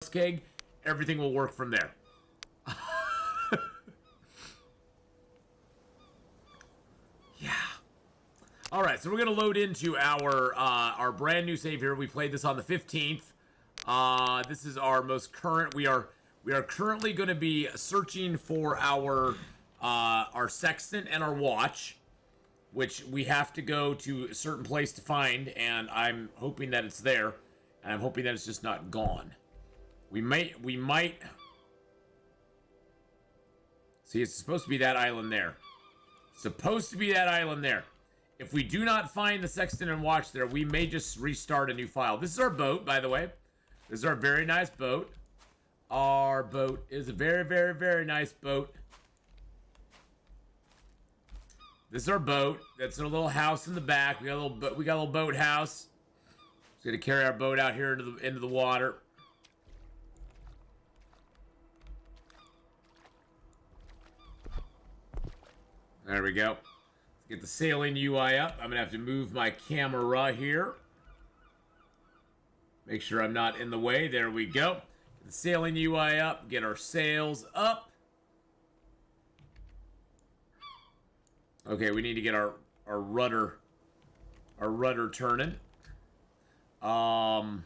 keg, everything will work from there. Yeah. All right, so we're gonna load into our brand new save here. We played this on the 15th. This is our most current. We are currently going to be searching for our sextant and our watch, which we have to go to a certain place to find, and I'm hoping that it's there, and I'm hoping that it's just not gone. We might. See, it's supposed to be that island there. Supposed to be that island there. If we do not find the sextant and watch there, we may just restart a new file. This is our boat, by the way. This is our very nice boat. Our boat is a very, very, very nice boat. This is our boat. That's our little house in the back. We got a little boat house. Just gonna carry our boat out here into the water. There we go. Let's get the sailing UI up. I'm gonna have to move my camera here. Make sure I'm not in the way. There we go. Get the sailing UI up. Get our sails up. Okay, we need to get our rudder turning. That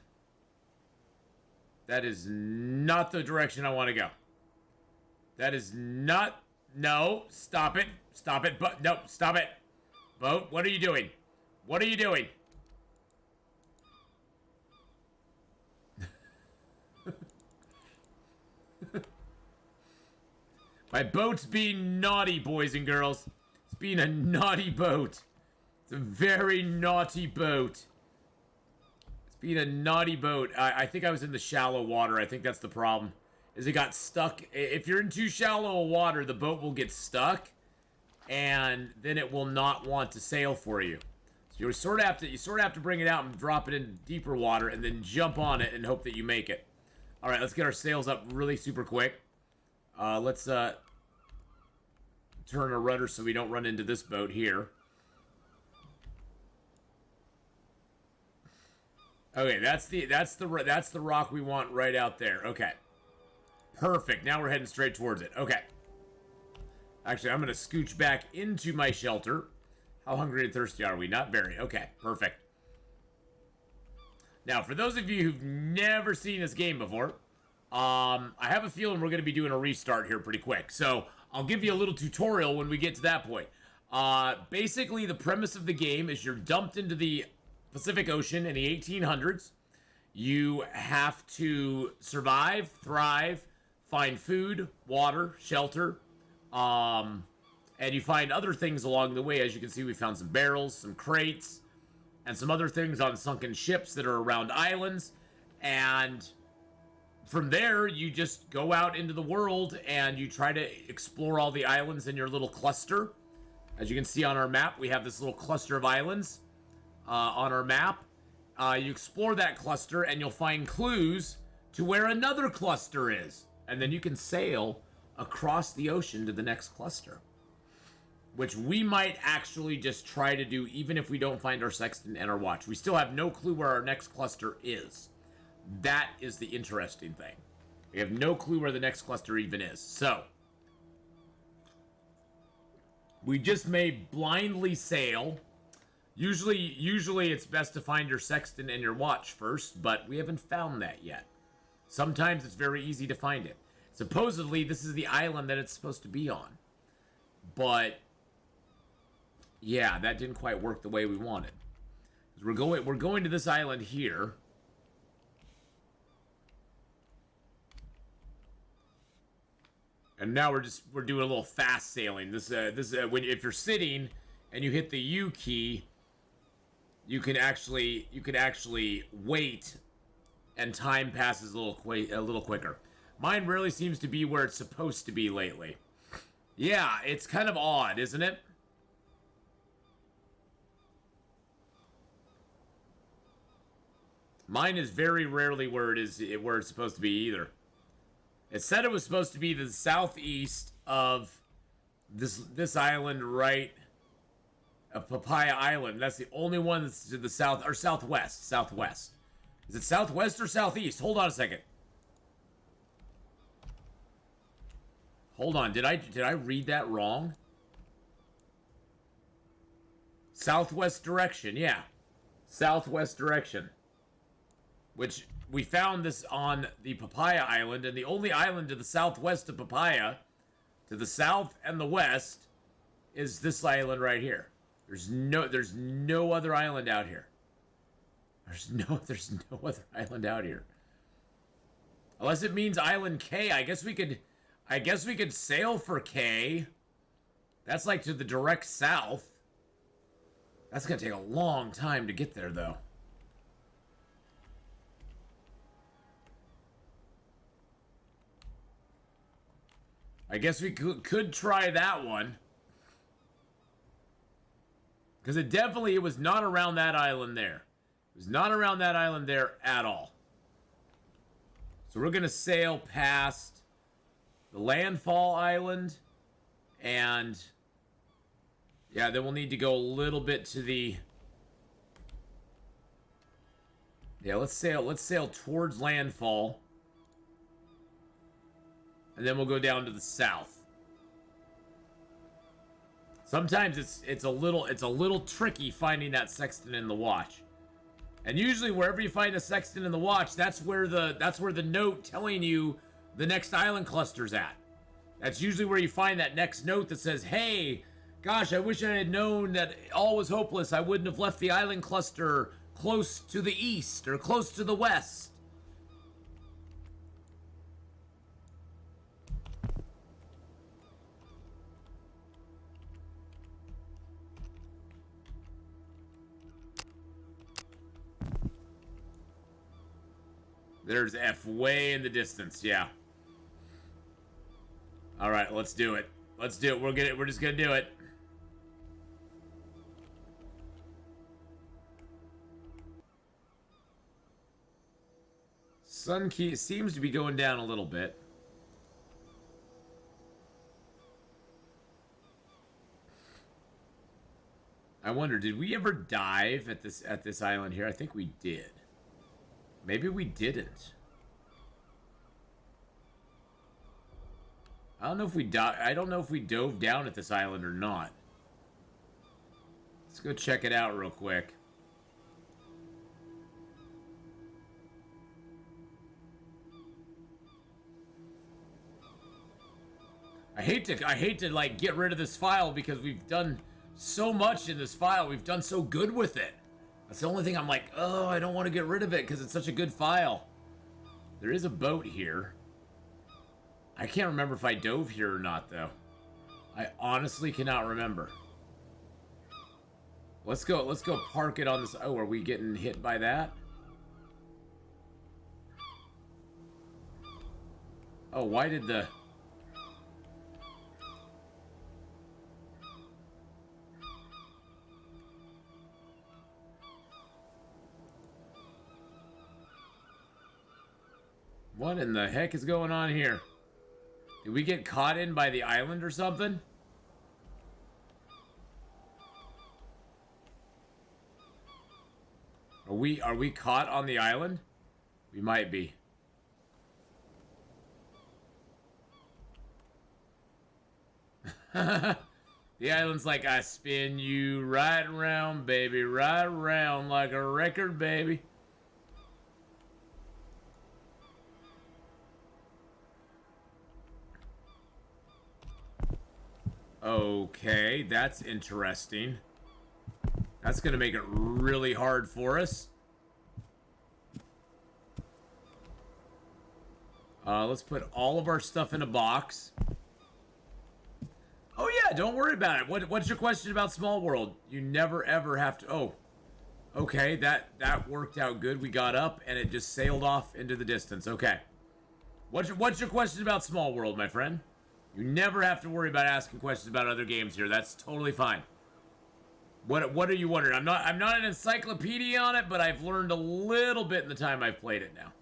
is not the direction I want to go. That is not. No, stop it. Stop it. But no, stop it. Boat, what are you doing? What are you doing? My boat's being naughty, boys and girls. It's being a naughty boat. It's a very naughty boat. It's being a naughty boat. I think I was in the shallow water. I think that's the problem. Is it got stuck. If you're in too shallow water, the boat will get stuck, and then it will not want to sail for you. So you sort of have to bring it out and drop it in deeper water, and then jump on it and hope that you make it. All right, let's get our sails up really super quick. Let's turn our rudder so we don't run into this boat here. Okay, that's the rock we want right out there. Okay. Perfect. Now we're heading straight towards it. Okay. Actually, I'm going to scooch back into my shelter. How hungry and thirsty are we? Not very. Okay, perfect. Now, for those of you who've never seen this game before, I have a feeling we're going to be doing a restart here pretty quick. So, I'll give you a little tutorial when we get to that point. Basically, the premise of the game is you're dumped into the Pacific Ocean in the 1800s. You have to survive, thrive, find food, water, shelter, and you find other things along the way. As you can see, we found some barrels, some crates, and some other things on sunken ships that are around islands. And from there, you just go out into the world and you try to explore all the islands in your little cluster. As you can see on our map, we have this little cluster of islands on our map. You explore that cluster and you'll find clues to where another cluster is. And then you can sail across the ocean to the next cluster, which we might actually just try to do even if we don't find our sextant and our watch. We still have no clue where our next cluster is. That is the interesting thing. We have no clue where the next cluster even is. So, we just may blindly sail. Usually it's best to find your sextant and your watch first, but we haven't found that yet. Sometimes it's very easy to find it. Supposedly, this is the island that it's supposed to be on. But, yeah, that didn't quite work the way we wanted. We're going to this island here. And now we're doing a little fast sailing. If you're sitting and you hit the U key, you can actually wait, and time passes a little quicker. Mine really seems to be where it's supposed to be lately. Yeah, it's kind of odd, isn't it? Mine is very rarely where it's supposed to be either. It said it was supposed to be the southeast of this island, right? Of Papaya Island. That's the only one that's to the south, or southwest. Southwest. Is it southwest or southeast? Hold on a second. Hold on, did I read that wrong? Southwest direction, yeah. Southwest direction. Which we found this on the Papaya Island, and the only island to the southwest of Papaya, to the south and the west, is this island right here. There's no other island out here. There's no other island out here. Unless it means Island K. I guess we could sail for K. That's like to the direct south. That's gonna take a long time to get there, though. I guess we could try that one. Because it was not around that island there. It was not around that island there at all. So we're going to sail past the landfall island. And yeah, then we'll need to go a little bit to the... Yeah, let's sail towards landfall. And then we'll go down to the south. Sometimes it's a little tricky finding that sextant in the watch. And usually wherever you find a sextant in the watch, that's where the note telling you the next island cluster's at. That's usually where you find that next note that says, "Hey, gosh, I wish I had known that all was hopeless. I wouldn't have left the island cluster close to the east or close to the west." There's F way in the distance, yeah. All right, let's do it. Let's do it. We're just gonna do it. Sun key seems to be going down a little bit. I wonder, did we ever dive at this island here? I think we did. Maybe we didn't. I don't know if we dove down at this island or not. Let's go check it out real quick. I hate to like get rid of this file because we've done so much in this file. We've done so good with it. That's the only thing I'm like, oh, I don't want to get rid of it because it's such a good file. There is a boat here. I can't remember if I dove here or not, though. I honestly cannot remember. Let's go park it on this. Oh, are we getting hit by that? Oh, why did the... What in the heck is going on here? Did we get caught in by the island or something? Are we caught on the island? We might be. The island's like, I spin you right around, baby, right around like a record, baby. Okay, that's interesting. That's gonna make it really hard for us. Let's put all of our stuff in a box. Oh yeah, don't worry about it. What's your question about Small World? You never ever have to... Oh, okay, that worked out good. We got up and it just sailed off into the distance. Okay. What's your question about Small World, my friend? You never have to worry about asking questions about other games here. That's totally fine. What are you wondering? I'm not an encyclopedia on it, but I've learned a little bit in the time I've played it now.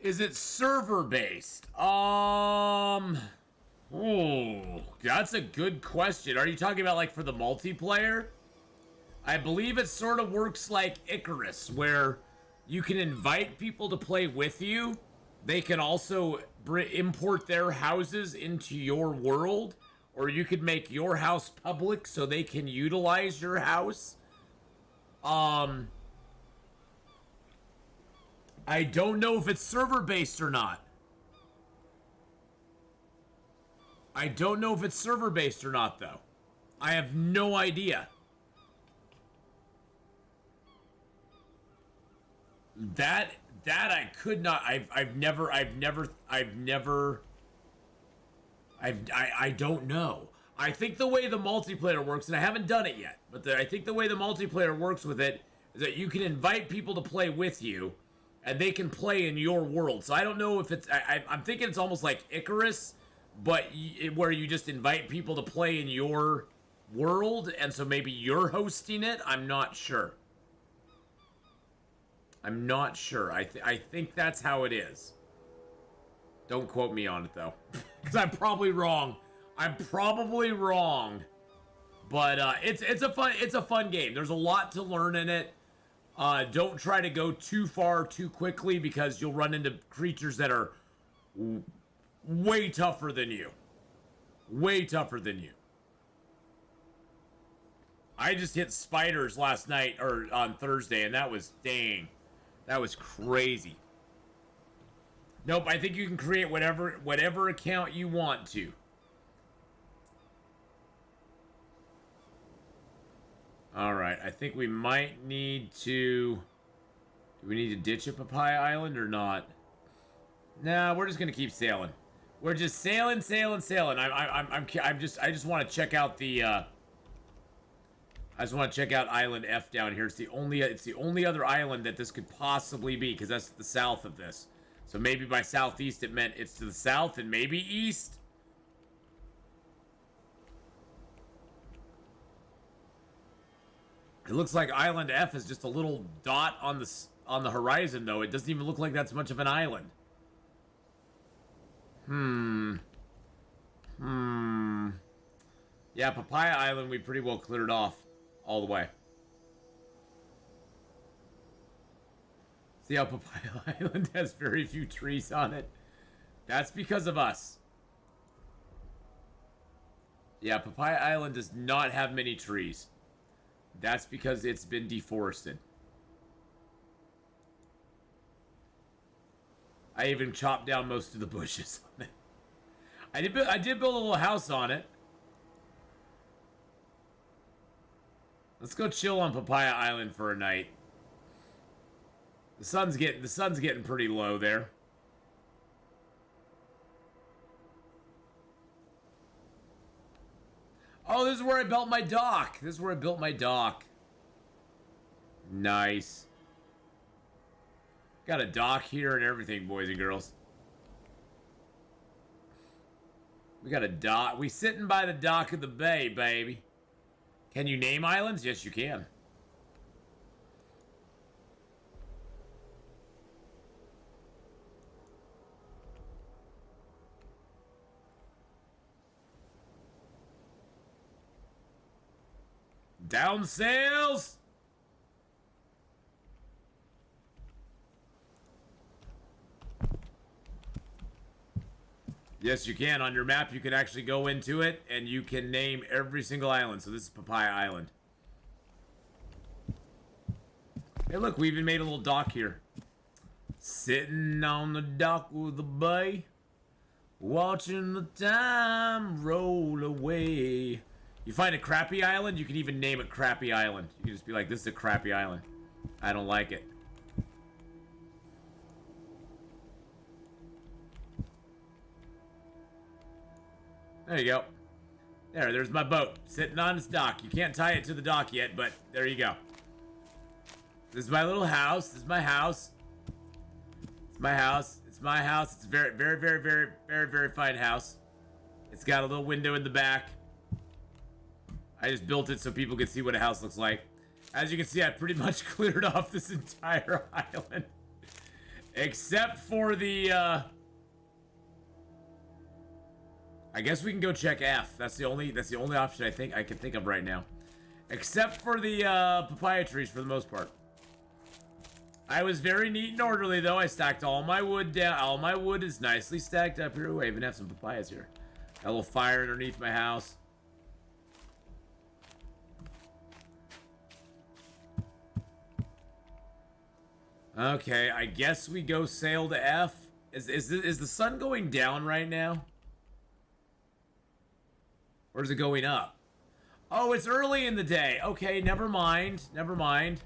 Is it server based? Oh, that's a good question. Are you talking about like for the multiplayer? I believe it sort of works like Icarus, where you can invite people to play with you. They can also import their houses into your world, or you could make your house public so they can utilize your house. I don't know if it's server based or not. I don't know if it's server based or not, though. I have no idea. That I could not. I don't know. I think the way the multiplayer works, and I haven't done it yet, but I think the way the multiplayer works with it is that you can invite people to play with you, and they can play in your world. So I don't know if it's. I'm thinking it's almost like Icarus, but where you just invite people to play in your world, and so maybe you're hosting it. I'm not sure. I'm not sure. I think that's how it is. Don't quote me on it though, because I'm probably wrong. I'm probably wrong, but it's a fun game. There's a lot to learn in it. Don't try to go too far too quickly because you'll run into creatures that are way tougher than you. Way tougher than you. I just hit spiders last night or on Thursday, and that was dang. That was crazy. Nope, I think you can create whatever account you want to. All right, I think we might need to. Do we need to ditch a Papaya Island or not? Nah, we're just gonna keep sailing. We're just sailing. I just want to check out the. I just want to check out Island F down here. It's the only other island that this could possibly be, because that's the south of this. So maybe by southeast it meant it's to the south and maybe east. It looks like Island F is just a little dot on the horizon, though. It doesn't even look like that's much of an island. Yeah, Papaya Island we pretty well cleared off all the way. See how Papaya Island has very few trees on it? That's because of us. Yeah, Papaya Island does not have many trees. That's because it's been deforested. I even chopped down most of the bushes on it. I did build a little house on it. Let's go chill on Papaya Island for a night. The sun's getting pretty low there. Oh, this is where I built my dock. This is where I built my dock. Nice. Got a dock here and everything, boys and girls. We got a dock. We sitting by the dock of the bay, baby. Can you name islands? Yes, you can. Down sails! Yes, you can. On your map, you can actually go into it, and you can name every single island. So this is Papaya Island. Hey, look, we even made a little dock here. Sitting on the dock of the bay, watching the time roll away. You find a crappy island, you can even name it Crappy Island. You can just be like, this is a crappy island. I don't like it. There you go. There's my boat, sitting on its dock. You can't tie it to the dock yet, but there you go. This is my little house. This is my house. It's my house. It's my house. It's a very, very, very, very, very, very fine house. It's got a little window in the back. I just built it so people could see what a house looks like. As you can see, I pretty much cleared off this entire island. Except for the, I guess we can go check F. That's the only option I think I can think of right now. Except for the, papaya trees for the most part. I was very neat and orderly, though. I stacked all my wood down. All my wood is nicely stacked up here. Ooh, I even have some papayas here. Got a little fire underneath my house. Okay, I guess we go sail to F. Is the sun going down right now? Or is it going up? Oh, it's early in the day. Okay, never mind. Never mind.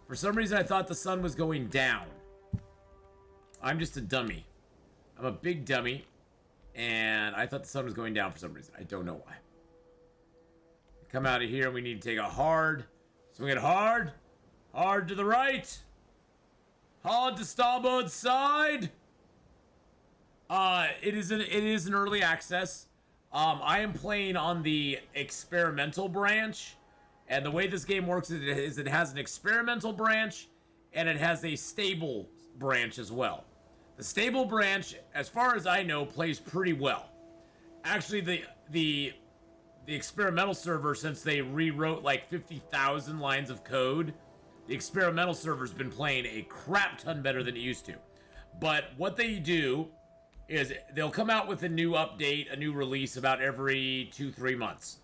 For some reason, I thought the sun was going down. I'm just a dummy. I'm a big dummy. And I thought the sun was going down for some reason. I don't know why. Come out of here, and we need to take a hard. Swing it hard. Hard to the right. Hard to starboard side. It is an early access. I am playing on the experimental branch, and the way this game works is it has an experimental branch and it has a stable branch as well. The stable branch, as far as I know, plays pretty well. Actually, the experimental server, since they rewrote like 50,000 lines of code, the experimental server's been playing a crap ton better than it used to. But what they do is they'll come out with a new update, a new release about every 2-3 months.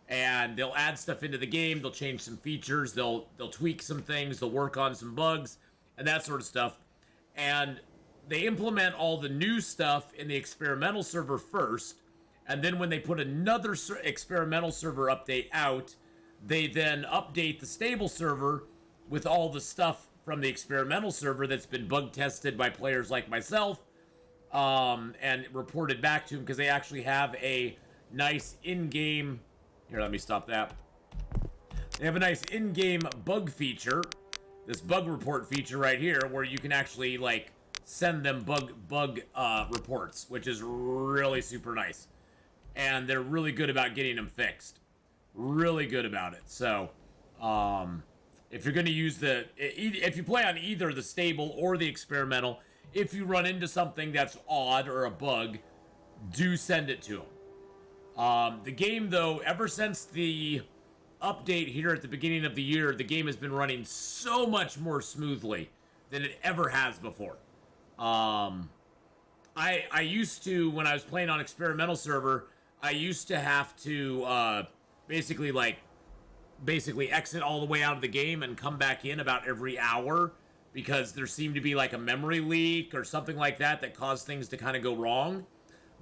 And they'll add stuff into the game, they'll change some features, they'll tweak some things, they'll work on some bugs, and that sort of stuff. And they implement all the new stuff in the experimental server first, and then when they put another experimental server update out, they then update the stable server with all the stuff from the experimental server that's been bug tested by players like myself, and reported back to them, because they actually have a nice in-game... Here, let me stop that. They have a nice in-game bug feature, this bug report feature right here, where you can actually, like, send them bug reports, which is really super nice. And they're really good about getting them fixed. Really good about it. So, if you're going to use if you play on either the stable or the experimental, if you run into something that's odd or a bug, do send it to them. The game, though, ever since the update here at the beginning of the year, the game has been running so much more smoothly than it ever has before. I used to, when I was playing on experimental server, I used to have to basically exit all the way out of the game and come back in about every hour, because there seemed to be like a memory leak or something like that caused things to kind of go wrong.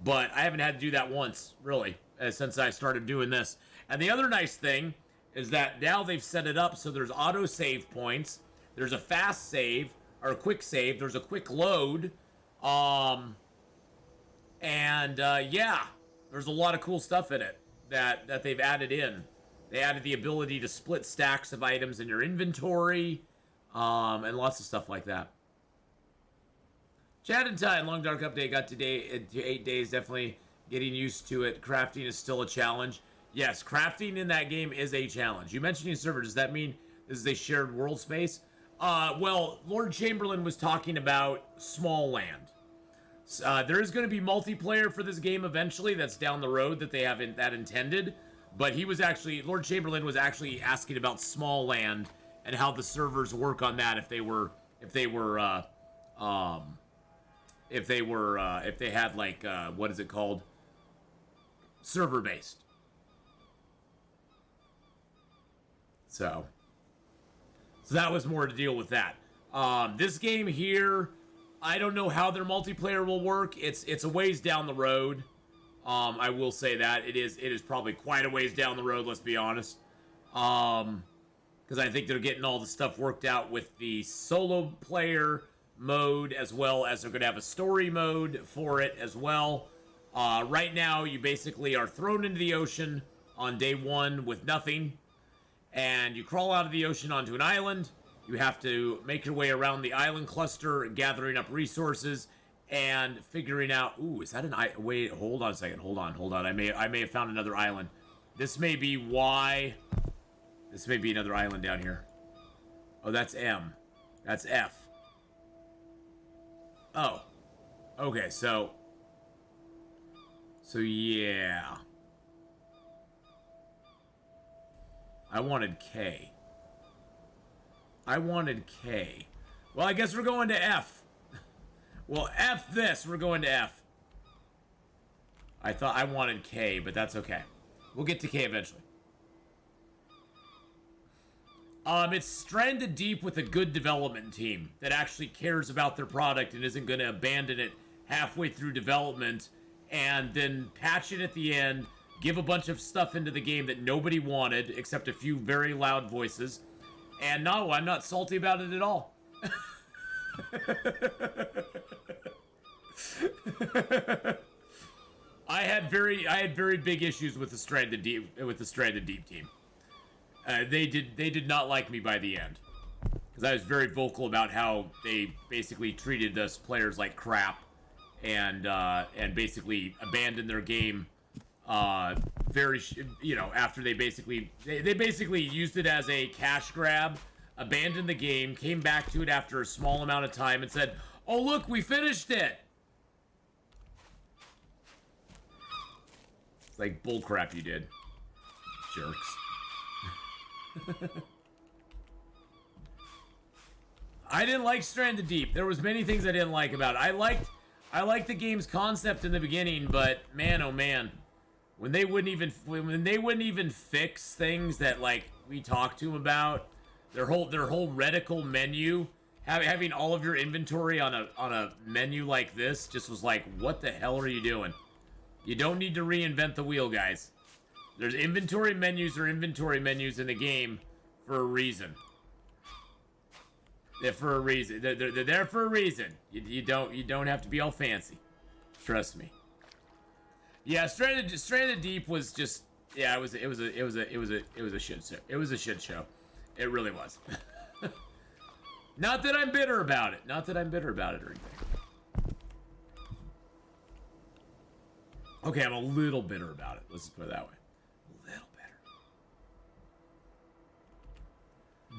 But I haven't had to do that once, really, since I started doing this. And the other nice thing is that now they've set it up so there's auto save points, there's a fast save, or a quick save, there's a quick load, yeah, there's a lot of cool stuff in it that they've added in. They added the ability to split stacks of items in your inventory, and lots of stuff like that. Chad and Ty, Long Dark Update got today to 8 days. Definitely getting used to it. Crafting is still a challenge. Yes, crafting in that game is a challenge. You mentioned your server. Does that mean this is a shared world space? Well, Lord Chamberlain was talking about small land. There is going to be multiplayer for this game eventually. That's down the road that they haven't that intended. But Lord Chamberlain was actually asking about small land and how the servers work on that if they had like, what is it called? Server based. So that was more to deal with that. This game here, I don't know how their multiplayer will work. It's a ways down the road. I will say that it is probably quite a ways down the road. Let's be honest. Because I think they're getting all the stuff worked out with the solo player mode, as well as they're going to have a story mode for it as well. Right now, you basically are thrown into the ocean on day one with nothing, and you crawl out of the ocean onto an island. You have to make your way around the island cluster, gathering up resources and figuring out. Ooh, is that an island? Wait, hold on a second. Hold on. I may have found another island. This may be another island down here. Oh, that's M. That's F. Oh. Okay, so... So, yeah. I wanted K. I wanted K. Well, I guess we're going to F. Well, F this. We're going to F. I thought I wanted K, but that's okay. We'll get to K eventually. It's Stranded Deep with a good development team that actually cares about their product and isn't going to abandon it halfway through development and then patch it at the end, give a bunch of stuff into the game that nobody wanted except a few very loud voices. And no, I'm not salty about it at all. I had very big issues with the Stranded Deep team. They did not like me by the end because I was very vocal about how they basically treated us players like crap and basically abandoned their game. After they basically used it as a cash grab, abandoned the game, came back to it after a small amount of time, and said, "Oh look, we finished it." It's like bullcrap you did, jerks. I didn't like Stranded Deep. There was many things I didn't like about it. I liked the game's concept in the beginning, but man, oh man, when they wouldn't even fix things that like we talked to them about, their whole reticle menu, having all of your inventory on a menu like this just was like, what the hell are you doing? You don't need to reinvent the wheel, guys. There's inventory menus in the game for a reason. They're for a reason. They're there for a reason. You don't have to be all fancy. Trust me. Yeah, Stranded Deep was just, yeah, it was a shit show. It was a shit show. It really was. Not that I'm bitter about it. Not that I'm bitter about it or anything. Okay, I'm a little bitter about it. Let's just put it that way. A little bitter.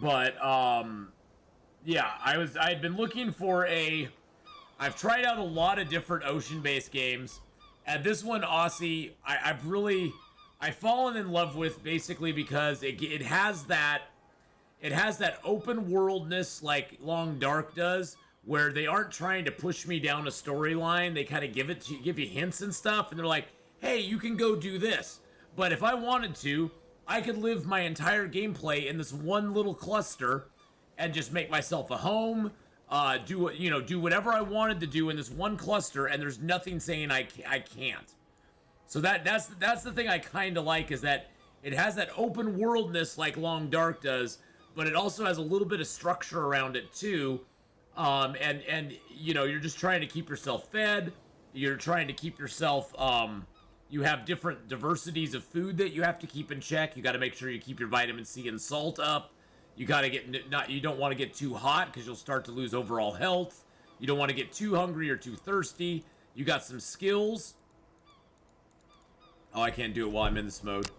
But yeah, I had been looking for I've tried out a lot of different ocean-based games, and this one, Aussie, I've fallen in love with basically because it has that open worldness like Long Dark does, where they aren't trying to push me down a storyline. They kind of give you hints and stuff, and they're like, hey, you can go do this. But if I wanted to, I could live my entire gameplay in this one little cluster and just make myself a home, do whatever I wanted to do in this one cluster, and there's nothing saying I can't. So that's the thing I kind of like, is that it has that open worldness like Long Dark does, but it also has a little bit of structure around it too. And you're just trying to keep yourself fed. You're trying to keep yourself, you have different diversities of food that you have to keep in check. You got to make sure you keep your vitamin C and salt up. You got to you don't want to get too hot because you'll start to lose overall health. You don't want to get too hungry or too thirsty. You got some skills. Oh, I can't do it while I'm in this mode.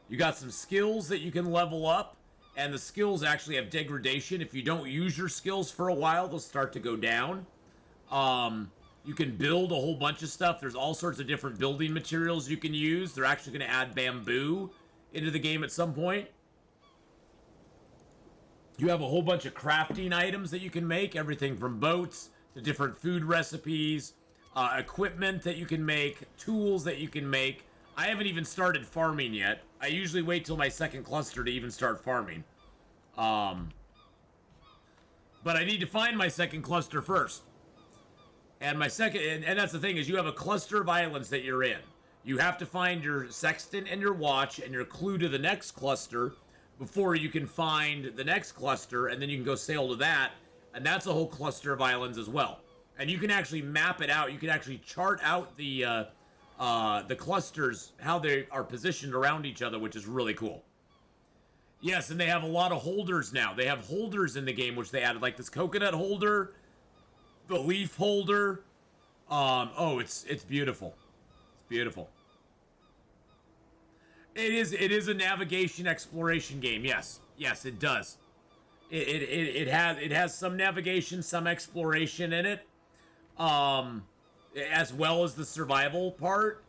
You got some skills that you can level up. And the skills actually have degradation. If you don't use your skills for a while, they'll start to go down. You can build a whole bunch of stuff. There's all sorts of different building materials you can use. They're actually going to add bamboo into the game at some point. You have a whole bunch of crafting items that you can make. Everything from boats to different food recipes, equipment that you can make, tools that you can make. I haven't even started farming yet. I usually wait till my second cluster to even start farming. But I need to find my second cluster first. And my second, and that's the thing, is you have a cluster of islands that you're in. You have to find your sextant and your watch and your clue to the next cluster before you can find the next cluster, and then you can go sail to that. And that's a whole cluster of islands as well. And you can actually map it out. You can actually chart out the clusters, how they are positioned around each other, which is really cool. Yes, and they have a lot of holders now. They have holders in the game, which they added, like this coconut holder, the leaf holder. It's beautiful. It's beautiful. It is a navigation exploration game. Yes, it does. It has some navigation, some exploration in it, as well as the survival part.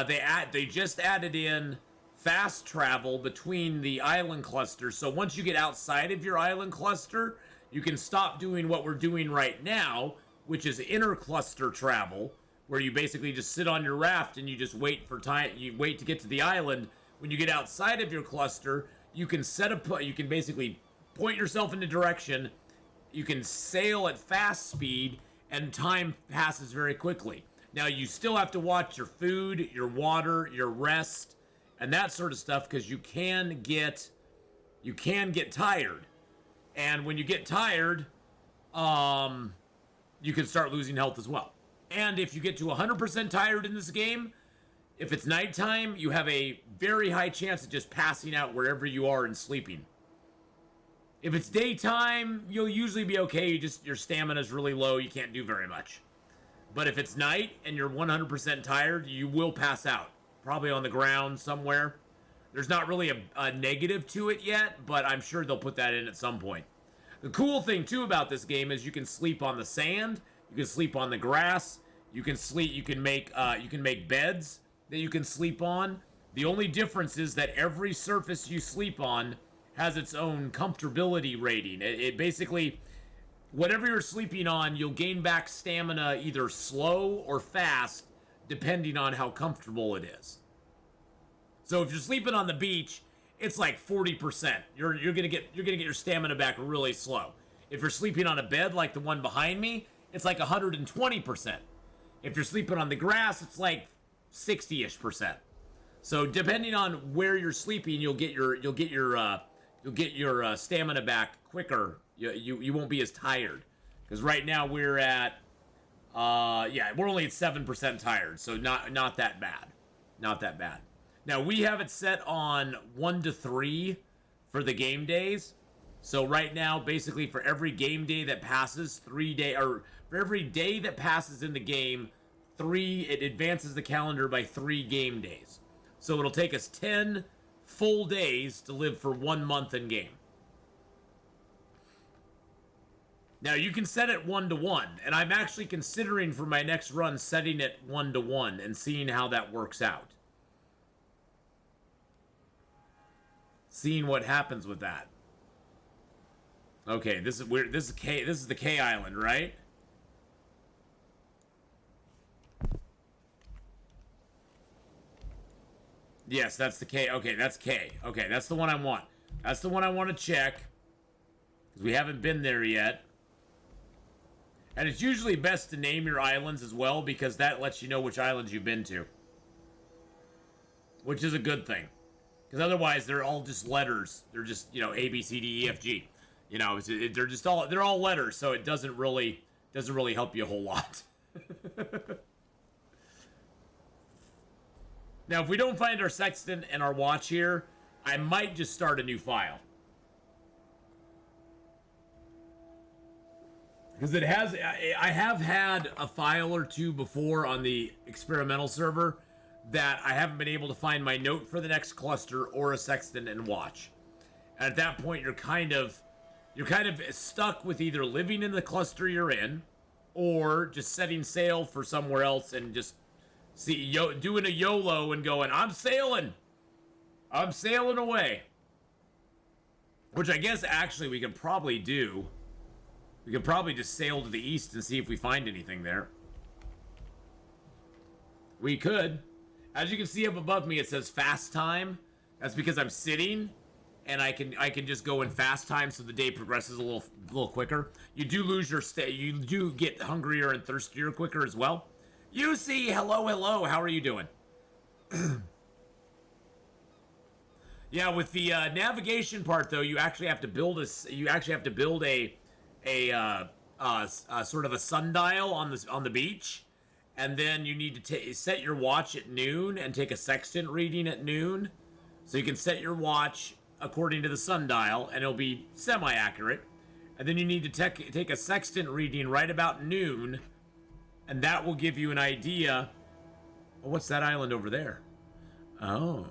They just added in fast travel between the island clusters. So once you get outside of your island cluster, you can stop doing what we're doing right now, which is intercluster travel, where you basically just sit on your raft and you just wait for time. You wait to get to the island. When you get outside of your cluster, you can you can basically point yourself in a direction. You can sail at fast speed, and time passes very quickly. Now you still have to watch your food, your water, your rest, and that sort of stuff, because you can get tired. And when you get tired, you can start losing health as well. And if you get to 100% tired in this game, if it's nighttime, you have a very high chance of just passing out wherever you are and sleeping. If it's daytime, you'll usually be okay. Your stamina is really low. You can't do very much. But if it's night and you're 100% tired, you will pass out. Probably on the ground somewhere. There's not really a negative to it yet, but I'm sure they'll put that in at some point. The cool thing too about this game is you can sleep on the sand, you can sleep on the grass, you can make beds that you can sleep on. The only difference is that every surface you sleep on has its own comfortability rating. It basically, whatever you're sleeping on, you'll gain back stamina either slow or fast, depending on how comfortable it is. So if you're sleeping on the beach, it's like 40%. You're gonna get your stamina back really slow. If you're sleeping on a bed like the one behind me, it's like 120%. If you're sleeping on the grass, it's like 60-ish%. So depending on where you're sleeping, you'll get your stamina back quicker. You won't be as tired, because right now we're at we're only at 7% tired, so not that bad, not that bad. Now we have it set on 1 to 3 for the game days. So right now, basically for every game day that passes, for every day that passes in the game, it advances the calendar by 3 game days. So it'll take us 10 full days to live for 1 month in game. Now you can set it 1 to 1, and I'm actually considering for my next run setting it 1 to 1 and seeing how that works out. Seeing what happens with that. Okay, this is weird. This is the K Island, right? Yes, that's the K. Okay, that's K. Okay, that's the one I want. That's the one I want to check, because we haven't been there yet. And it's usually best to name your islands as well, because that lets you know which islands you've been to. Which is a good thing. Because otherwise, they're all just letters. They're just, A, B, C, D, E, F, G. They're all letters, so it doesn't really help you a whole lot. Now, if we don't find our sextant and our watch here, I might just start a new file. Because I have had a file or two before on the experimental server that I haven't been able to find my note for the next cluster or a sextant and watch. And at that point, you're kind of stuck with either living in the cluster you're in, or just setting sail for somewhere else and just doing a YOLO and going, I'm sailing away. Which I guess actually we could probably do. We could probably just sail to the east and see if we find anything there. We could. As you can see up above me, it says fast time. That's because I'm sitting, and I can just go in fast time, so the day progresses a little quicker. You do lose you do get hungrier and thirstier quicker as well. You see, hello, how are you doing? Yeah, with the navigation part though, you actually have to build a sort of a sundial on the beach. And then you need to set your watch at noon and take a sextant reading at noon. So you can set your watch according to the sundial, and it'll be semi-accurate. And then you need to take a sextant reading right about noon, and that will give you an idea. Oh, what's that island over there? Oh.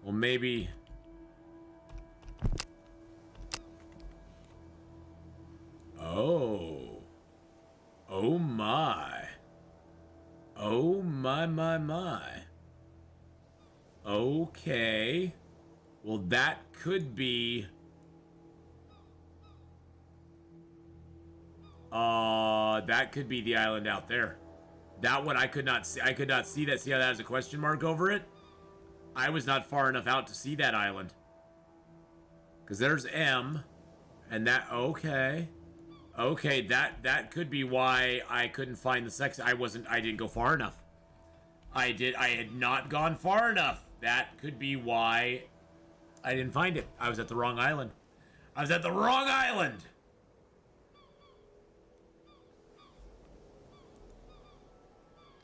Well, maybe Oh. Oh my. Oh my. Okay. Well, that could be... that could be the island out there. That one I could not see. I could not see that. See how that has a question mark over it? I was not far enough out to see that island. Because there's M. And that... Okay. Okay, that could be why I couldn't find the sex. I didn't go far enough. I had not gone far enough. That could be why I didn't find it. I was at the wrong island. I was at the wrong island!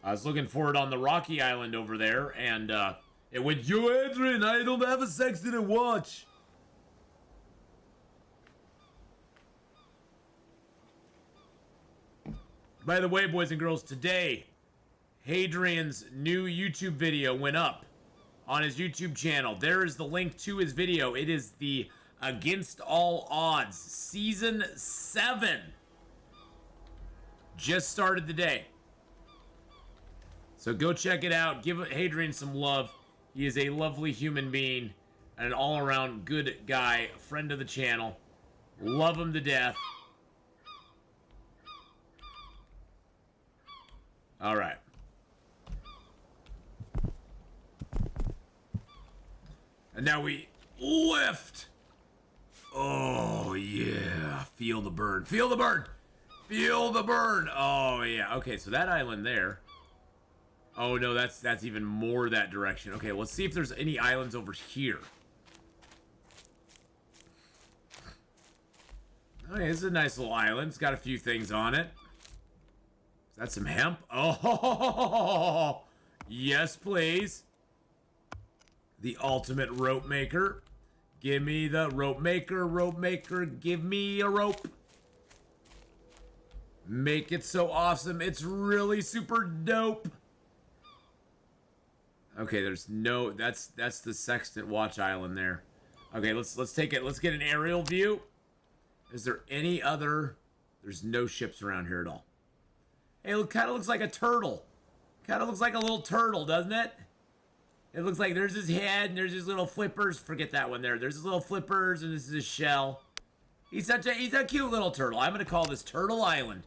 I was looking for it on the rocky island over there, and it went, "Yo, Adrian, I don't have a sextant watch." By the way, boys and girls, today, Hadrian's new YouTube video went up on his YouTube channel. There is the link to his video. It is the Against All Odds Season 7. Just started today. So go check it out. Give Hadrian some love. He is a lovely human being and an all-around good guy, friend of the channel. Love him to death. All right. And now we lift. Oh, yeah. Feel the burn. Feel the burn. Feel the burn. Oh, yeah. Okay, so that island there. Oh, no, that's even more that direction. Okay, let's see if there's any islands over here. Okay, this is a nice little island. It's got a few things on it. Is that some hemp? Oh, yes, please. The ultimate rope maker. Give me the rope maker, give me a rope. Make it so awesome. It's really super dope. Okay, there's no, that's the Sextant Watch Island there. Okay, let's take it. Let's get an aerial view. Is there any other? There's no ships around here at all. Hey, it kind of looks like a turtle. Kind of looks like a little turtle, doesn't it? It looks like there's his head and there's his little flippers. Forget that one there. There's his little flippers and this is his shell. He's a cute little turtle. I'm gonna call this Turtle Island.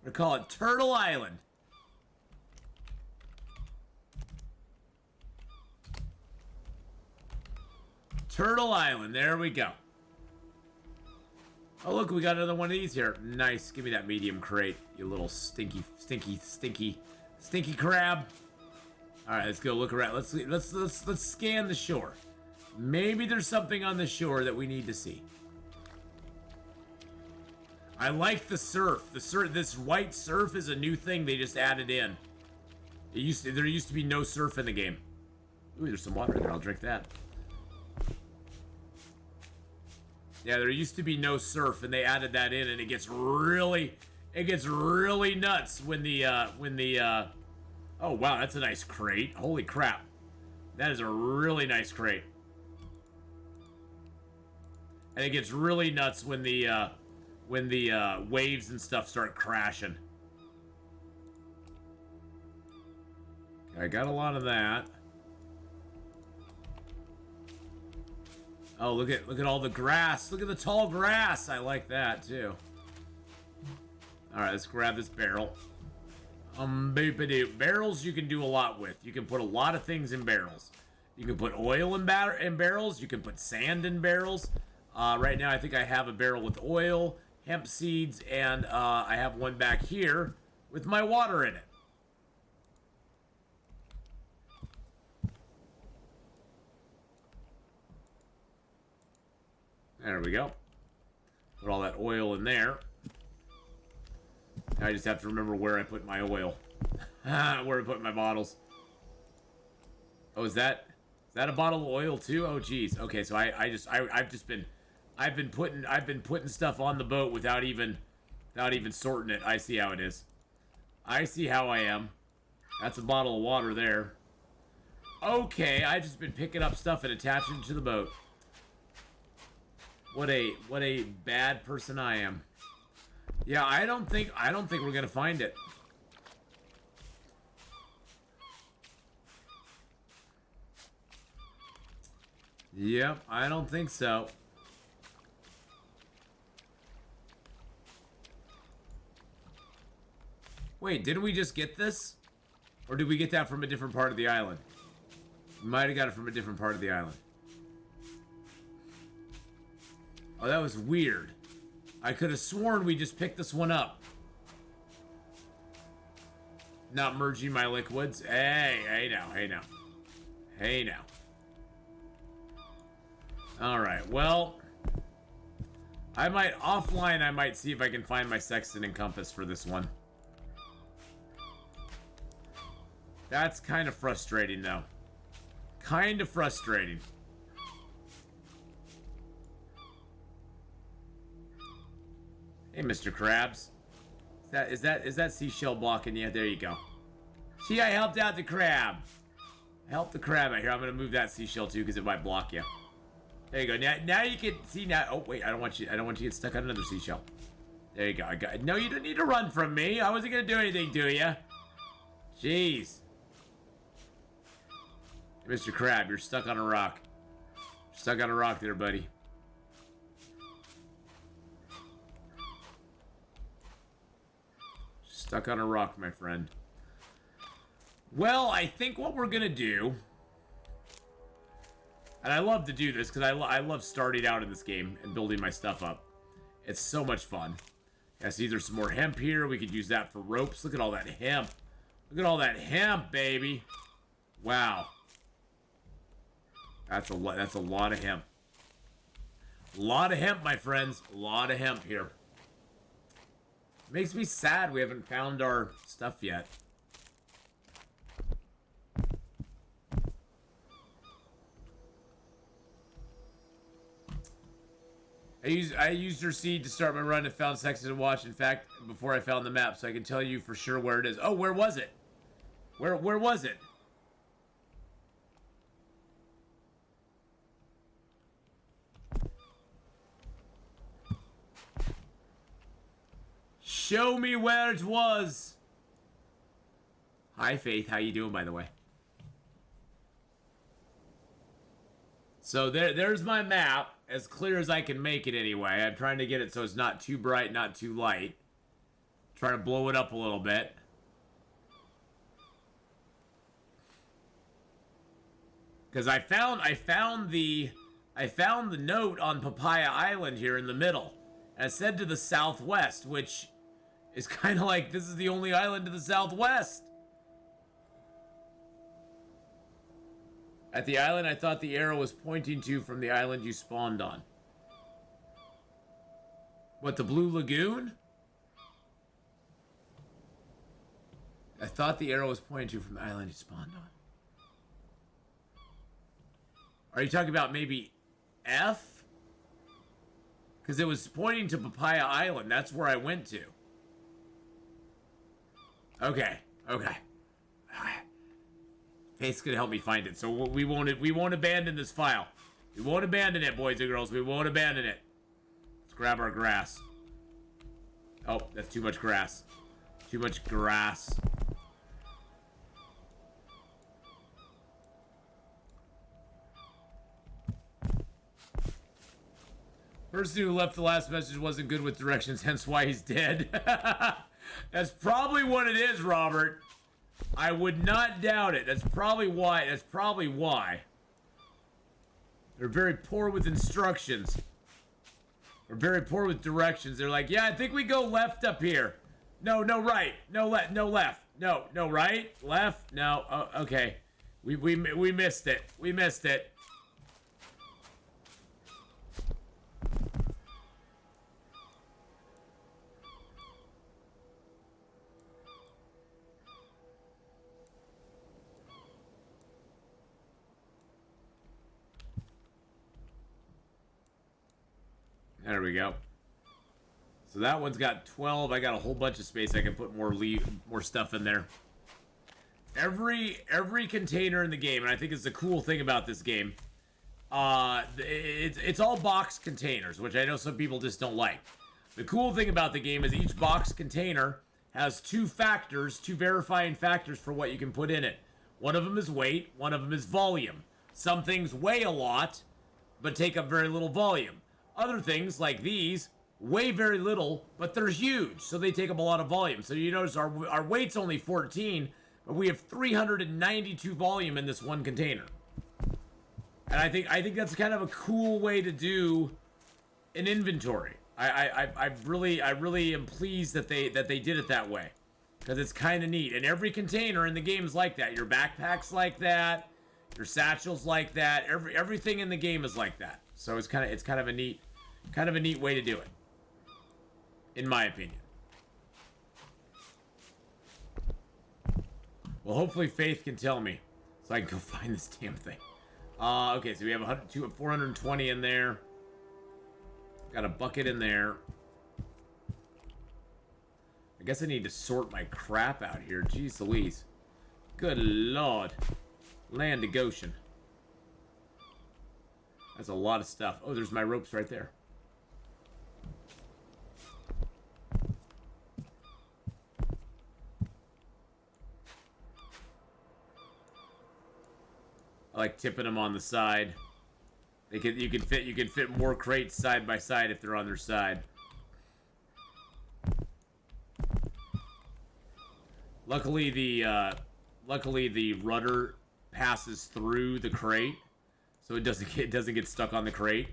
I'm gonna call it Turtle Island. Turtle Island. There we go. Oh, look, we got another one of these here. Nice. Give me that medium crate, you little stinky crab. All right, let's go look around. Let's scan the shore. Maybe there's something on the shore that we need to see. I like the surf. This white surf is a new thing they just added in. There used to be no surf in the game. Ooh, there's some water in there. I'll drink that. Yeah, there used to be no surf, and they added that in, and it gets really nuts when the oh wow, that's a nice crate. Holy crap, that is a really nice crate. And it gets really nuts when the waves and stuff start crashing. I got a lot of that. Oh, look at all the grass. Look at the tall grass. I like that too. All right, let's grab this barrel. Barrels you can do a lot with. You can put a lot of things in barrels. You can put oil in barrels. You can put sand in barrels. Right now, I think I have a barrel with oil, hemp seeds, and I have one back here with my water in it. There we go. Put all that oil in there. I just have to remember where I put my oil. Where I put my bottles. Oh, is that a bottle of oil too? Oh, geez. Okay, so I've been putting stuff on the boat without even sorting it. I see how it is. I see how I am. That's a bottle of water there. Okay, I've just been picking up stuff and attaching it to the boat. What a bad person I am. Yeah, I don't think we're gonna find it. Yep, I don't think so. Wait, didn't we just get this? Or did we get that from a different part of the island? We might have got it from a different part of the island. Oh, that was weird. I could have sworn we just picked this one up. Not merging my liquids. Hey now, hey now. Hey now. Alright, well. I might see if I can find my sextant and compass for this one. That's kind of frustrating, though. Kind of frustrating. Hey, Mr. Krabs. Is that seashell blocking you? There you go. See, I helped out the crab. I helped the crab out here. I'm gonna move that seashell too because it might block you. There you go. Now you can see now. Oh wait, I don't want you to get stuck on another seashell. There you go. I got it. No, you don't need to run from me. I wasn't gonna do anything to you. Jeez. Mr. Crab, you're stuck on a rock. You're stuck on a rock there, buddy. Stuck on a rock, my friend. Well, I think what we're gonna do, and I love to do this because I love starting out in this game and building my stuff up. It's so much fun. I see there's some more hemp here. We could use that for ropes. Look at all that hemp. Look at all that hemp, baby. Wow. That's a lot of hemp. A lot of hemp, my friends. A lot of hemp here. Makes me sad we haven't found our stuff yet. I used your seed to start my run and found Sexton and Watch. In fact, before I found the map, so I can tell you for sure where it is. Oh, where was it? Where was it? Show me where it was. Hi, Faith. How you doing, by the way? So there's my map, as clear as I can make it anyway. I'm trying to get it so it's not too bright, not too light. Trying to blow it up a little bit. Because I found the note on Papaya Island here in the middle. And it said to the southwest, which is kind of like this is the only island to the southwest. At the island I thought the arrow was pointing to from the island you spawned on. What, the Blue Lagoon? I thought the arrow was pointing to from the island you spawned on. Are you talking about maybe F? Because it was pointing to Papaya Island. That's where I went to. Okay. Faith's gonna help me find it, so we won't abandon this file. We won't abandon it, boys and girls. We won't abandon it. Let's grab our grass. Oh, that's too much grass. Too much grass. Person who left the last message wasn't good with directions, hence why he's dead. That's probably what it is, Robert. I would not doubt it. That's probably why. They're very poor with instructions. They're very poor with directions. They're like, yeah, I think we go left up here. No, right. No left. No, right. Left. No. Oh, okay. We missed it. We missed it. There we go. So that one's got 12. I got a whole bunch of space. I can put more stuff in there. Every container in the game, and I think it's the cool thing about this game. It's all box containers, which I know some people just don't like. The cool thing about the game is each box container has two verifying factors for what you can put in it. One of them is weight, one of them is volume. Some things weigh a lot, but take up very little volume. Other things, like these, weigh very little, but they're huge, so they take up a lot of volume. So you notice our weight's only 14, but we have 392 volume in this one container. And I think that's kind of a cool way to do an inventory. I really am pleased that they did it that way, because it's kind of neat. And every container in the game is like that. Your backpack's like that. Your satchel's like that. Everything in the game is like that. So it's kind of a neat way to do it, in my opinion. Well, hopefully Faith can tell me, so I can go find this damn thing. Okay, so we have 420 in there. Got a bucket in there. I guess I need to sort my crap out here. Jeez Louise. Good Lord. Land of Goshen. That's a lot of stuff. Oh, there's my ropes right there. I like tipping them on the side. You can fit more crates side by side if they're on their side. Luckily the rudder passes through the crate, so it doesn't get stuck on the crate.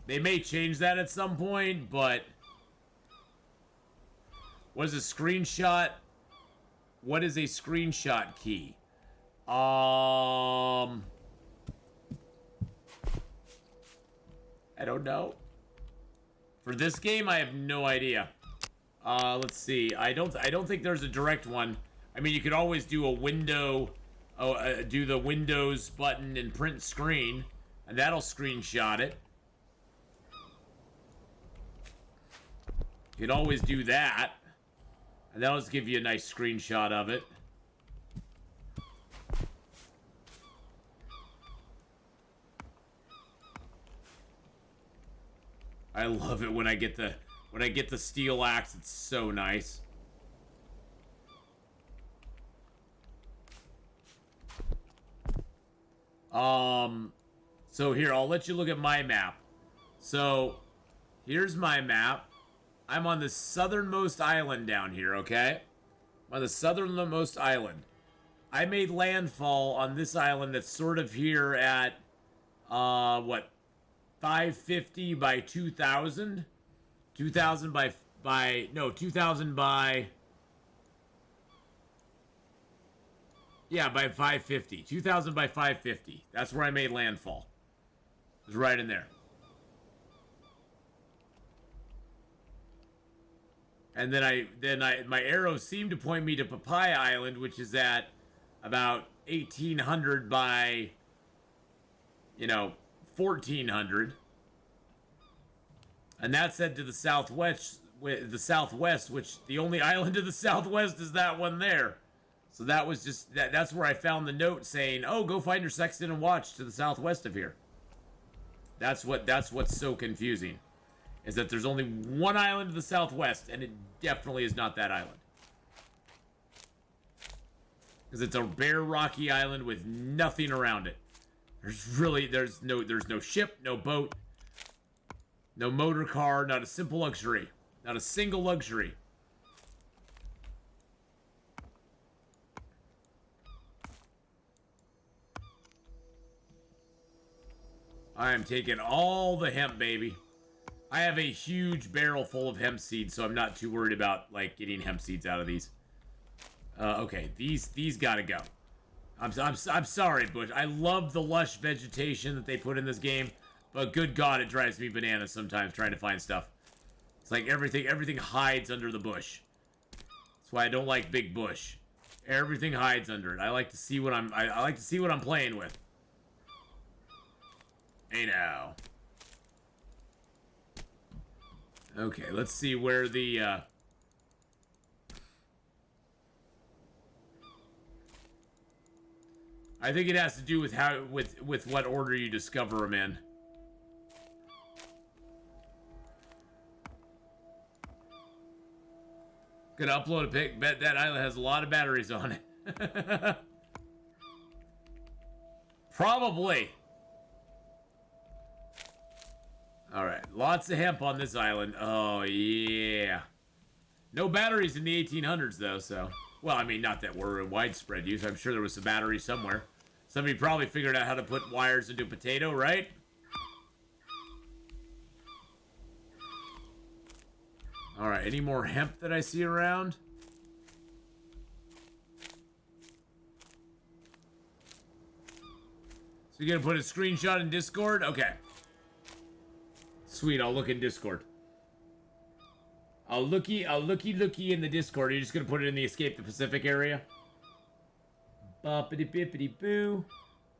They may change that at some point, but what is a screenshot? What is a screenshot key? I don't know. For this game, I have no idea. Let's see. I don't think there's a direct one. I mean, you could always do a window, do the Windows button and print screen, and that'll screenshot it. You could always do that, and that'll just give you a nice screenshot of it. I love it when I get the steel axe. It's so nice. So here, I'll let you look at my map. So here's my map. I'm on the southernmost island down here, okay? I'm on the southernmost island. I made landfall on this island that's sort of here at, what, 550 by 2000? 2000 by 2000 by... Yeah, by 550. 2000 by 550. That's where I made landfall. It was right in there. And then my arrows seem to point me to Papaya Island, which is at about 1800 by, 1400. And that's said to the southwest, which the only island to the southwest is that one there. So that was just that's where I found the note saying, "Oh, go find your sextant and watch to the southwest of here." That's what's so confusing, is that there's only one island to the southwest, and it definitely is not that island. Because it's a bare rocky island with nothing around it. There's no ship, no boat, no motor car, not a simple luxury. Not a single luxury. I am taking all the hemp, baby. I have a huge barrel full of hemp seeds, so I'm not too worried about, getting hemp seeds out of these. Okay, these gotta go. I'm sorry, Bush. I love the lush vegetation that they put in this game, but good God, it drives me bananas sometimes trying to find stuff. It's like everything hides under the bush. That's why I don't like big bush. Everything hides under it. I like to see what I like to see what I'm playing with. Hey now. Okay, let's see where the I think it has to do with with what order you discover them in. Gonna upload a pic. Bet that island has a lot of batteries on it. Probably. Alright, lots of hemp on this island. Oh, yeah. No batteries in the 1800s, though, so... Well, I mean, not that we're in widespread use. I'm sure there was some battery somewhere. Somebody probably figured out how to put wires into a potato, right? Alright, any more hemp that I see around? So you're gonna put a screenshot in Discord? Okay. Sweet, I'll look in Discord. I'll looky in the Discord. Are you just gonna put it in the Escape the Pacific area? Boppity bippity boo.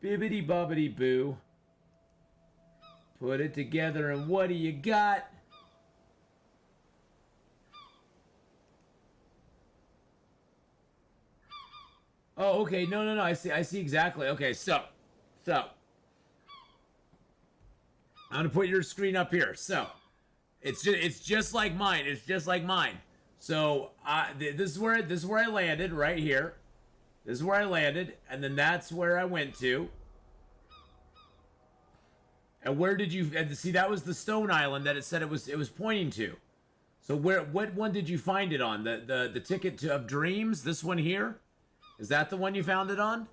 Bibbity bobbity boo. Put it together and what do you got? Oh, okay. No. I see exactly. Okay, so. I'm gonna put your screen up here. So, it's just like mine. It's just like mine. So, this is where I landed right here. This is where I landed, and then that's where I went to. And where did you see? That was the stone island that it said it was pointing to. So what one did you find it on? The ticket of dreams. This one here. Is that the one you found it on?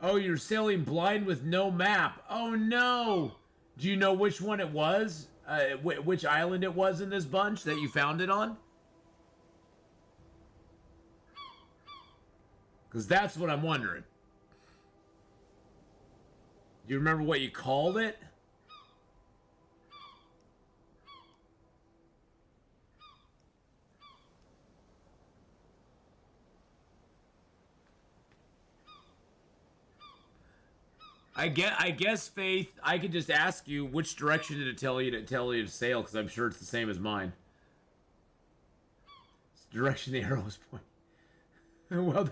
Oh, you're sailing blind with no map. Oh, no. Do you know which one it was? Which island it was in this bunch that you found it on? Because that's what I'm wondering. Do you remember what you called it? I guess, Faith, I could just ask you which direction did it tell you to sail, because I'm sure it's the same as mine. It's the direction the arrow was pointing. Well,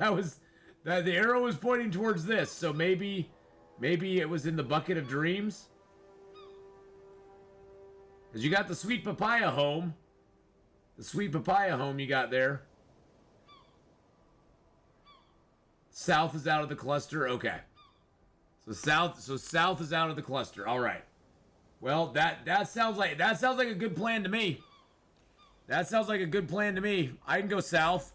the arrow was pointing towards this, so maybe it was in the bucket of dreams. Because you got the sweet papaya home. The sweet papaya home you got there. South is out of the cluster. Okay. So south is out of the cluster. All right. Well, that sounds like a good plan to me. That sounds like a good plan to me. I can go south.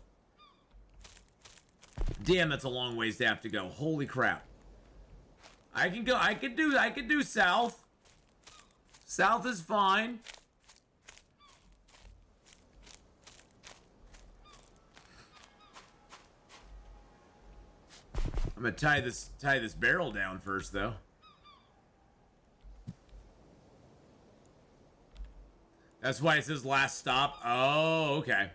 Damn, that's a long ways to have to go. Holy crap. I could do south. South is fine. I'm gonna tie this barrel down first, though. That's why it says last stop. Oh, okay.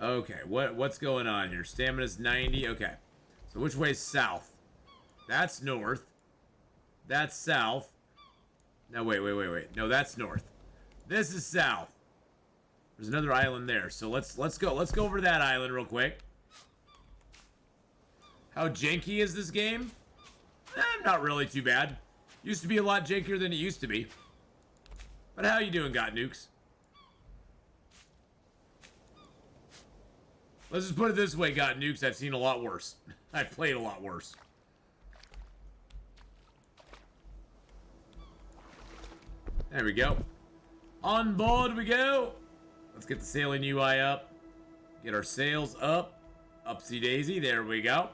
Okay, what's going on here? Stamina's 90. Okay, so which way is south? That's north. That's south. No, wait. No, that's north. This is south. There's another island there, so let's go over to that island real quick. How janky is this game? Not really too bad. Used to be a lot jankier than it used to be. But how you doing, Got Nukes? Let's just put it this way, Got Nukes. I've seen a lot worse. I've played a lot worse. There we go. On board we go. Let's get the sailing UI up. Get our sails up. Upsy daisy. There we go.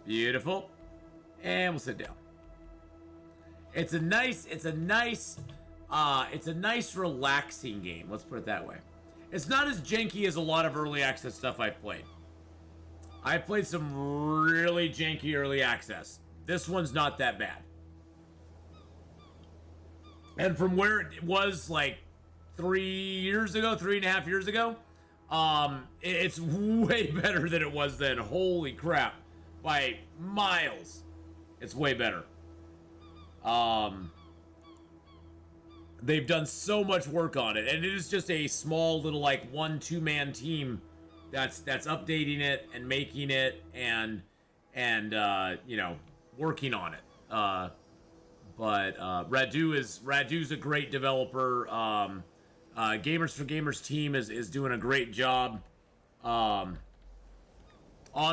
Beautiful. And we'll sit down. It's a nice relaxing game. Let's put it that way. It's not as janky as a lot of early access stuff I've played. I've played some really janky early access. This one's not that bad. And from where it was like 3 years ago, 3.5 years ago, it's way better than it was then. Holy crap. By miles. It's way better. They've done so much work on it, and it is just a small little like 1-2 man team that's updating it and making it and you know, working on it. But Radu's a great developer. Gamers for Gamers team is doing a great job on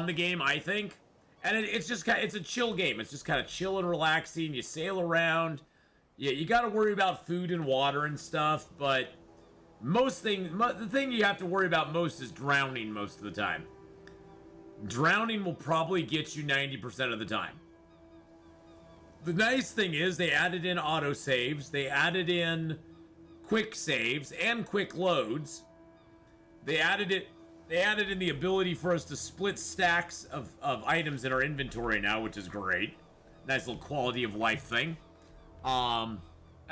the game, I think. And it's a chill game. It's just kind of chill and relaxing. You sail around. Yeah, you got to worry about food and water and stuff, but the thing you have to worry about most is drowning most of the time. Drowning will probably get you 90% of the time. The nice thing is they added in autosaves, they added in quick saves and quick loads. They added in the ability for us to split stacks of items in our inventory now, which is great. Nice little quality of life thing. And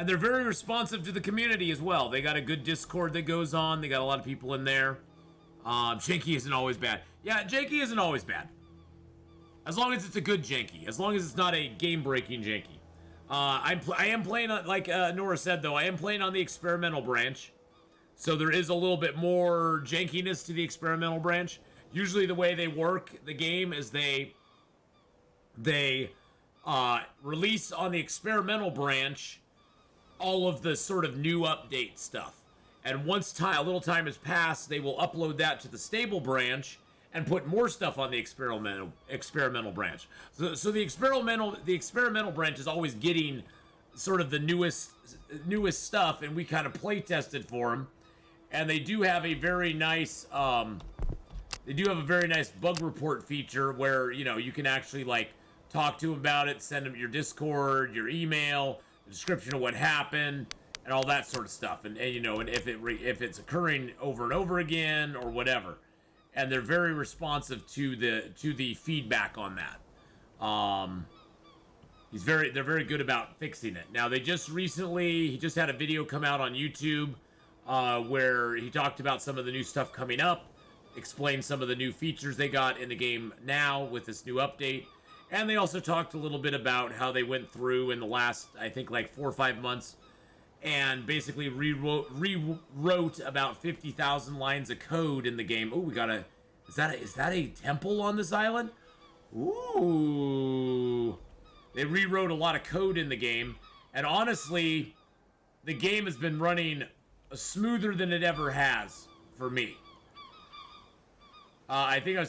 they're very responsive to the community as well. They got a good Discord that goes on. They got a lot of people in there. Janky isn't always bad. Yeah, janky isn't always bad. As long as it's a good janky. As long as it's not a game-breaking janky. I am playing on, like Nora said though, I am playing on the experimental branch. So there is a little bit more jankiness to the experimental branch. Usually the way they work the game is they release on the experimental branch all of the sort of new update stuff. And once a little time has passed, they will upload that to the stable branch and put more stuff on the experimental branch. So the experimental branch is always getting sort of the newest stuff, and we kind of play tested for them. And they do have a very nice bug report feature where, you know, you can actually like talk to them about it, send them your Discord, your email, the description of what happened, and all that sort of stuff, and you know, and if it's occurring over and over again or whatever, and they're very responsive to the feedback on that. They're very good about fixing it. Now he just had a video come out on YouTube where he talked about some of the new stuff coming up, explained some of the new features they got in the game now with this new update. And they also talked a little bit about how they went through in the last, I think, like 4 or 5 months and basically rewrote about 50,000 lines of code in the game. Oh, is that a temple on this island? Ooh. They rewrote a lot of code in the game. And honestly, the game has been running smoother than it ever has for me. I think I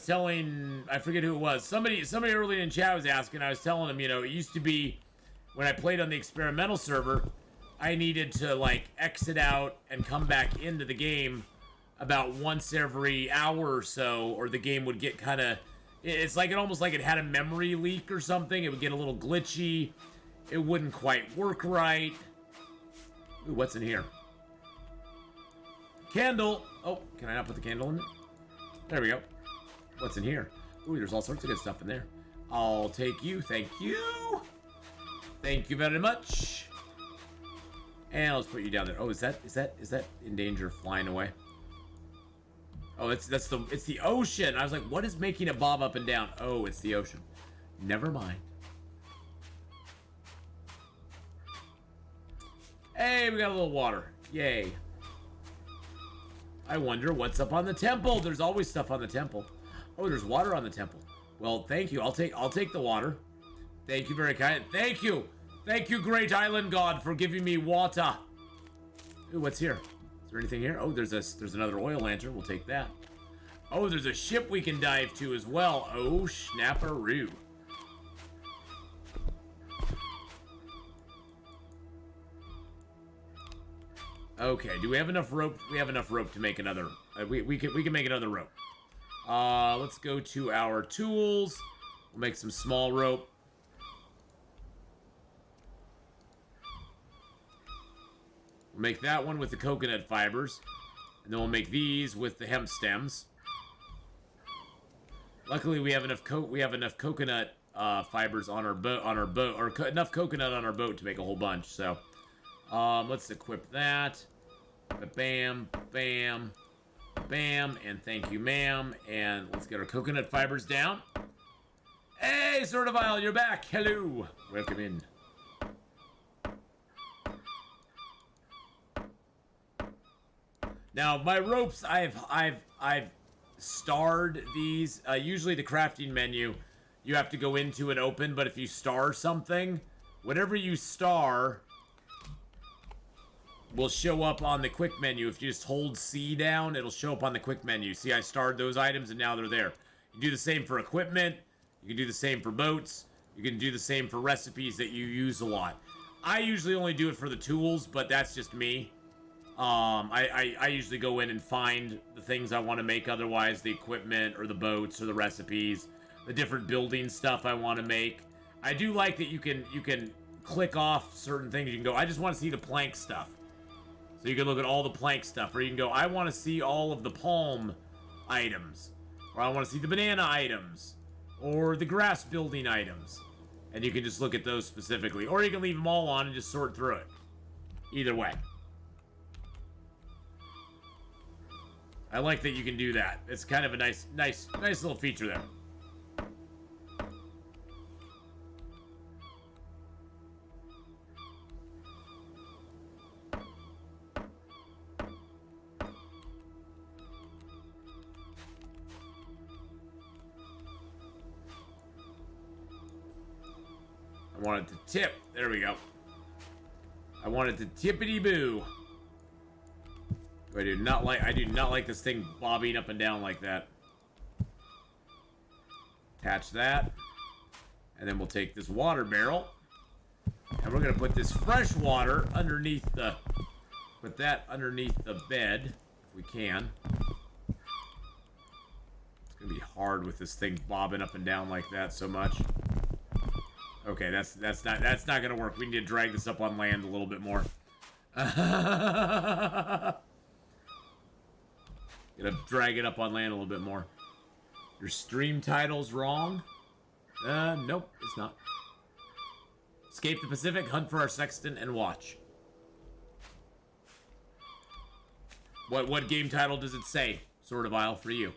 forget who it was. Somebody earlier in chat was asking. I was telling him, you know, it used to be when I played on the experimental server, I needed to like exit out and come back into the game about once every hour or so, or the game would get kind of. It's like almost like it had a memory leak or something. It would get a little glitchy. It wouldn't quite work right. Ooh, what's in here? Candle. Oh, can I not put the candle in it? There we go. What's in here? Ooh, there's all sorts of good stuff in there. I'll take you. Thank you. Thank you very much. And let's put you down there. Oh, is that in danger of flying away? Oh, it's the ocean. I was like, what is making it bob up and down? Oh, it's the ocean. Never mind. Hey, we got a little water. Yay. I wonder what's up on the temple. There's always stuff on the temple. Oh, there's water on the temple. Well, thank you. I'll take the water. Thank you very kind. Thank you. Thank you, great island god, for giving me water. Ooh, what's here? Is there anything here? Oh, there's another oil lantern. We'll take that. Oh, there's a ship we can dive to as well. Oh, snapperoo. Okay, do we have enough rope? We have enough rope to make another. We can make another rope. Let's go to our tools. We'll make some small rope. We'll make that one with the coconut fibers, and then we'll make these with the hemp stems. Luckily, we have enough coconut fibers on our boat, or enough coconut on our boat to make a whole bunch. So Let's equip that. Bam, bam, bam, and thank you, ma'am. And let's get our coconut fibers down. Hey, Sword of Isle, you're back. Hello. Welcome in. Now, my ropes, I've starred these. Usually the crafting menu, you have to go into and open, but if you star something, whatever you star will show up on the quick menu. If you just hold C down, it'll show up on the quick menu. See, I starred those items and now they're there. You do the same for equipment. You can do the same for boats. You can do the same for recipes that you use a lot. I usually only do it for the tools, but that's just me. I usually go in and find the things I want to make, otherwise the equipment or the boats or the recipes, the different building stuff I want to make. I do like that you can click off certain things. You can go, I just want to see the plank stuff. So you can look at all the plank stuff, or you can go, I want to see all of the palm items, or I want to see the banana items, or the grass building items. And you can just look at those specifically, or you can leave them all on and just sort through it. Either way. I like that you can do that. It's kind of a nice little feature there. I want it to tip. There we go. I want it to tippity-boo. I do not like this thing bobbing up and down like that. Attach that. And then we'll take this water barrel. And we're going to put this fresh water underneath the... Put that underneath the bed, if we can. It's going to be hard with this thing bobbing up and down like that so much. Okay, that's not going to work. We need to drag this up on land a little bit more. Gonna drag it up on land a little bit more. Your stream title's wrong? Nope, it's not. Escape the Pacific, hunt for our sextant, and watch. What game title does it say? Sword of Isle for you.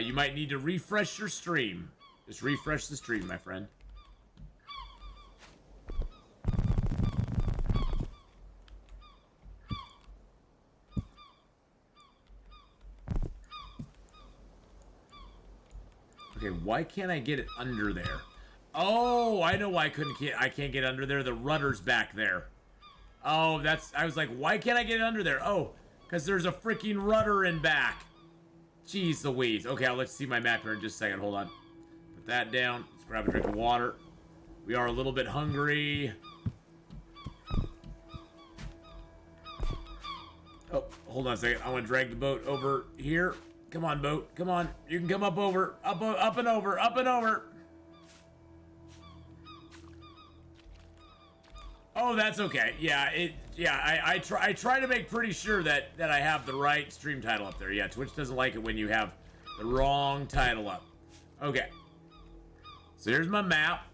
You might need to refresh your stream. Just refresh the stream, my friend. Okay, why can't I get it under there? Oh, I know why I can't get under there. The rudder's back there. Oh, I was like, why can't I get it under there? Oh, because there's a freaking rudder in back. Jeez Louise. Okay, I'll let you see my map here in just a second. Hold on. Put that down. Let's grab a drink of water. We are a little bit hungry. Oh, hold on a second. I want to drag the boat over here. Come on, boat. Come on. You can come up over. Up and over. Up and over. Oh, that's okay. Yeah, I try to make pretty sure that I have the right stream title up there. Yeah, Twitch doesn't like it when you have the wrong title up. Okay. So here's my map.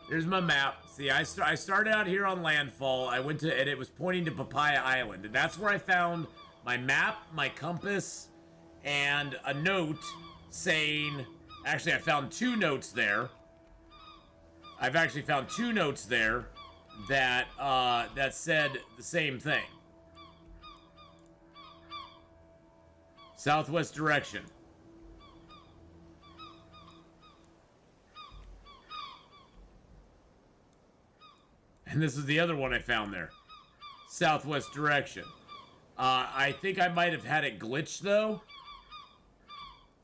Here's my map. See, I started out here on landfall. I went to, and it was pointing to Papaya Island. And that's where I found my map, my compass, and a note saying, actually, I found two notes there. I've actually found two notes there that, that said the same thing. Southwest direction. And this is the other one I found there. Southwest direction. I think I might have had it glitched though.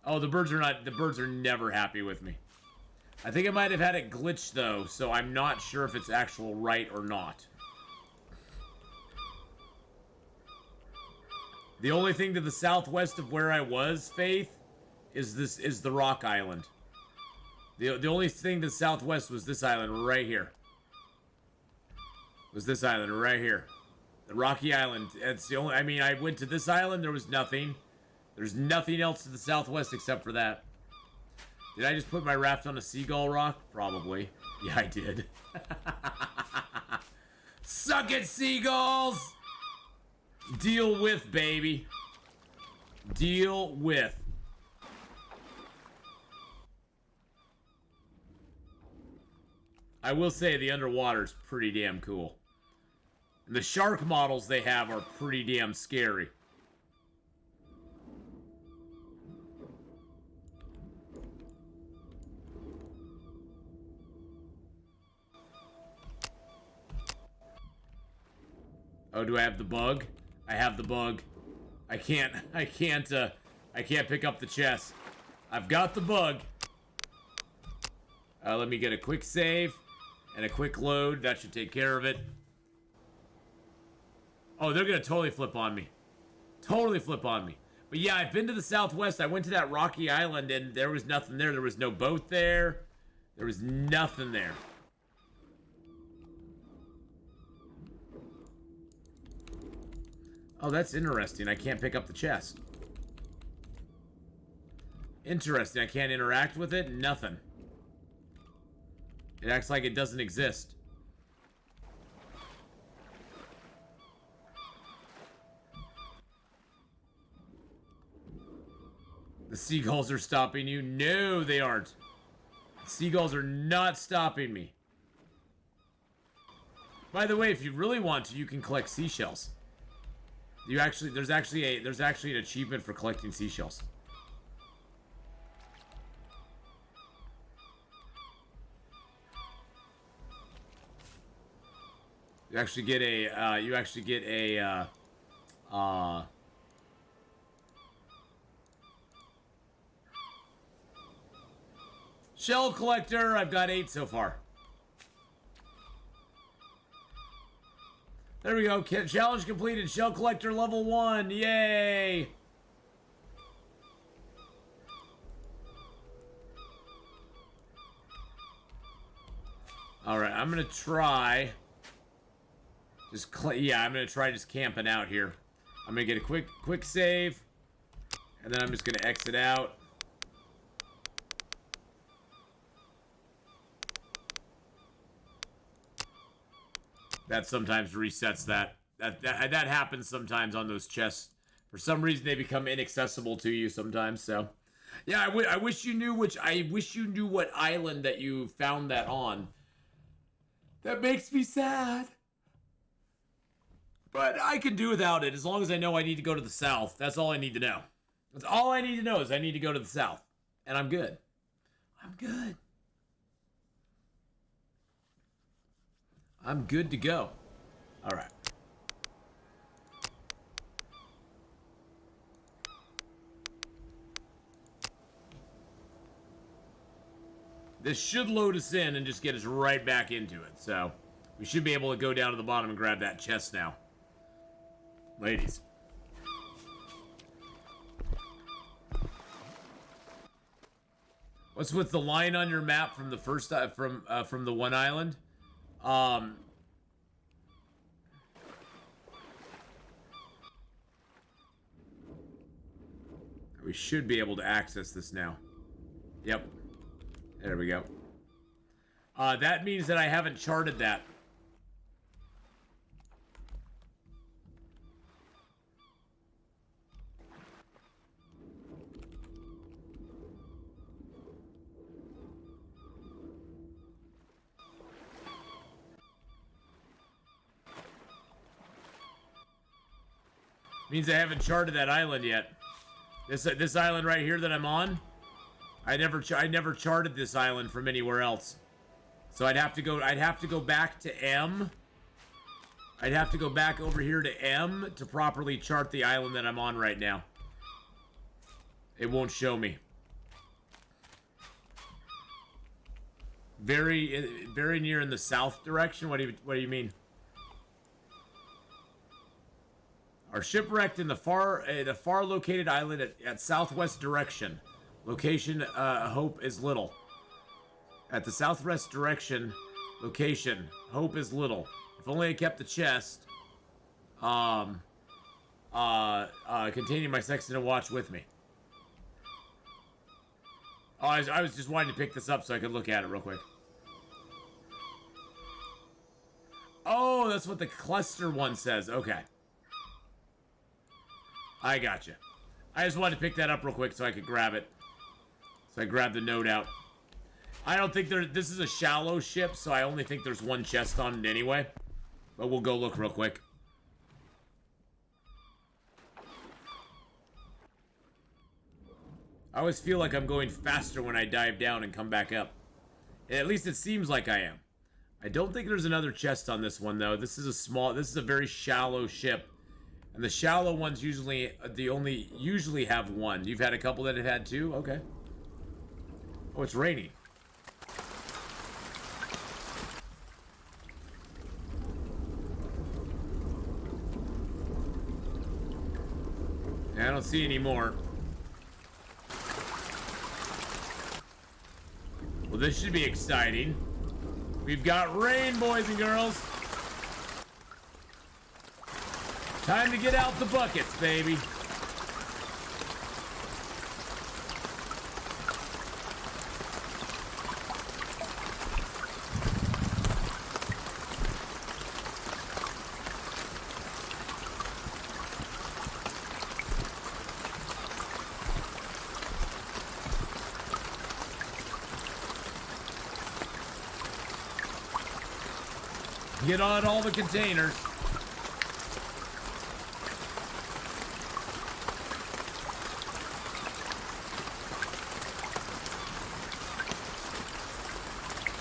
Oh, the birds are never happy with me. I think I might have had it glitched though, so I'm not sure if it's actual right or not. The only thing to the southwest of where I was, Faith, is the Rock Island. The only thing to the southwest was this island right here. Was this island right here. The Rocky Island. It's the only, I mean, I went to this island, there was nothing. There's nothing else to the southwest except for that. Did I just put my raft on a seagull rock? Probably. Yeah, I did. Suck it, seagulls! Deal with, baby. Deal with. I will say the underwater's pretty damn cool. And the shark models they have are pretty damn scary. Oh, do I have the bug? I have the bug. I can't pick up the chest. I've got the bug. Let me get a quick save and a quick load. That should take care of it. Oh, they're gonna totally flip on me. Totally flip on me. But yeah, I've been to the southwest. I went to that rocky island and there was nothing there. There was no boat there. There was nothing there. Oh, that's interesting. I can't pick up the chest. Interesting. I can't interact with it. Nothing. It acts like it doesn't exist. The seagulls are stopping you? No, they aren't. The seagulls are not stopping me. By the way, if you really want to, you can collect seashells. There's actually an achievement for collecting seashells. You actually get a shell collector. I've got 8 so far. There we go. Challenge completed. Shell collector level 1. Yay! Alright, I'm gonna try. I'm gonna try just camping out here. I'm gonna get a quick save. And then I'm just gonna exit out. That sometimes resets that. That happens sometimes on those chests. For some reason, they become inaccessible to you sometimes. So, yeah, I wish you knew what island that you found that on. That makes me sad. But I can do without it as long as I know I need to go to the south. That's all I need to know. That's all I need to know is I need to go to the south, and I'm good. I'm good. I'm good to go. All right. This should load us in and just get us right back into it. So we should be able to go down to the bottom and grab that chest now. Ladies. What's with the line on your map from the first from the one island? We should be able to access this now. Yep. There we go. That means that I haven't charted that. Means I haven't charted that island yet. This island right here that I'm on, I never charted this island from anywhere else. So I'd have to go back to M. I'd have to go back over here to M to properly chart the island that I'm on right now. It won't show me. Very near in the south direction. What do you mean? Are shipwrecked in the far located island at southwest direction. Location hope is little. At the southwest direction, location hope is little. If only I kept the chest. containing my sextant and watch with me. Oh, I was just wanting to pick this up so I could look at it real quick. Oh, that's what the cluster one says. Okay. I gotcha. I just wanted to pick that up real quick so I could grab it. So I grabbed the note out. I don't think this is a shallow ship, so I only think there's one chest on it anyway. But we'll go look real quick. I always feel like I'm going faster when I dive down and come back up. At least it seems like I am. I don't think there's another chest on this one, though. This is a very shallow ship. And the shallow ones usually have one. You've had a couple that have had two? Okay. Oh, it's raining. I don't see any more. Well, this should be exciting. We've got rain, boys and girls. Time to get out the buckets, baby. Get on all the containers.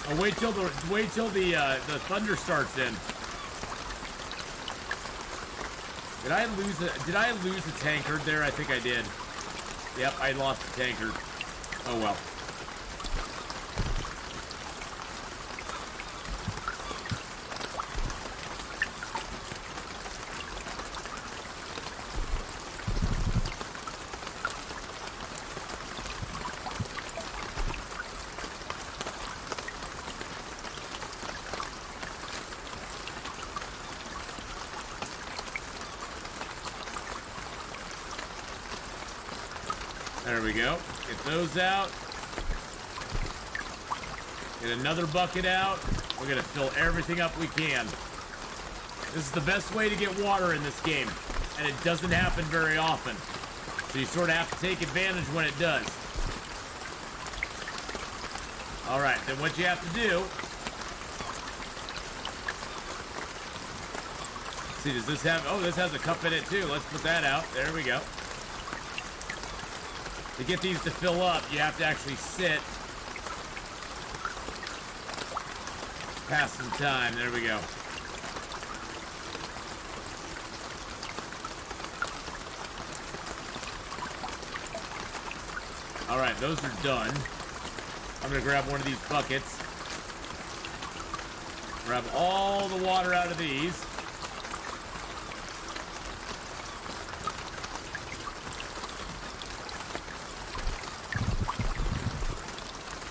Oh, wait till the thunder starts in. Did I lose a tankard there? I think I did. Yep, I lost a tankard. Oh well. There we go. Get those out. Get another bucket out. We're gonna fill everything up we can. This is the best way to get water in this game, and it doesn't happen very often. So you sort of have to take advantage when it does. All right, then what you have to do... Let's see, does this have... Oh, this has a cup in it too. Let's put that out. There we go. To get these to fill up, you have to actually sit. Pass some time. There we go. All right, those are done. I'm gonna grab one of these buckets. Grab all the water out of these.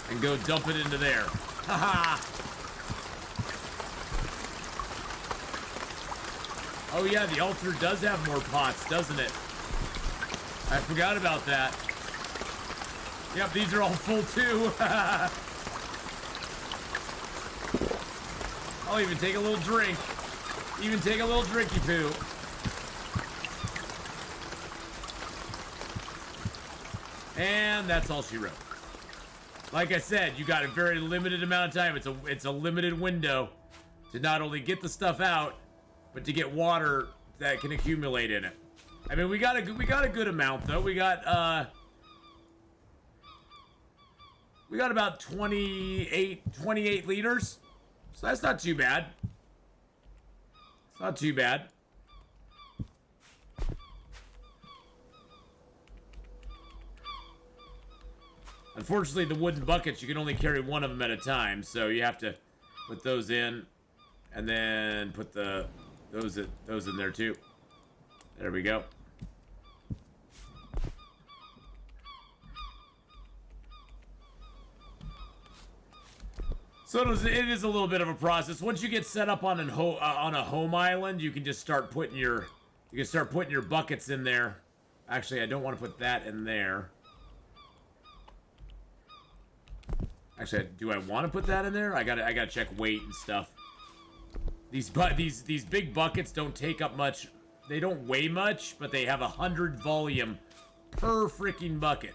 And go dump it into there. Haha! Oh yeah, the altar does have more pots, doesn't it? I forgot about that. Yep, these are all full too. I'll even take a little drink. Even take a little drinky poo. And that's all she wrote. Like I said, you got a very limited amount of time. It's a limited window to not only get the stuff out, but to get water that can accumulate in it. I mean, we got a good amount though. We got about 28 liters. So that's not too bad. It's not too bad. Unfortunately, the wooden buckets, you can only carry one of them at a time, so you have to put those in, and then put those in there too. There we go. So it is a little bit of a process. Once you get set up on a home island, you can just start putting your You can start putting your buckets in there. Actually, I don't want to put that in there. Actually, do I want to put that in there? I gotta check weight and stuff. These big buckets don't take up much. They don't weigh much, but they have 100 volume per freaking bucket.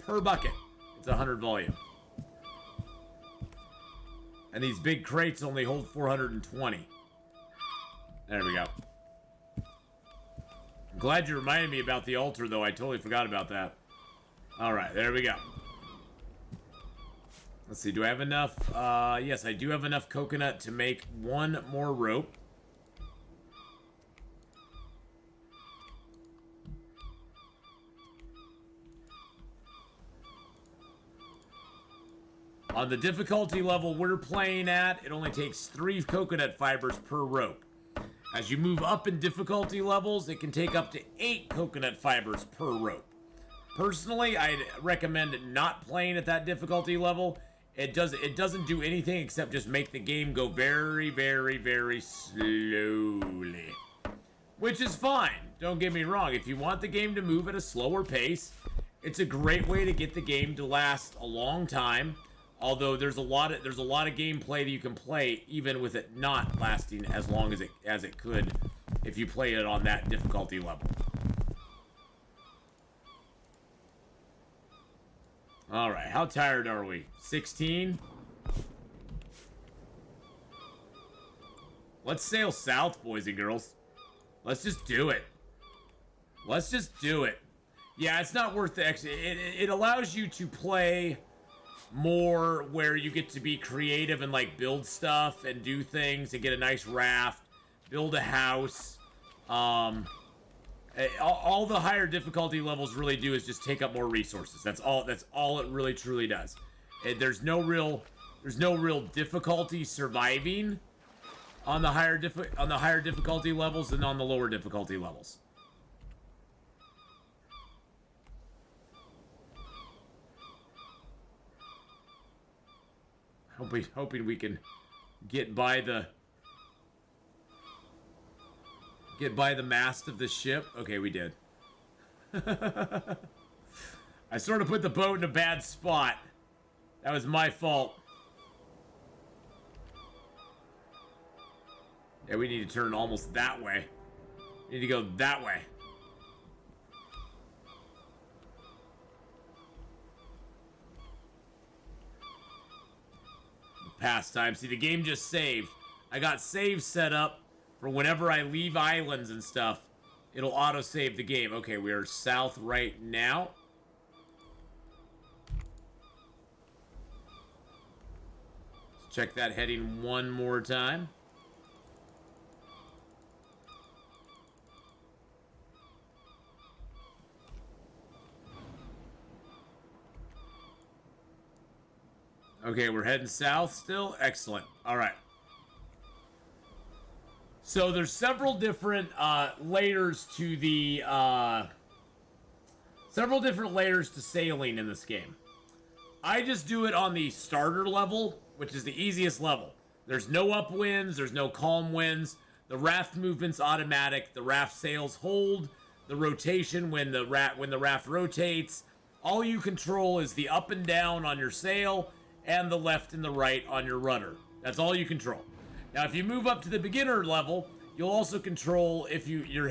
Per bucket, it's 100 volume. And these big crates only hold 420. There we go. I'm glad you reminded me about the altar, though. I totally forgot about that. All right, there we go. Let's see, do I have enough? Yes, I do have enough coconut to make one more rope. On the difficulty level we're playing at, it only takes 3 coconut fibers per rope. As you move up in difficulty levels, it can take up to 8 coconut fibers per rope. Personally, I'd recommend not playing at that difficulty level. It doesn't do anything except just make the game go very, very, very slowly. Which is fine. Don't get me wrong. If you want the game to move at a slower pace, it's a great way to get the game to last a long time. Although there's a lot of gameplay that you can play even with it not lasting as long as it could if you play it on that difficulty level. All right, how tired are we? 16? Let's sail south, boys and girls. Let's just do it. Let's just do it. Yeah, it's not worth the extra. It allows you to play more where you get to be creative and like build stuff and do things and get a nice raft, build a house. All the higher difficulty levels really do is just take up more resources. That's all it really truly does. There's no real difficulty surviving on the higher difficulty levels than on the lower difficulty levels. Hoping we can get by the mast of the ship. Okay, we did. I sort of put the boat in a bad spot. That was my fault. Yeah, we need to turn almost that way. We need to go that way. Pastime. See, the game just saved. I got save set up for whenever I leave islands and stuff. It'll auto-save the game. Okay, we are south right now. Let's check that heading one more time. Okay, we're heading south still. Excellent. All right. So there's several different layers to the sailing in this game. I just do it on the starter level, which is the easiest level. There's no upwinds, there's no calm winds. The raft movement's automatic. The raft sails hold. The rotation when the raft rotates. All you control is the up and down on your sail and the left and the right on your rudder. That's all you control. Now, if you move up to the beginner level, you'll also control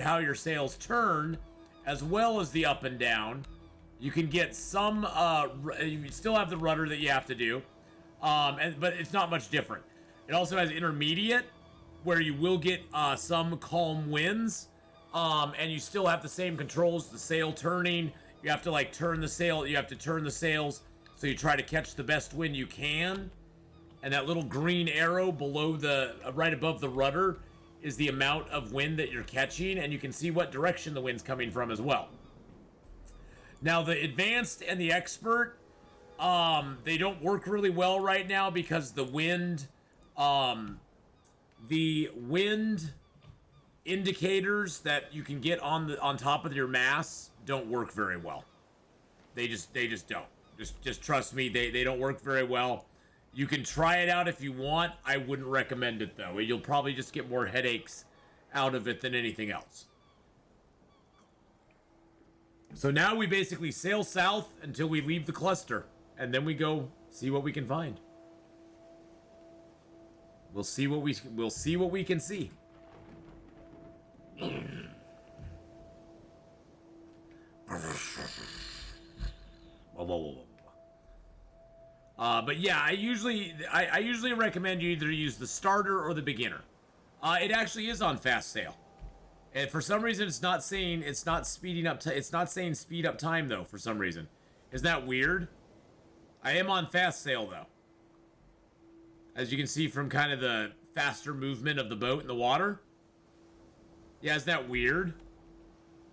how your sails turn, as well as the up and down. You can get some. You still have the rudder that you have to do, but it's not much different. It also has intermediate, where you will get some calm winds, and you still have the same controls. The sail turning. You have to like turn the sail. You have to turn the sails. So you try to catch the best wind you can. And that little green arrow below right above the rudder is the amount of wind that you're catching. And you can see what direction the wind's coming from as well. Now, the advanced and the expert, they don't work really well right now because the wind indicators that you can get on top of your masts don't work very well. They just don't. Just trust me, they don't work very well. You can try it out if you want. I wouldn't recommend it, though. You'll probably just get more headaches out of it than anything else. So now we basically sail south until we leave the cluster, and then we go see what we can find. We'll see what we can see. But yeah, I usually recommend you either use the starter or the beginner. It actually is on fast sail. And for some reason, it's not saying speeding up. It's not saying speed up time though. For some reason, isn't that weird? I am on fast sail though, as you can see from kind of the faster movement of the boat in the water. Yeah, isn't that weird?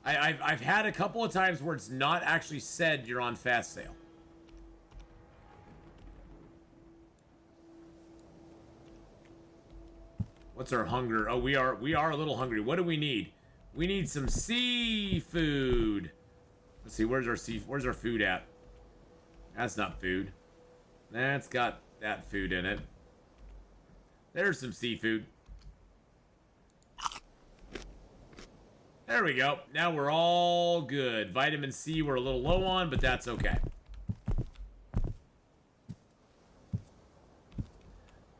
I've had a couple of times where it's not actually said you're on fast sail. What's our hunger? Oh, we are a little hungry. What do we need? We need some seafood. Let's see, where's our food at? That's not food. That's got that food in it. There's some seafood. There we go. Now we're all good. Vitamin C we're a little low on, but that's okay.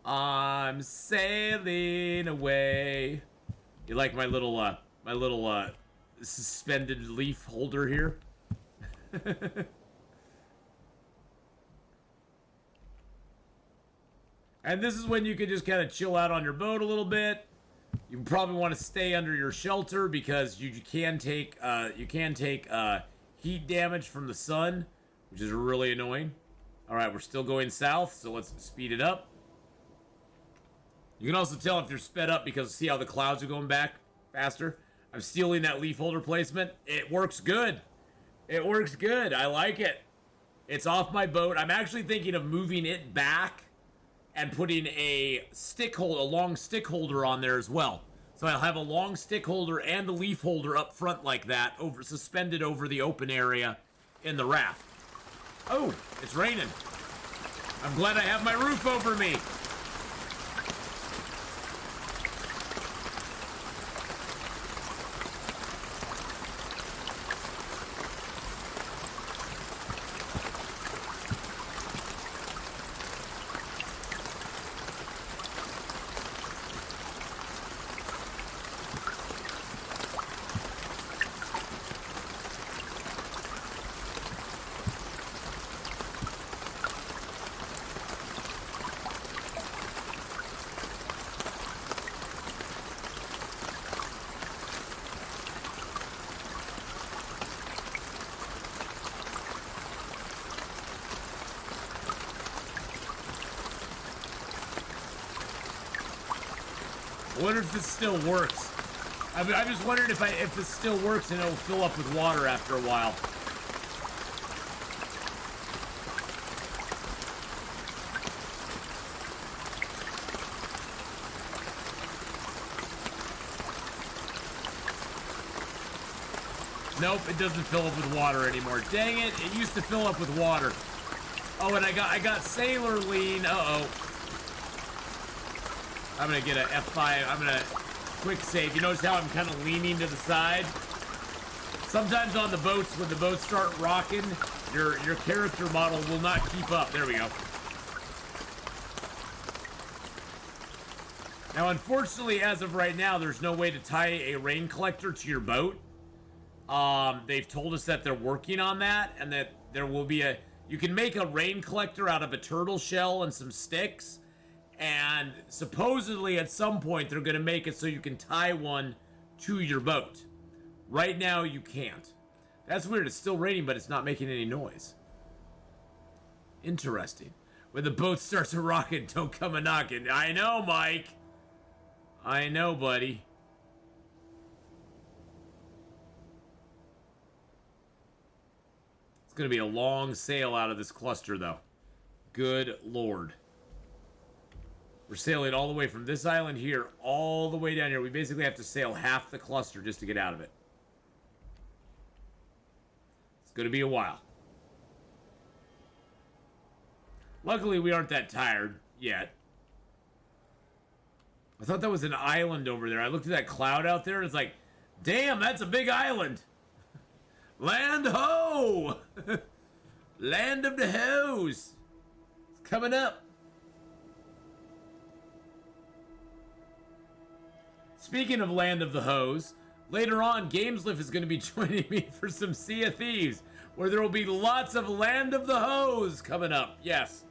I'm sailing away. You like my little suspended leaf holder here? And this is when you can just kind of chill out on your boat a little bit. You probably want to stay under your shelter because you can take heat damage from the sun, which is really annoying. All right, we're still going south, so let's speed it up. You can also tell if you're sped up because see how the clouds are going back faster. I'm stealing that leaf holder placement. It works good. It works good. I like it. It's off my boat. I'm actually thinking of moving it back and putting a long stick holder on there as well. So I'll have a long stick holder and the leaf holder up front like that, suspended over the open area in the raft. Oh, it's raining. I'm glad I have my roof over me. I wonder if this still works. I'm just wondering if this still works and it'll fill up with water after a while. Nope, it doesn't fill up with water anymore. Dang it, it used to fill up with water. Oh, and I got sailor lean. Uh-oh. I'm gonna get a F5. I'm gonna quick save. You notice how I'm kind of leaning to the side? Sometimes on the boats, when the boats start rocking, your character model will not keep up. There we go. Now, unfortunately, as of right now, there's no way to tie a rain collector to your boat. They've told us that they're working on that, and that there will be you can make a rain collector out of a turtle shell and some sticks. And supposedly at some point they're going to make it so you can tie one to your boat. Right now you can't. That's weird. It's still raining, but it's not making any noise. Interesting. When the boat starts to rocking, don't come a knocking. I know, Mike. I know, buddy. It's going to be a long sail out of this cluster, though. Good Lord. We're sailing all the way from this island here all the way down here. We basically have to sail half the cluster just to get out of it. It's going to be a while. Luckily, we aren't that tired yet. I thought that was an island over there. I looked at that cloud out there and it's like, damn, that's a big island. Land ho! Land of the Hoes. It's coming up. Speaking of Land of the Hoes, later on, Gameslift is going to be joining me for some Sea of Thieves, where there will be lots of Land of the Hoes coming up. Yes.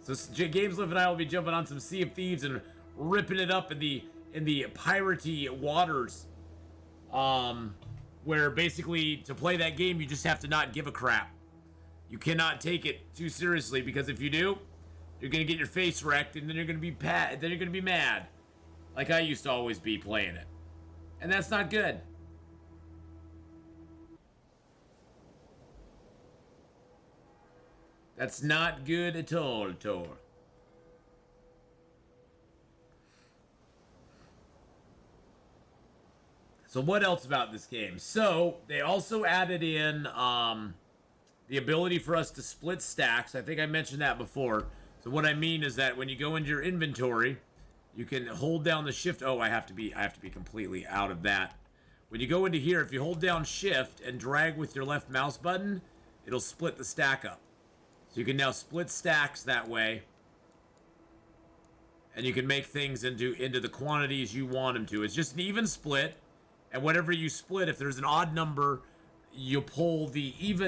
So Gameslift and I will be jumping on some Sea of Thieves and ripping it up in the piratey waters. Where basically to play that game you just have to not give a crap. You cannot take it too seriously, because if you do, you're gonna get your face wrecked, and then you're gonna be mad, like I used to always be playing it, and that's not good. That's not good at all, Tor. So what else about this game? So they also added in the ability for us to split stacks. I think I mentioned that before. So what I mean is that when you go into your inventory, you can hold down the shift. Oh, I have to be completely out of that. When you go into here, if you hold down shift and drag with your left mouse button, it'll split the stack up. So you can now split stacks that way. And you can make things into the quantities you want them to. It's just an even split. And whatever you split, if there's an odd number, you'll leave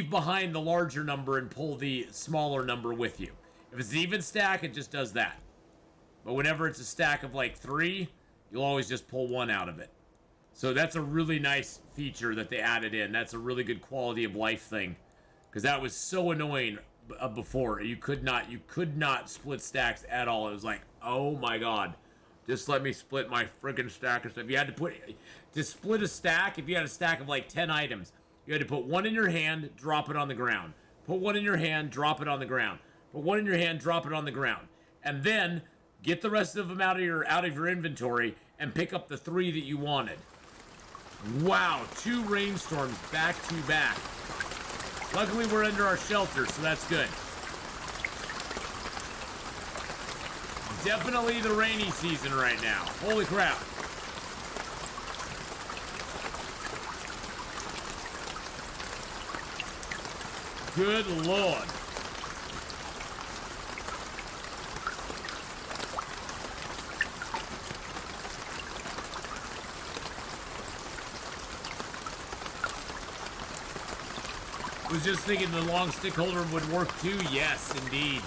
behind the larger number and pull the smaller number with you. If it's an even stack, it just does that. But whenever it's a stack of like 3, you'll always just pull 1 out of it. So that's a really nice feature that they added in. That's a really good quality of life thing, because that was so annoying before. You could not split stacks at all. It was like, oh my god. Just let me split my friggin' stack of stuff. You had to split a stack, if you had a stack of like 10 items, you had to put 1 in your hand, drop it on the ground. Put 1 in your hand, drop it on the ground. Put 1 in your hand, drop it on the ground. And then get the rest of them out of your inventory and pick up the 3 that you wanted. Wow, 2 rainstorms back to back. Luckily we're under our shelter, so that's good. Definitely the rainy season right now. Holy crap. Good lord. Was just thinking the long stick holder would work too. Yes, indeed.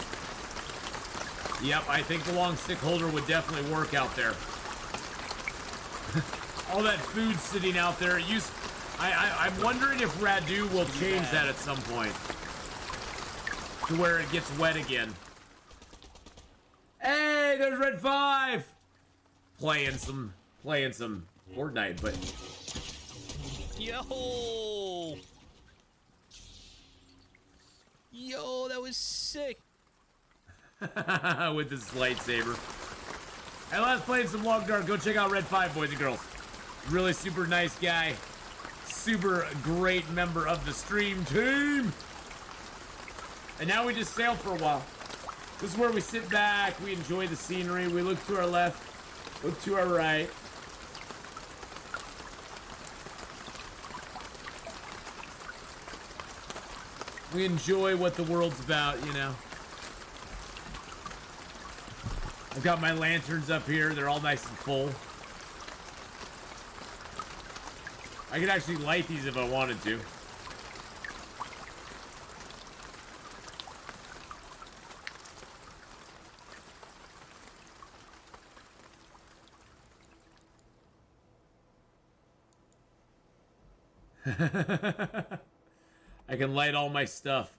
Yep, I think the long stick holder would definitely work out there. All that food sitting out there. I'm wondering if Radu will change that at some point to where it gets wet again. Hey, there's Red 5! Playing some Fortnite, but... Yo! Yo, that was sick! With his lightsaber. And let's play some Long Dark. Go check out Red 5, boys and girls. Really super nice guy. Super great member of the stream team. And now we just sail for a while. This is where we sit back, we enjoy the scenery, we look to our left, look to our right. We enjoy what the world's about, you know. I've got my lanterns up here. They're all nice and full. I could actually light these if I wanted to. I can light all my stuff.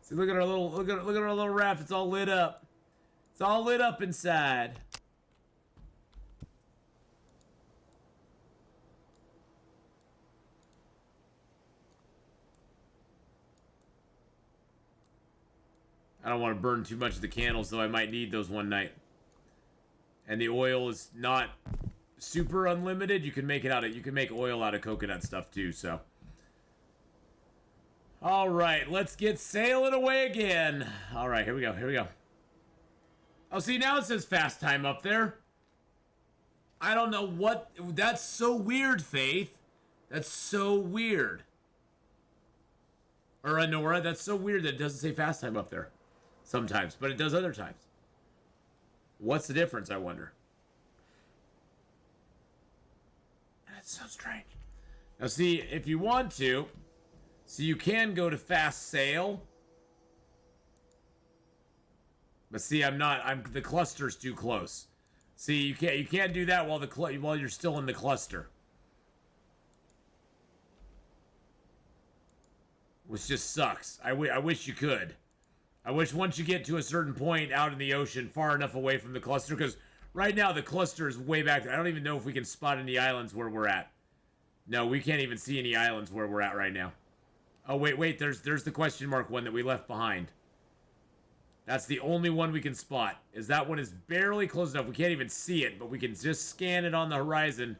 See, look at our little look at our little raft. It's all lit up. It's all lit up inside. I don't want to burn too much of the candles, though I might need those one night. And the oil is not super unlimited. You can make oil out of coconut stuff too, so. All right, let's get sailing away again. All right, here we go. Oh, see, now it says fast time up there. I don't know what. That's so weird, Faith. That's so weird. Or Nora, that's so weird that it doesn't say fast time up there. Sometimes, but it does other times. What's the difference, I wonder? That's so strange. Now, see, if you want to, so you can go to fast sail. But see, the cluster's too close. See, you can't do that while you're still in the cluster. Which just sucks. I wish you could. I wish once you get to a certain point out in the ocean, far enough away from the cluster, because right now the cluster is way back there. I don't even know if we can spot any islands where we're at. No, we can't even see any islands where we're at right now. Oh, wait, there's the question mark one that we left behind. That's the only one we can spot. Is that one is barely close enough. We can't even see it, but we can just scan it on the horizon.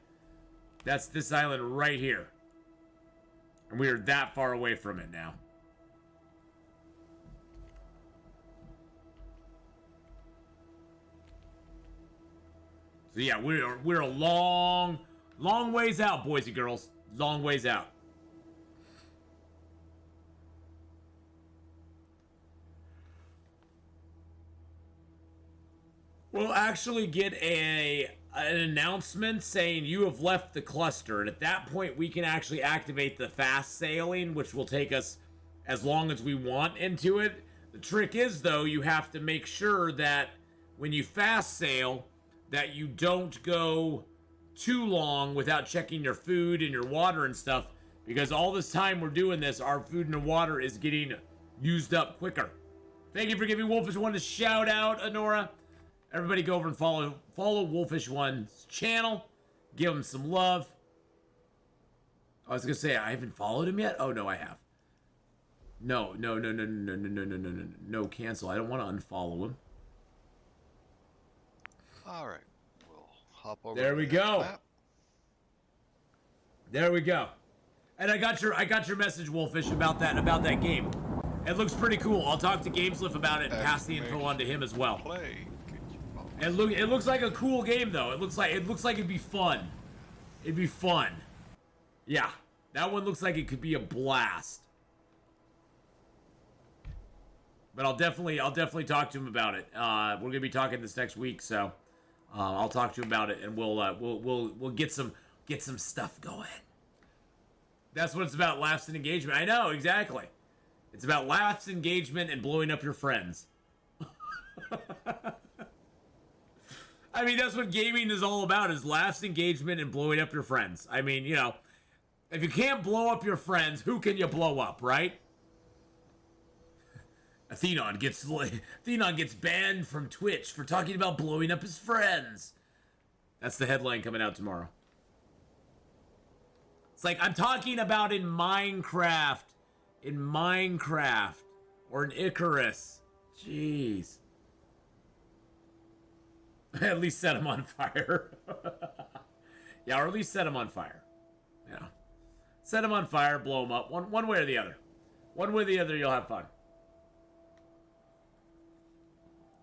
That's this island right here. And we are that far away from it now. So yeah, we're a long ways out, boys and girls. Long ways out. We'll actually get an announcement saying you have left the cluster, and at that point we can actually activate the fast sailing, which will take us as long as we want into it. The trick is, though, you have to make sure that when you fast sail, that you don't go too long without checking your food and your water and stuff, because all this time we're doing this, our food and water is getting used up quicker. Thank you for giving Wolfish1 a shout out, Honora. Everybody go over and follow Wolfish1's channel. Give him some love. I was gonna say I haven't followed him yet. Oh no, I have. No, cancel. I don't want to unfollow him. All right, we'll hop over. There we go. Map. There we go. And I got your message, Wolfish, about that game. It looks pretty cool. I'll talk to GameSliff about it and pass the info on to him as well. Play. It looks like a cool game though. It looks like it'd be fun. It'd be fun. Yeah, that one looks like it could be a blast. But I'll definitely talk to him about it. We're gonna be talking this next week, so I'll talk to him about it, and we'll get some stuff going. That's what it's about, laughs and engagement. I know, exactly. It's about laughs, engagement, and blowing up your friends. I mean, that's what gaming is all about, is laughs, engagement, and blowing up your friends. I mean, you know, if you can't blow up your friends, who can you blow up, right? Atheenon gets banned from Twitch for talking about blowing up his friends. That's the headline coming out tomorrow. It's like, I'm talking about in Minecraft, or in Icarus. Jeez. At least set him on fire. Yeah, or at least set him on fire. Yeah. Set him on fire, blow him up. One way or the other. One way or the other, you'll have fun.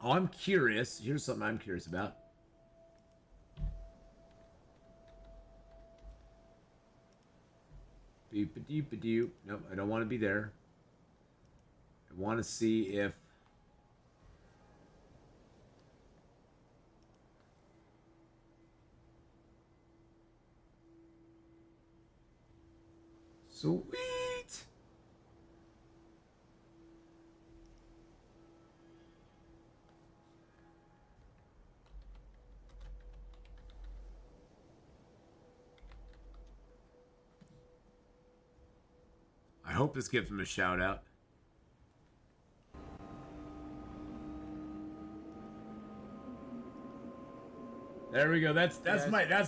Oh, I'm curious. Here's something I'm curious about. Beep-a-deep-a-doop. Nope, I don't want to be there. I want to see if... Sweet! I hope this gives him a shout out. There we go. That's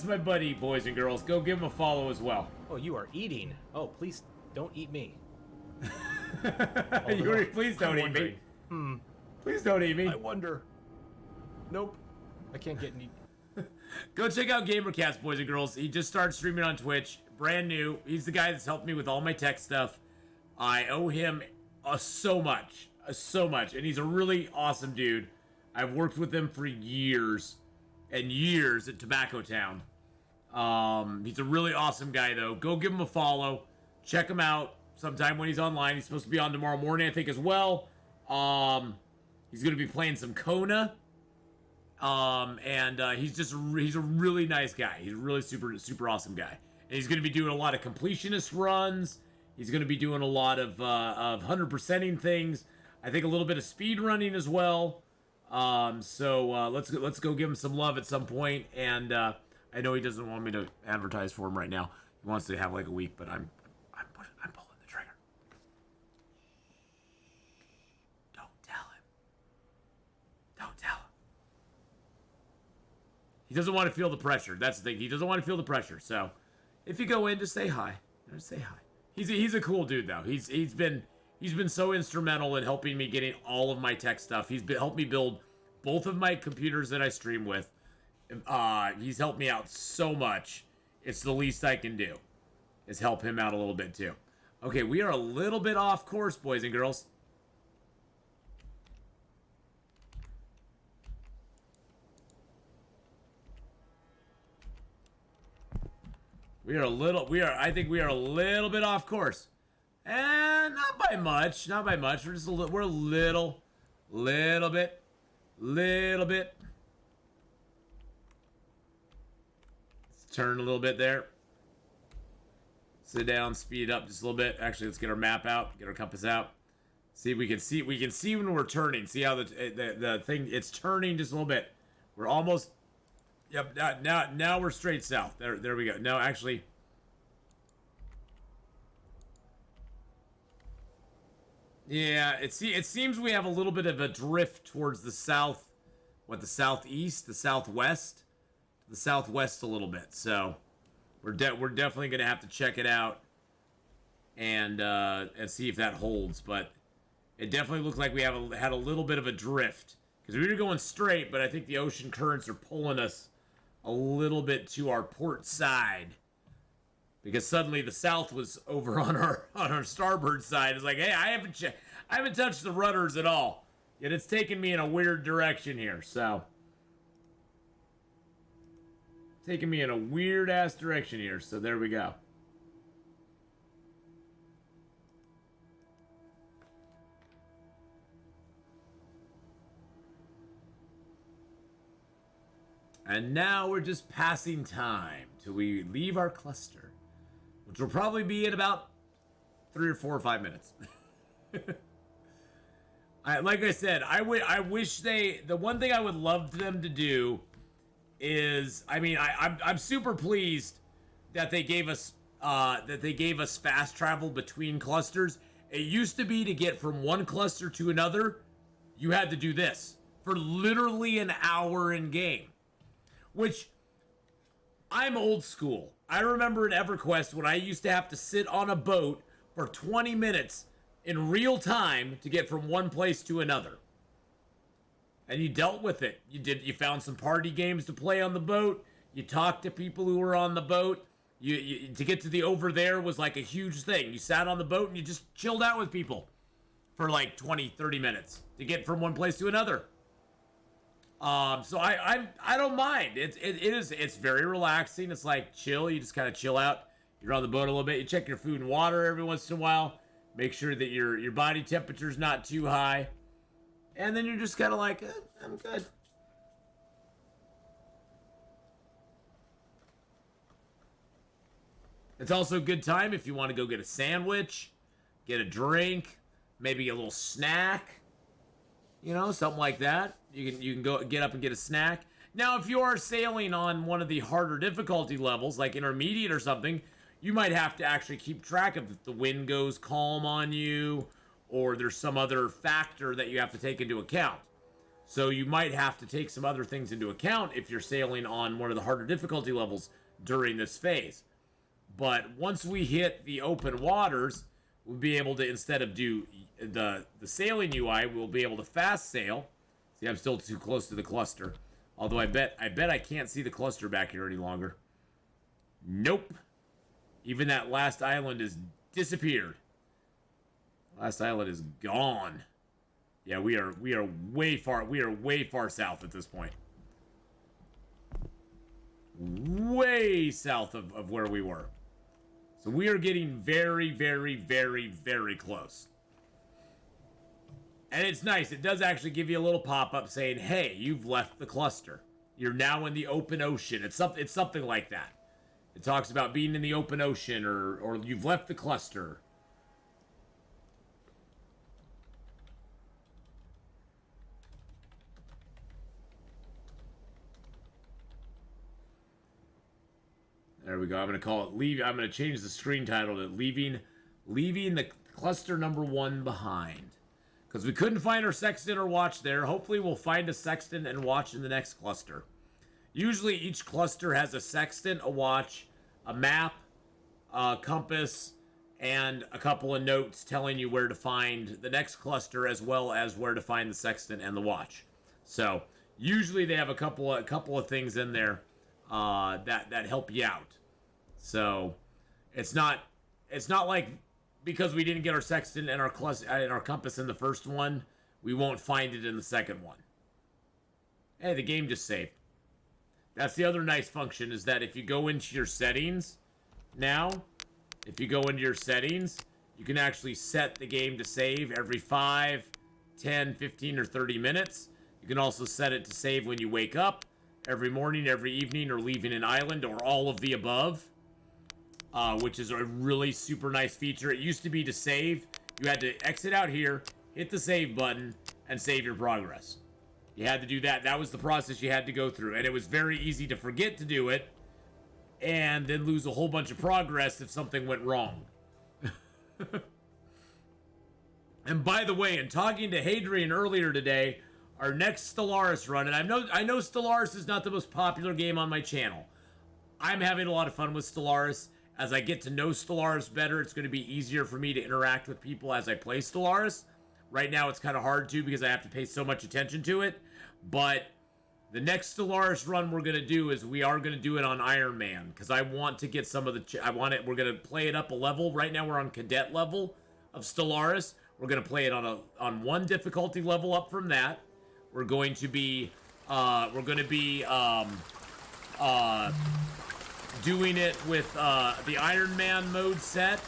my buddy, boys and girls. Go give him a follow as well. Oh, you are eating. Oh, please don't eat me. Please don't eat me. Please don't eat me. I wonder. Nope. I can't get any. Go check out GamerCast, boys and girls. He just started streaming on Twitch. Brand new. He's the guy that's helped me with all my tech stuff. I owe him so much. And he's a really awesome dude. I've worked with him for years. and years at Tobacco Town. He's a really awesome guy, though. Go give him a follow. Check him out sometime when he's online. He's supposed to be on tomorrow morning, I think, as well. He's going to be playing some Kona. He's a really nice guy. He's a really super awesome guy. And he's going to be doing a lot of completionist runs. He's going to be doing a lot of 100%ing things. I think a little bit of speed running as well. Let's go give him some love at some point. And I know he doesn't want me to advertise for him right now. He wants to have like a week, but I'm pulling the trigger. Don't tell him. Don't tell him. He doesn't want to feel the pressure. That's the thing. He doesn't want to feel the pressure. So, if you go in, just say hi. Just say hi. He's a cool dude though. He's been so instrumental in helping me getting all of my tech stuff. Helped me build both of my computers that I stream with. He's helped me out so much. It's the least I can do, is help him out a little bit too. Okay, we are a little bit off course, boys and girls. I think we are a little bit off course. And not by much. We're just we're a little bit. Let's turn a little bit there. Sit down, speed it up just a little bit. Actually, let's get our map out, get our compass out. See if we can see when we're turning. See how the thing, it's turning just a little bit. We're almost. Yep, now we're straight south. There we go. No, actually. Yeah, it seems we have a little bit of a drift towards the south, the southeast, the southwest, the southwest a little bit. So we're definitely gonna have to check it out and see if that holds. But it definitely looks like we had a little bit of a drift because we were going straight, but I think the ocean currents are pulling us a little bit to our port side. Because suddenly the south was over on our starboard side. It's like, hey, I haven't touched the rudders at all. Yet it's taking me in a weird direction here. So taking me in a weird ass direction here. So there we go. And now we're just passing time till we leave our cluster, which will probably be in about 3 or 4 or 5 minutes. Like I said, I wish the one thing I would love them to do is, I mean, I'm super pleased that they gave us fast travel between clusters. It used to be to get from one cluster to another, you had to do this for literally an hour in game. Which, I'm old school. I remember in EverQuest when I used to have to sit on a boat for 20 minutes in real time to get from one place to another. And you dealt with it. You found some party games to play on the boat. You talked to people who were on the boat. You to get to the over there was like a huge thing. You sat on the boat and you just chilled out with people for like 20, 30 minutes to get from one place to another. So I don't mind. It's very relaxing. It's like chill. You just kind of chill out. You're on the boat a little bit. You check your food and water every once in a while. Make sure that your body temperature's not too high. And then you're just kind of like, I'm good. It's also a good time if you want to go get a sandwich, get a drink, maybe a little snack. You know, something like that. You can go get up and get a snack. Now, if you are sailing on one of the harder difficulty levels, like intermediate or something, you might have to actually keep track of if the wind goes calm on you, or there's some other factor that you have to take into account. So you might have to take some other things into account if you're sailing on one of the harder difficulty levels during this phase. But once we hit the open waters, we'll be able to, instead of do the sailing UI, we'll be able to fast sail. See, I'm still too close to the cluster. Although I bet I can't see the cluster back here any longer. Nope. Even that last island is disappeared. Last island is gone. Yeah, we are way far south at this point. way south of where we were. So we are getting very, very, very, very close. And it's nice. It does actually give you a little pop-up saying, hey, you've left the cluster. You're now in the open ocean. It's something like that. It talks about being in the open ocean or you've left the cluster. There we go. I'm going to call it leave. I'm going to change the screen title to leaving the cluster number 1 behind. Because we couldn't find our sextant or watch there. Hopefully we'll find a sextant and watch in the next cluster. Usually each cluster has a sextant, a watch, a map, a compass, and a couple of notes telling you where to find the next cluster as well as where to find the sextant and the watch. So usually they have a couple of things in there that help you out. So it's not like because we didn't get our sextant and our compass in the first one, we won't find it in the second one. Hey, the game just saved. That's the other nice function is that if you go into your settings now, if you go into your settings, you can actually set the game to save every 5, 10, 15, or 30 minutes. You can also set it to save when you wake up, every morning, every evening, or leaving an island, or all of the above. Which is a really super nice feature. It used to be to save. You had to exit out here, hit the save button, and save your progress. You had to do that. That was the process you had to go through. And it was very easy to forget to do it and then lose a whole bunch of progress if something went wrong. And by the way, in talking to Hadrian earlier today, our next Stellaris run, and I know Stellaris is not the most popular game on my channel. I'm having a lot of fun with Stellaris. As I get to know Stellaris better, it's going to be easier for me to interact with people as I play Stellaris. Right now, it's kind of hard to because I have to pay so much attention to it. But the next Stellaris run we're going to do is we are going to do it on Iron Man because I want to get some of the... We're going to play it up a level. Right now, we're on Cadet level of Stellaris. We're going to play it on one difficulty level up from that. We're going to be... doing it with the Iron Man mode set,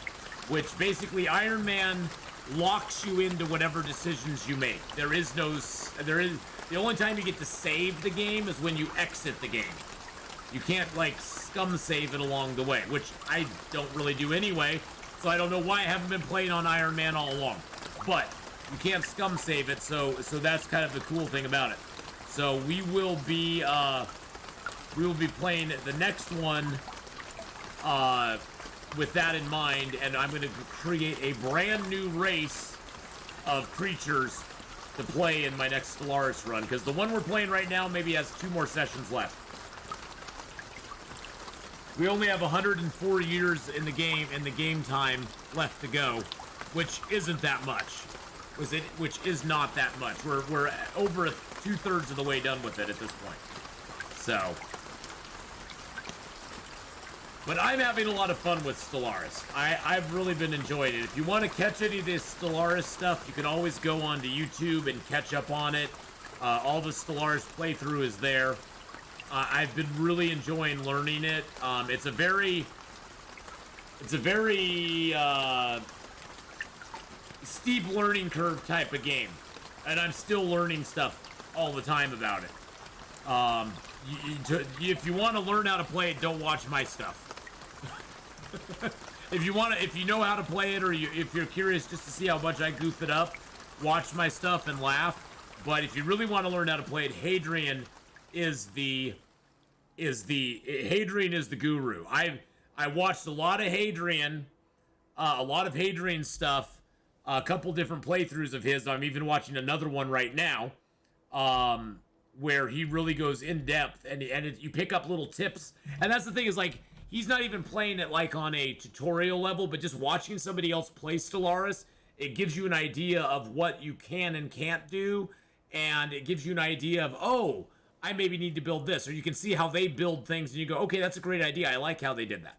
which basically Iron Man locks you into whatever decisions you make. The only time you get to save the game is when you exit the game. You can't like scum save it along the way, which I don't really do anyway, so I don't know why I haven't been playing on Iron Man all along. But you can't scum save it, so that's kind of the cool thing about it. So we will be playing the next one with that in mind, and I'm going to create a brand new race of creatures to play in my next Stellaris run, because the one we're playing right now maybe has 2 more sessions left. We only have 104 years in the game time left to go, which isn't that much. Which is not that much. We're over 2/3 of the way done with it at this point. So... But I'm having a lot of fun with Stellaris. I've really been enjoying it. If you want to catch any of this Stellaris stuff, you can always go onto YouTube and catch up on it. All the Stellaris playthrough is there. I've been really enjoying learning it. It's a very steep learning curve type of game. And I'm still learning stuff all the time about it. If you want to learn how to play it, don't watch my stuff. If you know how to play it, or if you're curious just to see how much I goof it up, watch my stuff and laugh. But if you really want to learn how to play it, Hadrian is the guru. I watched a lot of Hadrian stuff, a couple different playthroughs of his. I'm even watching another one right now, where he really goes in depth, and you pick up little tips. And that's the thing, is like, he's not even playing it like on a tutorial level, but just watching somebody else play Stellaris, it gives you an idea of what you can and can't do, and it gives you an idea of, oh, I maybe need to build this, or you can see how they build things, and you go, okay, that's a great idea. I like how they did that.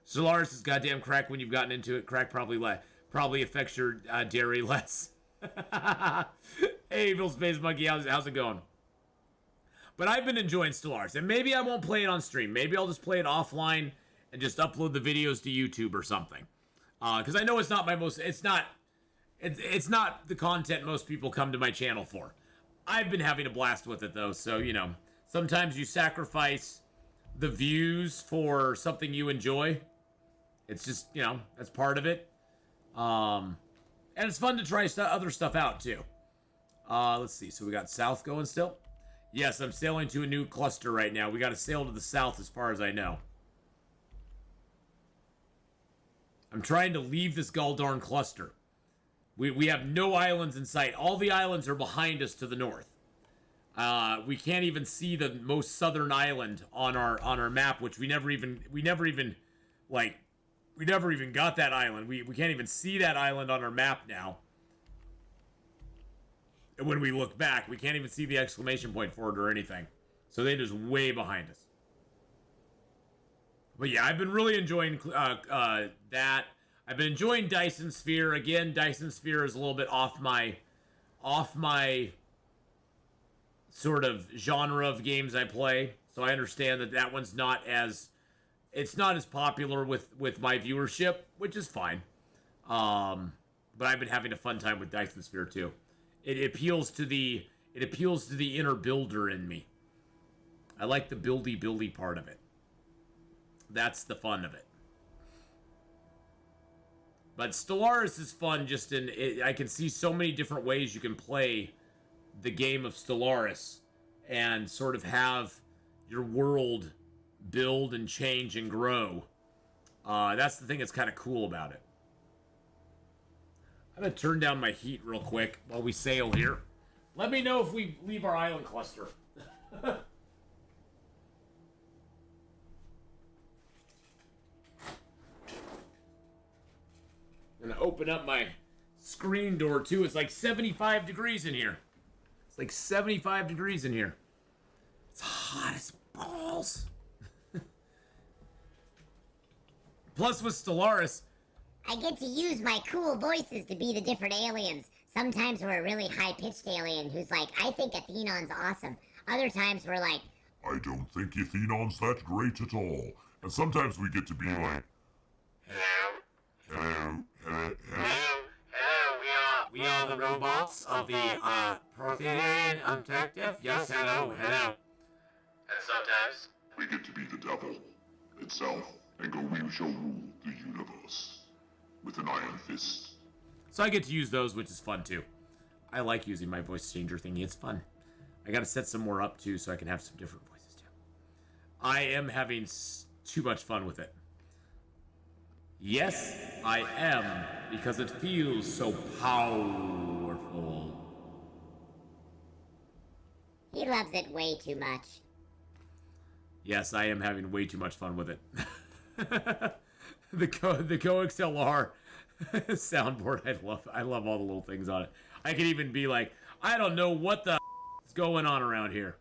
Stellaris is goddamn crack when you've gotten into it. Crack probably affects your dairy less. Hey, Evil Space Monkey, how's it going? But I've been enjoying Stellaris, and maybe I won't play it on stream. Maybe I'll just play it offline and just upload the videos to YouTube or something. Because I know it's not my most. It's not the content most people come to my channel for. I've been having a blast with it though, so you know, sometimes you sacrifice the views for something you enjoy. It's just, you know, that's part of it. And it's fun to try other stuff out too. Let's see. So we got south going still. Yes, I'm sailing to a new cluster right now. We got to sail to the south as far as I know. I'm trying to leave this Galdarn cluster. We have no islands in sight. All the islands are behind us to the north. We can't even see the most southern island on our map, which we never even got that island. We can't even see that island on our map now. And when we look back, we can't even see the exclamation point for it or anything. So they're just way behind us. But yeah, I've been really enjoying that. I've been enjoying Dyson Sphere. Again, Dyson Sphere is a little bit off my sort of genre of games I play. So I understand that one's not as popular with my viewership, which is fine. But I've been having a fun time with Dyson Sphere too. It appeals to the inner builder in me. I like the buildy part of it. That's the fun of it. But Stellaris is fun just in I can see so many different ways you can play the game of Stellaris and sort of have your world build and change and grow. That's the thing that's kind of cool about it. I'm going to turn down my heat real quick while we sail here. Let me know if we leave our island cluster. I'm going to open up my screen door too. It's like 75 degrees in here. It's like 75 degrees in here. It's hot as balls. Plus with Stellaris, I get to use my cool voices to be the different aliens. Sometimes we're a really high-pitched alien who's like, I think Athenon's awesome. Other times we're like, I don't think Atheenon's that great at all. And sometimes we get to be like, hello, we are the robots of the Prothean Objective. Yes, hello. And sometimes we get to be the devil itself and go, we shall rule the universe with an iron fist. So I get to use those, which is fun too. I like using my voice changer thingy. It's fun. I got to set some more up too so I can have some different voices too. I am having too much fun with it. Yes, I am, because it feels so powerful. he loves it way too much. Yes, I am having way too much fun with it. The CoXLR soundboard, I love all the little things on it. I can even be like, I don't know what the is going on around here.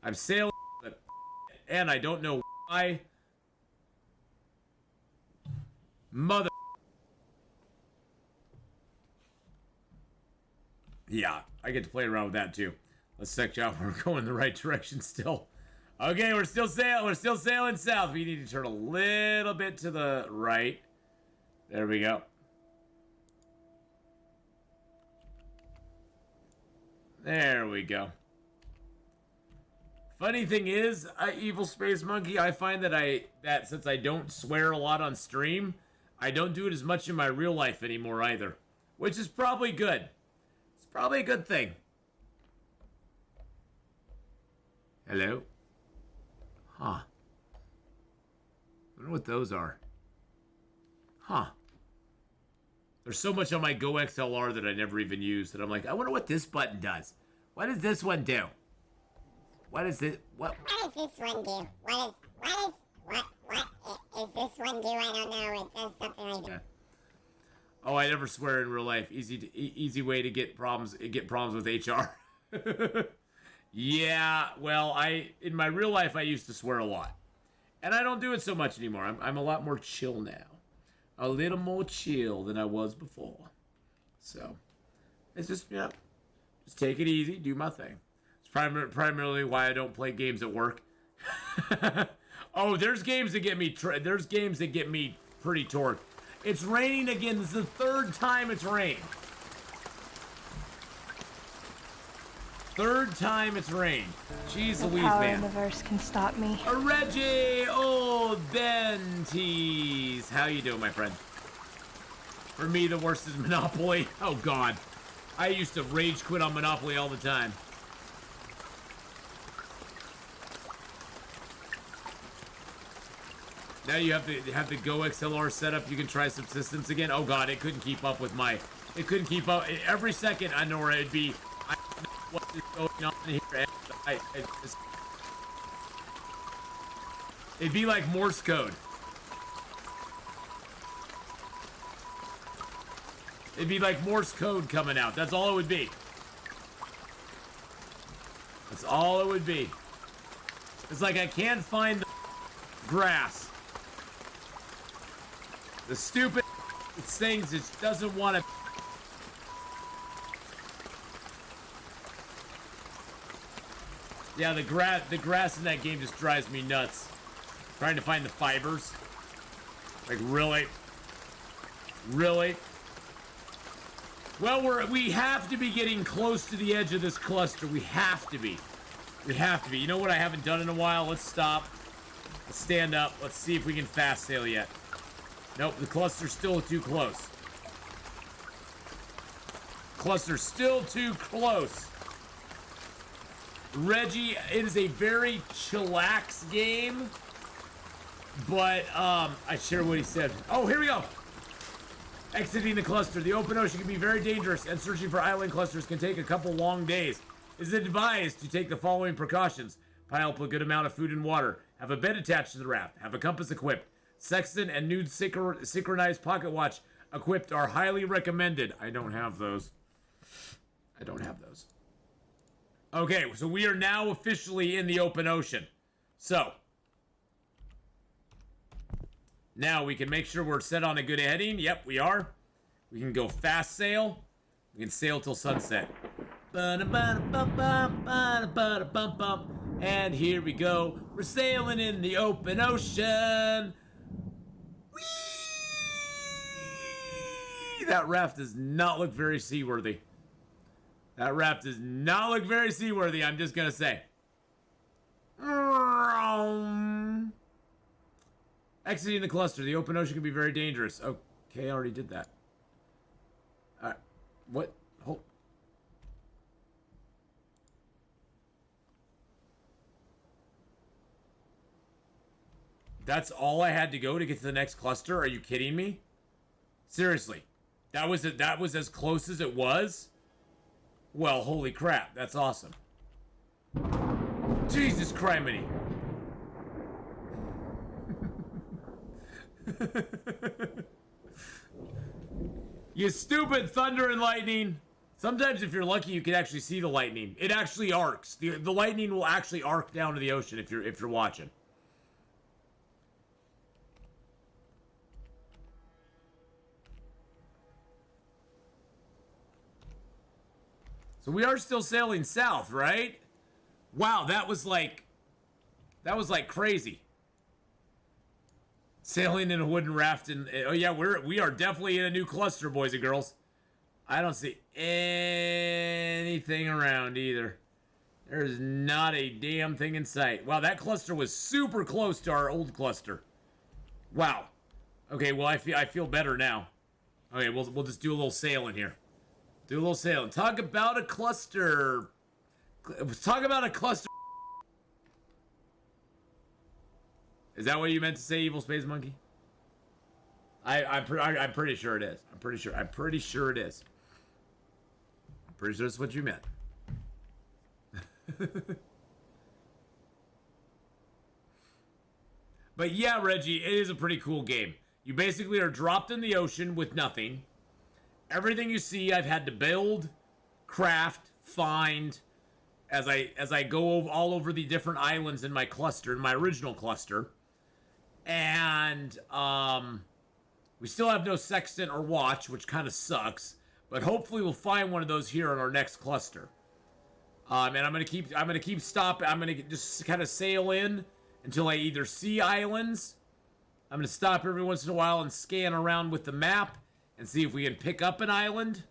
I'm sailing, and I don't know why. Mother. Yeah, I get to play around with that too. Let's check out. We're going the right direction still. Okay, we're still sailing south. We need to turn a little bit to the right. There we go. There we go. Funny thing is, Evil Space Monkey, I find that since I don't swear a lot on stream, I don't do it as much in my real life anymore either, which is probably good. It's probably a good thing. Hello? Huh. I wonder what those are. Huh. There's so much on my Go XLR that I never even use that I'm like, I wonder what this button does. What does this one do? What is this? What What does this one do? What is this one do? I don't know. It does something like that. Yeah. Oh, I never swear in real life. Easy way to get problems with HR. Yeah, well, in my real life I used to swear a lot. And I don't do it so much anymore. I'm a lot more chill now. A little more chill than I was before. So, it's just, just take it easy, do my thing. It's primarily why I don't play games at work. Oh, there's games that get me. There's games that get me pretty torqued. It's raining again. This is the third time it's rained. Third time it's rained. Jeez No Louise, power man. in the verse can stop me. Reggie, old Benties. How you doing, my friend? For me, the worst is Monopoly. Oh, God. I used to rage quit on Monopoly all the time. Now you have the Go XLR setup. You can try subsistence again. Oh, God, it couldn't keep up with my... It couldn't keep up. Every second, I know where it'd be... I don't know what is going on here. And it'd be like Morse code. It'd be like Morse code coming out. That's all it would be. That's all it would be. It's like I can't find the grass. The stupid things just doesn't want to. Yeah, the grass in that game just drives me nuts. Trying to find the fibers. Like, really? Really? Well, we have to be getting close to the edge of this cluster. We have to be. We have to be. You know what I haven't done in a while? Let's stop. Let's stand up. Let's see if we can fast sail yet. Nope, the cluster's still too close. Cluster's still too close. Reggie, it is a very chillax game. But, I share what he said. Oh, here we go. Exiting the cluster. The open ocean can be very dangerous, and searching for island clusters can take a couple long days. It is advised to take the following precautions. Pile up a good amount of food and water. Have a bed attached to the raft. Have a compass equipped. Sextant and nude synchronized pocket watch equipped are highly recommended. I don't have those. I don't have those. Okay, so we are now officially in the open ocean. So, now we can make sure we're set on a good heading. Yep, we are. We can go fast sail. We can sail till sunset. And here we go. We're sailing in the open ocean. Whee! That raft does not look very seaworthy. That raft does not look very seaworthy, I'm just gonna say. Exiting the cluster. The open ocean can be very dangerous. Okay, I already did that. Alright. What? Hold. That's all I had to go to get to the next cluster? Are you kidding me? Seriously. That was as close as it was? Well, holy crap. That's awesome. Jesus criminy. You stupid thunder and lightning. Sometimes if you're lucky you can actually see the lightning. It actually arcs. The lightning will actually arc down to the ocean if you're watching. So we are still sailing south, right? Wow, that was like crazy. Sailing in a wooden raft and oh yeah, we are definitely in a new cluster, boys and girls. I don't see anything around either. There's not a damn thing in sight. Wow, that cluster was super close to our old cluster. Wow. Okay, well I feel better now. Okay, we'll just do a little sailing here. Do a little sailing. Talk about a cluster. Talk about a cluster. Is that what you meant to say, Evil Space Monkey? I'm pretty sure it is. I'm pretty sure it is. I'm pretty sure that's what you meant. But yeah, Reggie, it is a pretty cool game. You basically are dropped in the ocean with nothing. Everything you see, I've had to build, craft, find, as I go all over the different islands in my cluster, in my original cluster. And we still have no sextant or watch, which kind of sucks. But hopefully we'll find one of those here in our next cluster. And I'm gonna keep stopping. I'm gonna just kind of sail in until I either see islands. I'm gonna stop every once in a while and scan around with the map and see if we can pick up an island.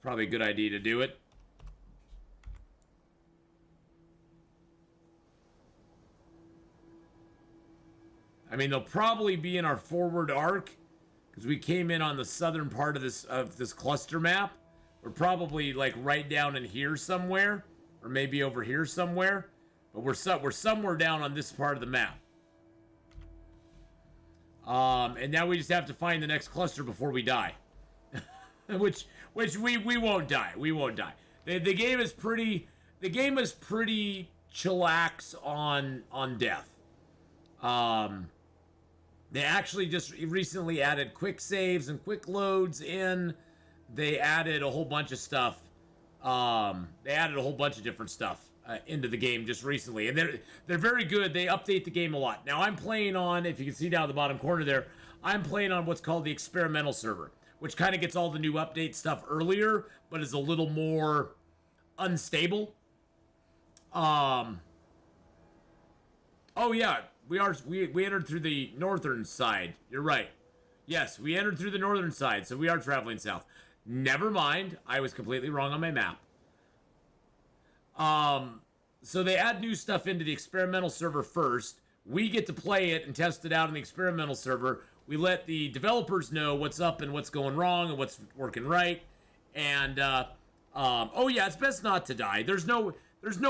Probably a good idea to do it. I mean, they'll probably be in our forward arc because we came in on the southern part of this cluster map. We're probably like right down in here somewhere, or maybe over here somewhere. But we're somewhere down on this part of the map. And now we just have to find the next cluster before we die. which we won't die. We won't die. The game is pretty chillax on death. They actually just recently added quick saves and quick loads in. They added a whole bunch of stuff. They added a whole bunch of different stuff into the game just recently, and they're very good. They update the game a lot. Now I'm playing on, if you can see down the bottom corner there, I'm playing on what's called the experimental server, which kind of gets all the new update stuff earlier, but is a little more unstable. Oh yeah, we entered through the northern side. You're right. Yes, we entered through the northern side, so we are traveling south. Never mind, I was completely wrong on my map. So they add new stuff into the experimental server first. We get to play it and test it out in the experimental server. We let the developers know what's up and what's going wrong and what's working right. And oh yeah, it's best not to die. There's no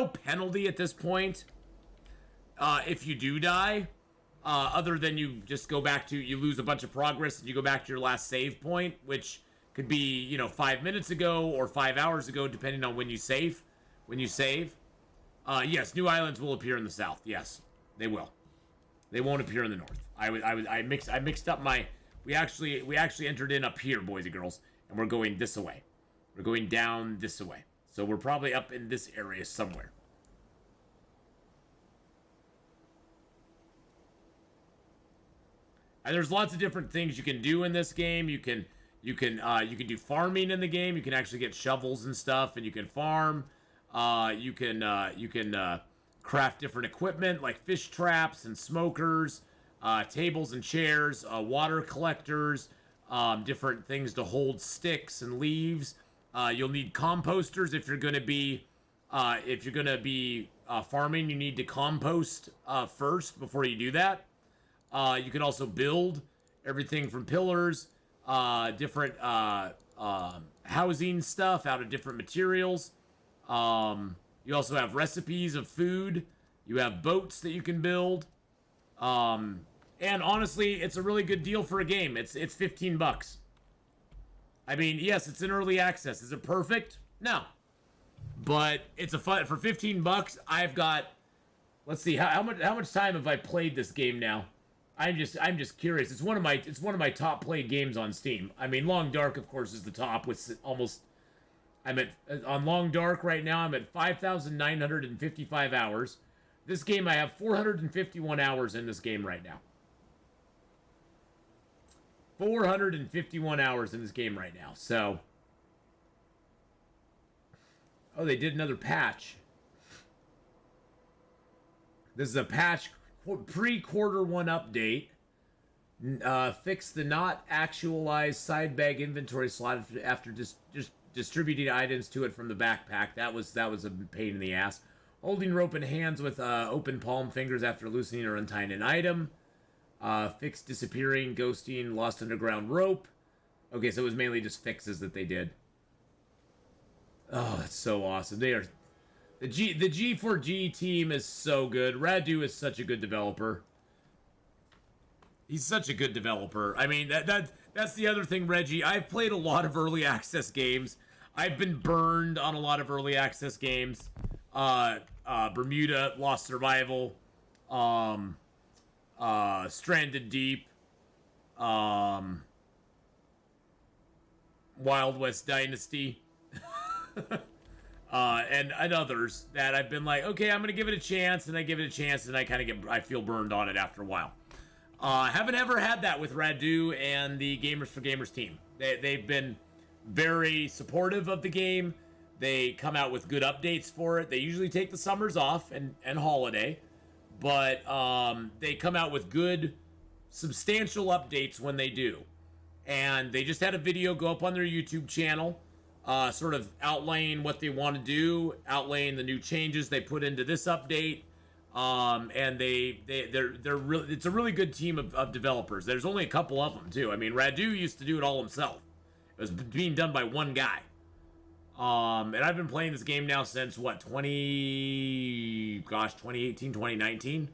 penalty at this point. If you do die, other than you just go back to, you lose a bunch of progress and you go back to your last save point, which could be, 5 minutes ago or 5 hours ago, depending on when you save. Yes, new islands will appear in the south. Yes, they will. They won't appear in the north. I mixed up my. We actually entered in up here, boys and girls, and we're going this way. We're going down this way. So we're probably up in this area somewhere. And there's lots of different things you can do in this game. You can do farming in the game. You can actually get shovels and stuff, and you can farm. You can craft different equipment like fish traps and smokers, tables and chairs, water collectors, different things to hold sticks and leaves. You'll need composters if you're gonna be farming. You need to compost first before you do that. You can also build everything from pillars, different housing stuff out of different materials. You also have recipes of food. You have boats that you can build. And honestly, it's a really good deal for a game. It's $15. I mean, yes, it's in early access. Is it perfect? No. But it's a fun for $15. I've got, let's see, how much time have I played this game now? I'm just curious. It's one of my top played games on Steam. I mean, Long Dark, of course, is the top with almost. On Long Dark right now. I'm at 5,955 hours. This game, I have 451 hours in this game right now. 451 hours in this game right now. So, oh, they did another patch. This is a patch. Pre-quarter one update. Fix the not actualized side bag inventory slot after just distributing items to it from the backpack. That was a pain in the ass. Holding rope in hands with open palm fingers after loosening or untying an item. Fix disappearing, ghosting, lost underground rope. Okay, so it was mainly just fixes that they did. Oh, that's so awesome. They are. The G4G team is so good. Radu is such a good developer. He's such a good developer. I mean, that's the other thing, Reggie. I've played a lot of early access games. I've been burned on a lot of early access games. Bermuda, Lost Survival, Stranded Deep, Wild West Dynasty. And others that I've been like, okay, I'm gonna give it a chance, and I give it a chance, and I feel burned on it after a while. Haven't ever had that with Radu and the Gamers for Gamers team. They've been very supportive of the game. They come out with good updates for it. They usually take the summers off and holiday, but they come out with good, substantial updates when they do. And they just had a video go up on their YouTube channel, sort of outlaying what they want to do, outlaying the new changes they put into this update. And they're really, it's a really good team of developers. There's only a couple of them too. I mean, Radu used to do it all himself. It was being done by one guy. And I've been playing this game now since what, 2018, 2019,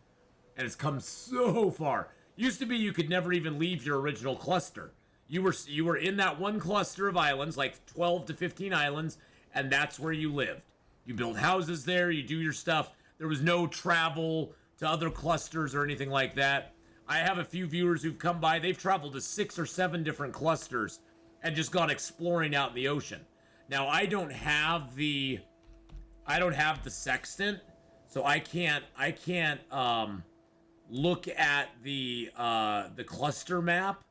and it's come so far. Used to be you could never even leave your original cluster. You were in that one cluster of islands, like 12 to 15 islands, and that's where you lived. You build houses there, you do your stuff. There was no travel to other clusters or anything like that. I have a few viewers who've come by. They've traveled to 6 or 7 different clusters and just gone exploring out in the ocean. Now, I don't have the sextant, so I can't look at the cluster map.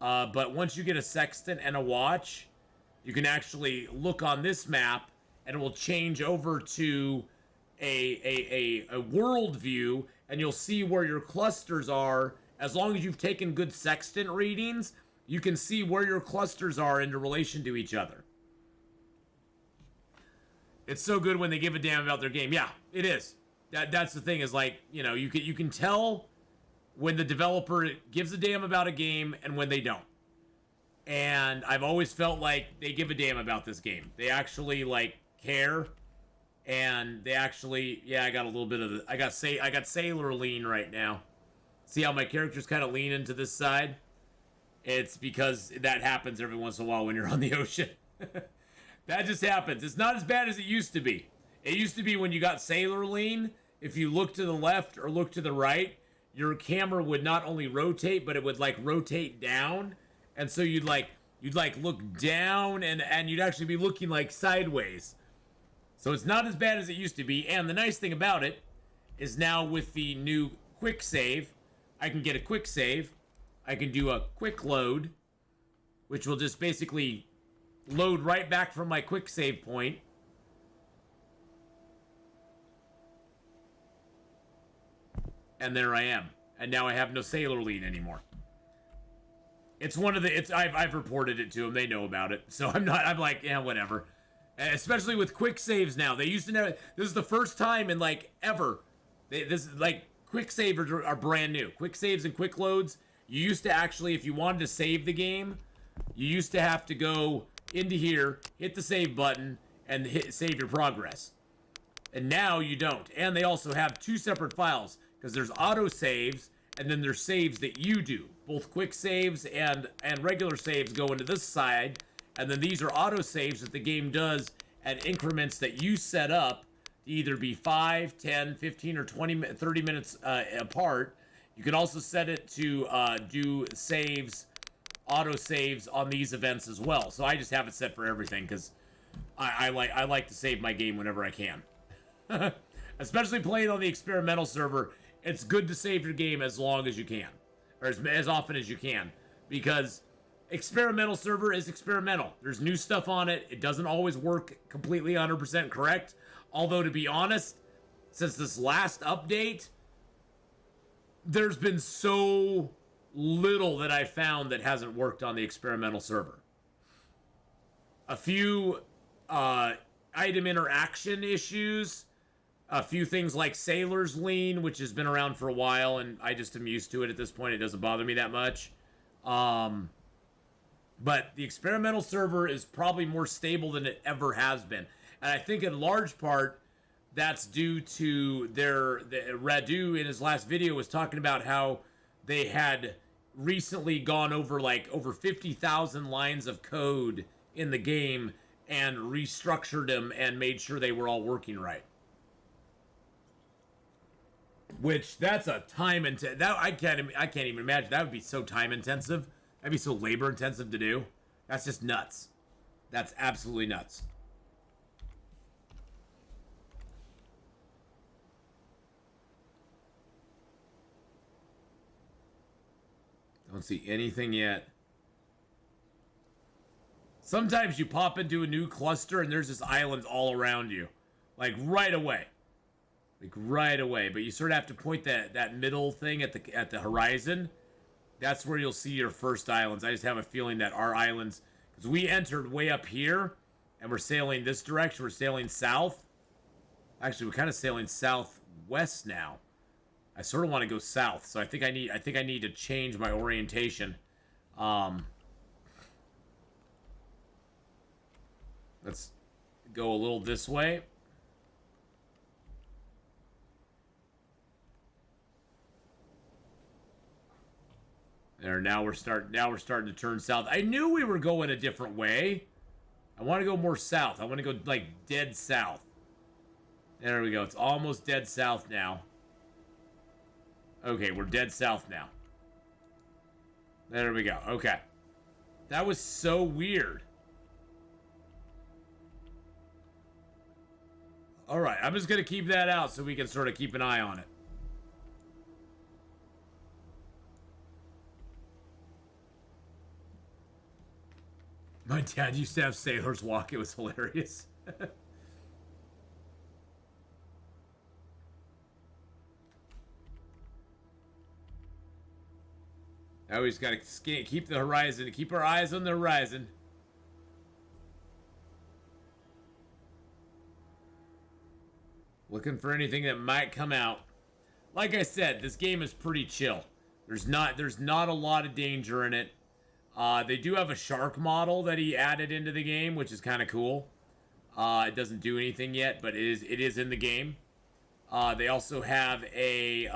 But once you get a sextant and a watch, you can actually look on this map, and it will change over to a world view, and you'll see where your clusters are. As long as you've taken good sextant readings, you can see where your clusters are in relation to each other. It's so good when they give a damn about their game. Yeah, it is. That's the thing, is like, you know, you can tell when the developer gives a damn about a game and when they don't. And I've always felt like they give a damn about this game. They actually like care, and they actually, yeah, I got a little bit of the, I got sailor lean right now. See how my character's kind of leaning to this side? It's because that happens every once in a while when you're on the ocean. That just happens. It's not as bad as it used to be. It used to be when you got sailor lean, if you look to the left or look to the right, your camera would not only rotate, but it would like rotate down. And so you'd look down, and you'd actually be looking like sideways. So it's not as bad as it used to be. And the nice thing about it is now with the new quick save, I can get a quick save. I can do a quick load, which will just basically load right back from my quick save point. And there I am. And now I have no sailor lean anymore. It's one of the, I've reported it to them. They know about it. So I'm like, yeah, whatever. Especially with quick saves now. They used to never, this is the first time in like ever. This is like, quick saves are brand new. Quick saves and quick loads. You used to actually, if you wanted to save the game, you used to have to go into here, hit the save button, and save your progress. And now you don't. And they also have 2 separate files, because there's auto saves, and then there's saves that you do. Both quick saves and regular saves go into this side, and then these are auto saves that the game does at increments that you set up to either be 5, 10, 15, or 20, 30 minutes apart. You can also set it to do saves, auto saves on these events as well. So I just have it set for everything, because I like to save my game whenever I can. Especially playing on the experimental server, it's good to save your game as long as you can, or as often as you can, because experimental server is experimental. There's new stuff on it. It doesn't always work completely 100% correct. Although, to be honest, since this last update, there's been so little that I found that hasn't worked on the experimental server. A few item interaction issues, a few things like Sailor's Lean, which has been around for a while, and I just am used to it at this point. It doesn't bother me that much. But the experimental server is probably more stable than it ever has been. And I think in large part, that's due to Radu in his last video was talking about how they had recently gone over over 50,000 lines of code in the game and restructured them and made sure they were all working right. Which, that's a time intensive. That I can't even imagine. That would be so time intensive. That'd be so labor intensive to do. That's just nuts. That's absolutely nuts. Don't see anything yet. Sometimes you pop into a new cluster and there's just islands all around you. Like right away. Like right away. But you sort of have to point that middle thing at the horizon. That's where you'll see your first islands. I just have a feeling that our islands, because we entered way up here and we're sailing this direction. We're sailing south. Actually, we're kind of sailing southwest now. I sort of want to go south, so I think I need to change my orientation. Let's go a little this way. There, now we're starting to turn south. I knew we were going a different way. I want to go more south. I want to go like dead south. There we go. It's almost dead south now. Okay, we're dead south now. There we go. Okay. That was so weird. Alright, I'm just going to keep that out so we can sort of keep an eye on it. My dad used to have sailors walk. It was hilarious. I always got to keep the horizon, keep our eyes on the horizon. Looking for anything that might come out. Like I said, this game is pretty chill. There's not a lot of danger in it. They do have a shark model that he added into the game, which is kind of cool. It doesn't do anything yet, but it is in the game. They also have a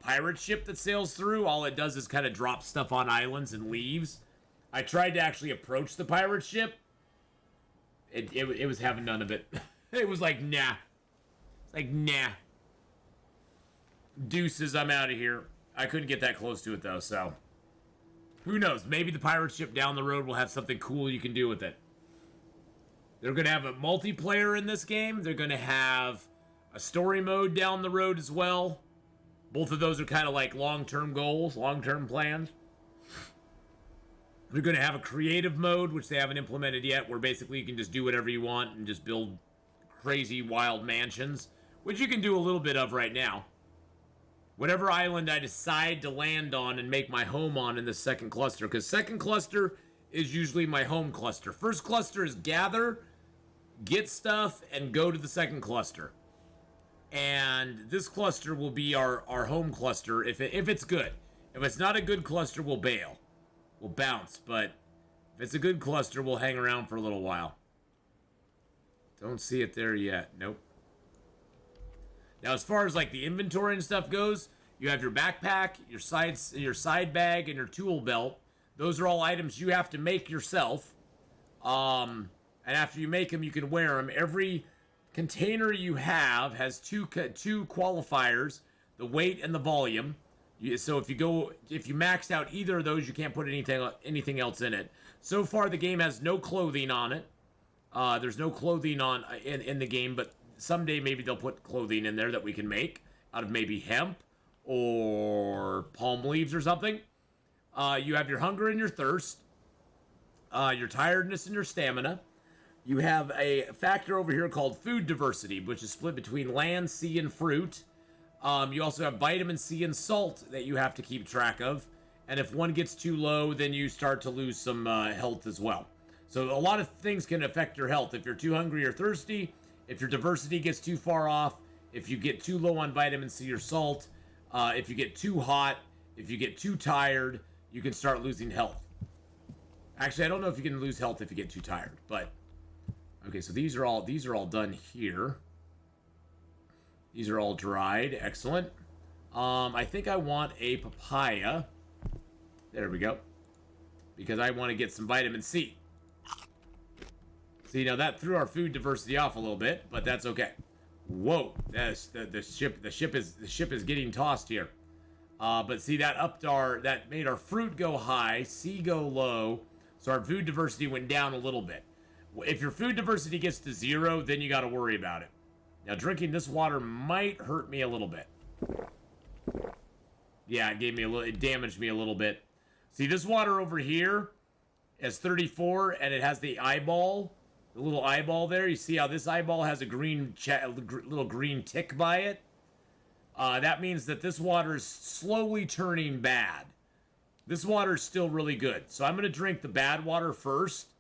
pirate ship that sails through. All it does is kind of drop stuff on islands and leaves. I tried to actually approach the pirate ship. It was having none of it. It was like, nah. It's like, nah. Deuces, I'm out of here. I couldn't get that close to it, though, so. Who knows? Maybe the pirate ship down the road will have something cool you can do with it. They're going to have a multiplayer in this game. They're going to have a story mode down the road as well. Both of those are kind of like long-term goals, long-term plans. They're going to have a creative mode, which they haven't implemented yet, where basically you can just do whatever you want and just build crazy wild mansions, which you can do a little bit of right now. Whatever island I decide to land on and make my home on in the second cluster, because second cluster is usually my home cluster. First cluster is gather, get stuff, and go to the second cluster. And this cluster will be our home cluster if it's good. If it's not a good cluster, we'll bail. We'll bounce, but if it's a good cluster, we'll hang around for a little while. Don't see it there yet. Nope. Now, as far as like the inventory and stuff goes, you have your backpack, your side bag, and your tool belt. Those are all items you have to make yourself. And after you make them, you can wear them. Every container you have has two qualifiers: the weight and the volume. So if you max out either of those, you can't put anything else in it. So far, the game has no clothing on it. There's no clothing in the game, but someday maybe they'll put clothing in there that we can make out of maybe hemp or palm leaves or something. You have your hunger and your thirst, your tiredness and your stamina. You have a factor over here called food diversity, which is split between land, sea, and fruit. You also have vitamin C and salt that you have to keep track of. And if one gets too low, then you start to lose some health as well. So a lot of things can affect your health. If you're too hungry or thirsty, if your diversity gets too far off, if you get too low on vitamin C or salt, if you get too hot, if you get too tired, you can start losing health. Actually, I don't know if you can lose health if you get too tired, but okay, so these are all done here. These are all dried. Excellent. I think I want a papaya. There we go. Because I want to get some vitamin C. See, now that threw our food diversity off a little bit, but that's okay. Whoa, the ship is getting tossed here. But see, that made our fruit go high, C go low, so our food diversity went down a little bit. If your food diversity gets to 0, then you got to worry about it. Now, drinking this water might hurt me a little bit. Yeah, it damaged me a little bit. See, this water over here as 34, and it has the eyeball, the little eyeball there. You see how this eyeball has a green little green tick by it? That means that this water is slowly turning bad. This water is still really good. So I'm going to drink the bad water first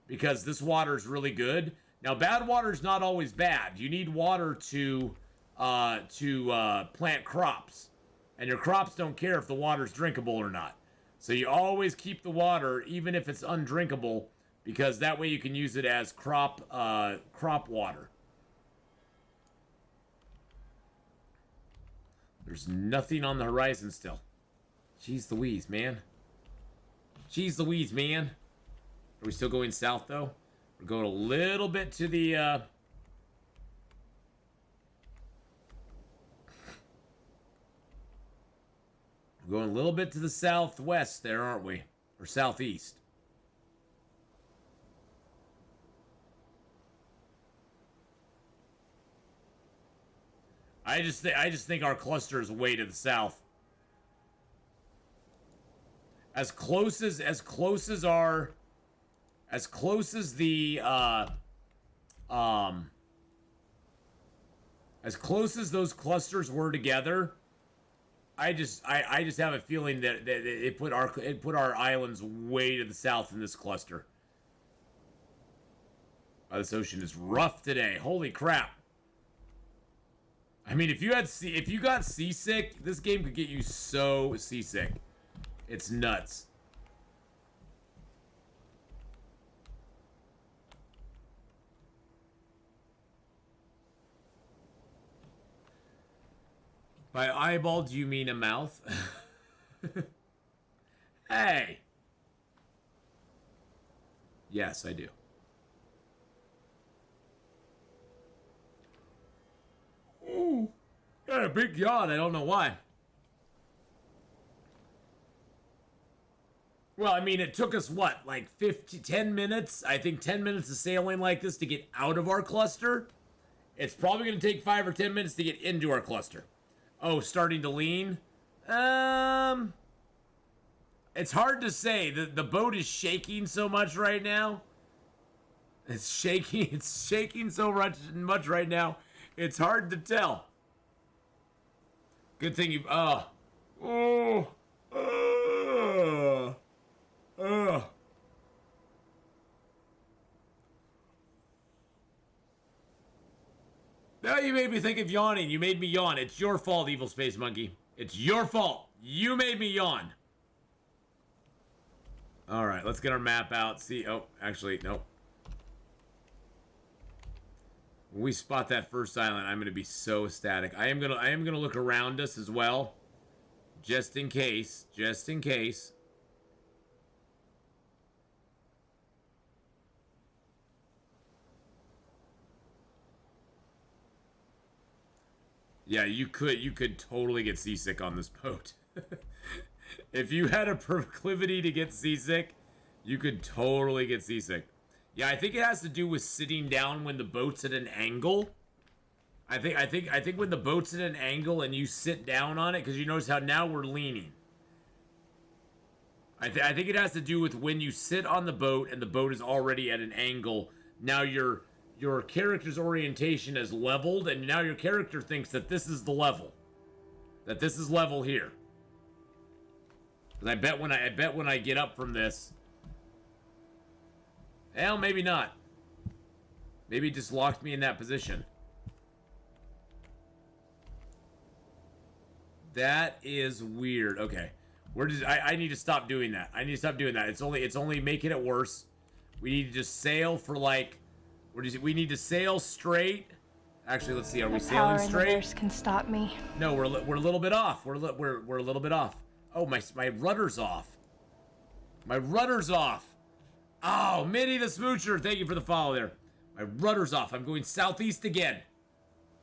because this water is really good. Now, bad water is not always bad. You need water to plant crops. And your crops don't care if the water's drinkable or not. So you always keep the water, even if it's undrinkable, because that way you can use it as crop water. There's nothing on the horizon still. Jeez Louise, man. Jeez Louise, man. Are we still going south, though? We're going a little bit to the, We're going a little bit to the southwest there, aren't we? Or southeast. I just think our cluster is way to the south. As close as the as close as those clusters were together, I just have a feeling that it put our islands way to the south in this cluster. Oh, this ocean is rough today. Holy crap. I mean, if you got seasick, this game could get you so seasick. It's nuts. By eyeball, do you mean a mouth? Hey. Yes, I do. Ooh, got a big yawn. I don't know why. Well, I mean, it took us, what, like 10 minutes? I think 10 minutes of sailing like this to get out of our cluster. It's probably going to take 5 or 10 minutes to get into our cluster. Oh, starting to lean? It's hard to say. The boat is shaking so much right now. It's shaking so much right now. It's hard to tell. Good thing you... Now you made me think of yawning. You made me yawn. It's your fault, Evil Space Monkey. It's your fault. You made me yawn. All right, let's get our map out. See... Oh, actually, nope. When we spot that first island, I'm going to be so ecstatic. I am going to look around us as well. Just in case. Just in case. Yeah, you could totally get seasick on this boat. If you had a proclivity to get seasick, you could totally get seasick. Yeah, I think it has to do with sitting down when the boat's at an angle. I think when the boat's at an angle and you sit down on it, because you notice how now we're leaning. I think it has to do with when you sit on the boat and the boat is already at an angle. Now your character's orientation is leveled, and now your character thinks that this is the level. That this is level here. Because I bet when I get up from this... Well, maybe not. Maybe it just locked me in that position. That is weird. Okay. I need to stop doing that. I need to stop doing that. It's only making it worse. We need to just sail for like... We need to sail straight. Actually, let's see. Are we sailing straight? The universe can stop me. No, we're a little bit off. We're a little bit off. Oh, my rudder's off. My rudder's off. Oh, Minnie the Smoocher, thank you for the follow there. My rudder's off. I'm going southeast again.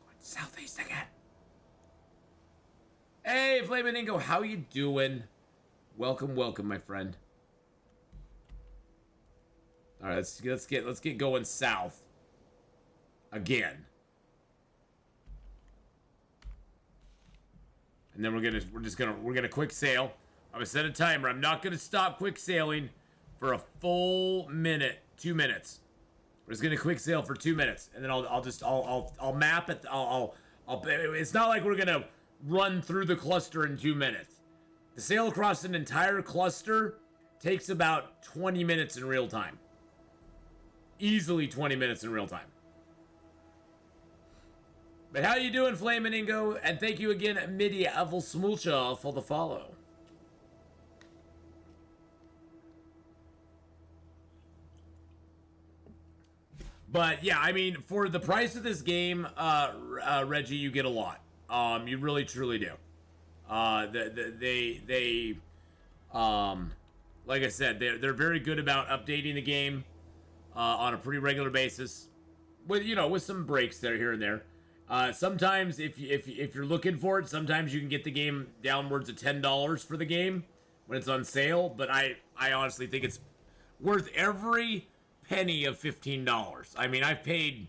Going southeast again. Hey, Flamingo, how you doing? Welcome, my friend. All right, let's get going south again. And then we're gonna quick sail. I'm gonna set a timer. I'm not gonna stop quick sailing. for a full minute, 2 minutes. We're just gonna quick sail for 2 minutes, and then I'll map it. It's not like we're gonna run through the cluster in 2 minutes. To sail across an entire cluster takes about 20 minutes in real time. Easily 20 minutes in real time. But how you doing, Flamingo? And thank you again, Midia Avelsmulcha, for the follow. But yeah, I mean, for the price of this game, Reggie, you get a lot. You really truly do. Like I said, they're very good about updating the game on a pretty regular basis, with some breaks there here and there. Sometimes if you're looking for it, sometimes you can get the game downwards of $10 for the game when it's on sale. But I honestly think it's worth every penny of $15. I mean, I've paid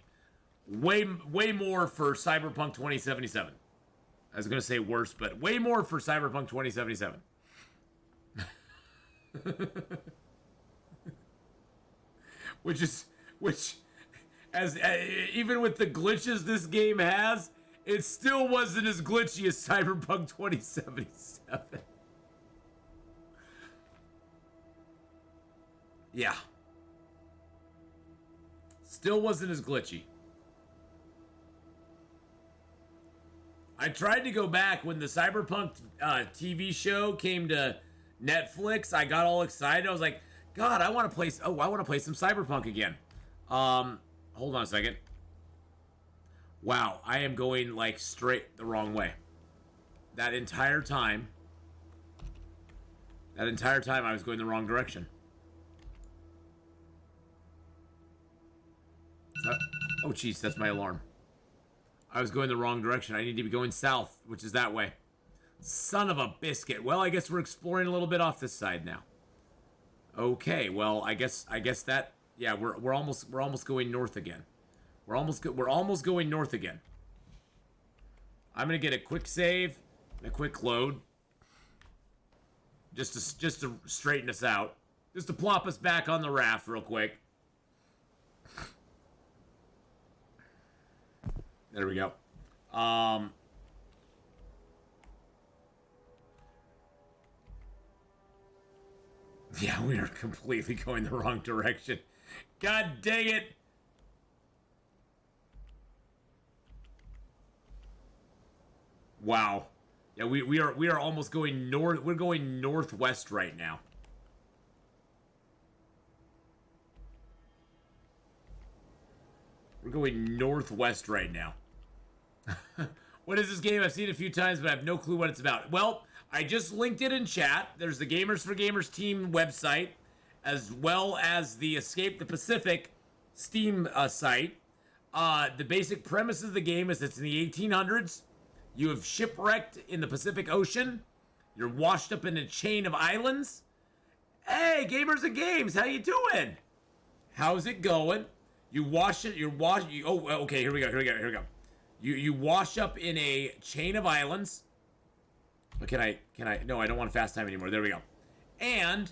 way more for Cyberpunk 2077. I was gonna say worse, but way more for Cyberpunk 2077. which as even with the glitches this game has, it still wasn't as glitchy as Cyberpunk 2077. Yeah. Still wasn't as glitchy. I tried to go back when the Cyberpunk TV show came to Netflix. I got all excited. I was like, God, I want to play some Cyberpunk again. Hold on a second. Wow, I am going like straight the wrong way. That entire time I was going the wrong direction. Oh, jeez, that's my alarm. I was going the wrong direction. I need to be going south, which is that way. Son of a biscuit. Well, I guess we're exploring a little bit off this side now. Okay, well, I guess that, yeah, we're almost going north again. We're almost going north again. I'm gonna get a quick save and a quick load, just to straighten us out, just to plop us back on the raft real quick. There we go. Yeah, we are completely going the wrong direction. God dang it. Wow. Yeah, we are almost going north. We're going northwest right now. We're going northwest right now. What is this game? I've seen it a few times, but I have no clue what it's about. Well, I just linked it in chat. There's the Gamers for Gamers team website, as well as the Escape the Pacific Steam site. The basic premise of the game is it's in the 1800s. You have shipwrecked in the Pacific Ocean. You're washed up in a chain of islands. Hey, Gamers and Games, how you doing? How's it going? You wash it. Oh, okay. Here we go. You wash up in a chain of islands. But can I? No, I don't want fast time anymore. There we go. And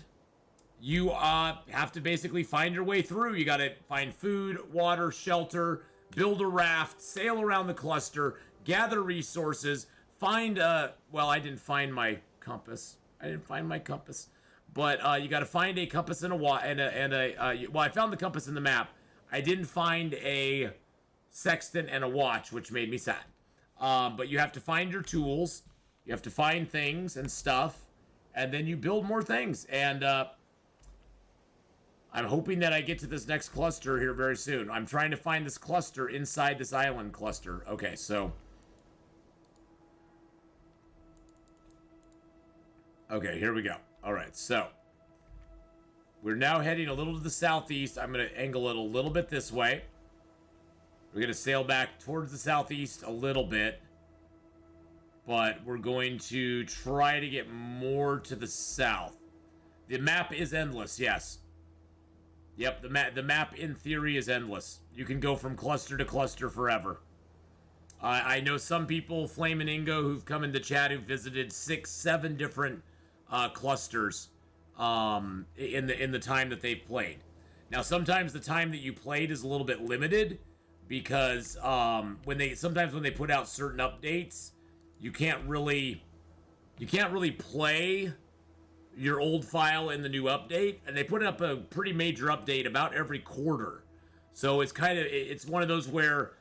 you have to basically find your way through. You got to find food, water, shelter, build a raft, sail around the cluster, gather resources, find well, I didn't find my compass. But you got to find a compass and well, I found the compass in the map. I didn't find a sextant and a watch, which made me sad. But you have to find your tools. You have to find things and stuff, and then you build more things. And I'm hoping that I get to this next cluster here very soon. I'm trying to find this cluster inside this island cluster. Okay, so... Okay, here we go. All right, so... We're now heading a little to the southeast. I'm going to angle it a little bit this way. We're going to sail back towards the southeast a little bit. But we're going to try to get more to the south. The map is endless, yes. Yep, the map in theory is endless. You can go from cluster to cluster forever. I know some people, Flamingo, who've come into chat, who've visited 6, 7 different clusters in the time that they've played. Now, sometimes the time that you played is a little bit limited because when they put out certain updates, you can't really play your old file in the new update, and they put up a pretty major update about every quarter. So it's one of those where,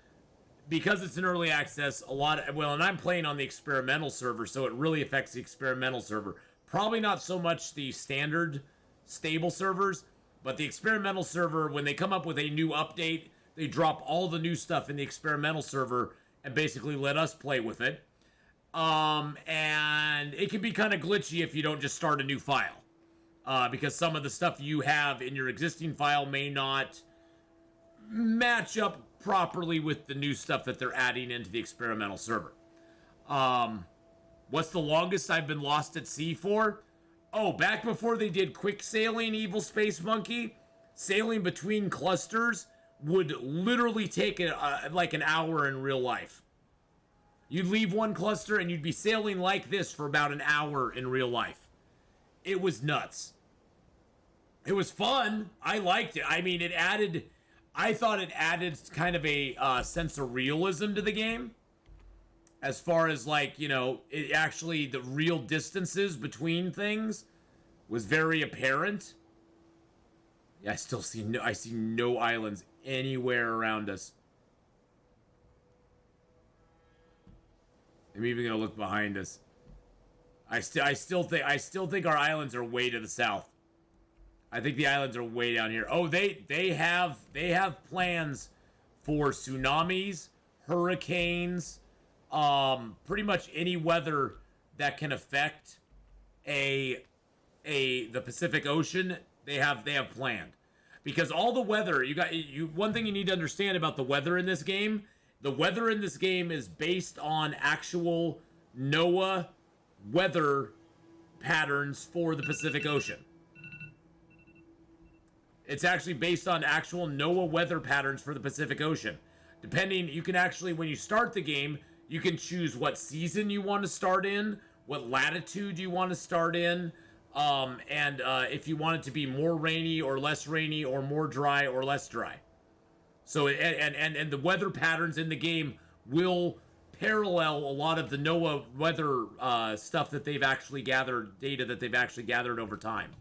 because it's an early access, and I'm playing on the experimental server, so it really affects the experimental server. Probably not so much the standard stable servers, but the experimental server, when they come up with a new update, they drop all the new stuff in the experimental server and basically let us play with it. And it can be kind of glitchy if you don't just start a new file. Because some of the stuff you have in your existing file may not match up properly with the new stuff that they're adding into the experimental server. What's the longest I've been lost at sea for? Oh, back before they did quick sailing, Evil Space Monkey, sailing between clusters would literally take like an hour in real life. You'd leave one cluster and you'd be sailing like this for about an hour in real life. It was nuts. It was fun. I liked it. I mean, I thought it added kind of a sense of realism to the game. As far as the real distances between things was very apparent. Yeah, I see no islands anywhere around us. I'm even gonna look behind us. I still think our islands are way to the south. I think the islands are way down here. Oh, they have plans for tsunamis, hurricanes, pretty much any weather that can affect the Pacific Ocean. They have planned, because all the weather one thing you need to understand about the weather in this game. The weather in this game is based on actual NOAA weather patterns for the Pacific Ocean. It's actually based on actual NOAA weather patterns for the Pacific Ocean. You can actually, when you start the game, you can choose what season you want to start in, what latitude you want to start in, and if you want it to be more rainy or less rainy, or more dry or less dry. So, and the weather patterns in the game will parallel a lot of the NOAA weather stuff that they've actually gathered, data that they've actually gathered over time.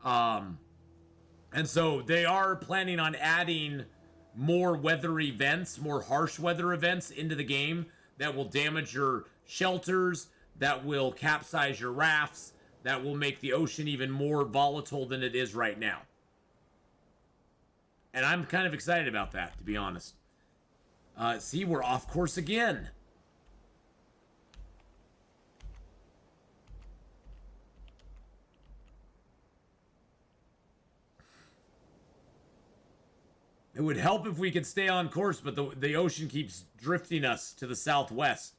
And so they are planning on adding more weather events, more harsh weather events into the game that will damage your shelters, that will capsize your rafts, that will make the ocean even more volatile than it is right now. And I'm kind of excited about that, to be honest. See, we're off course again. It would help if we could stay on course, but the ocean keeps drifting us to the southwest.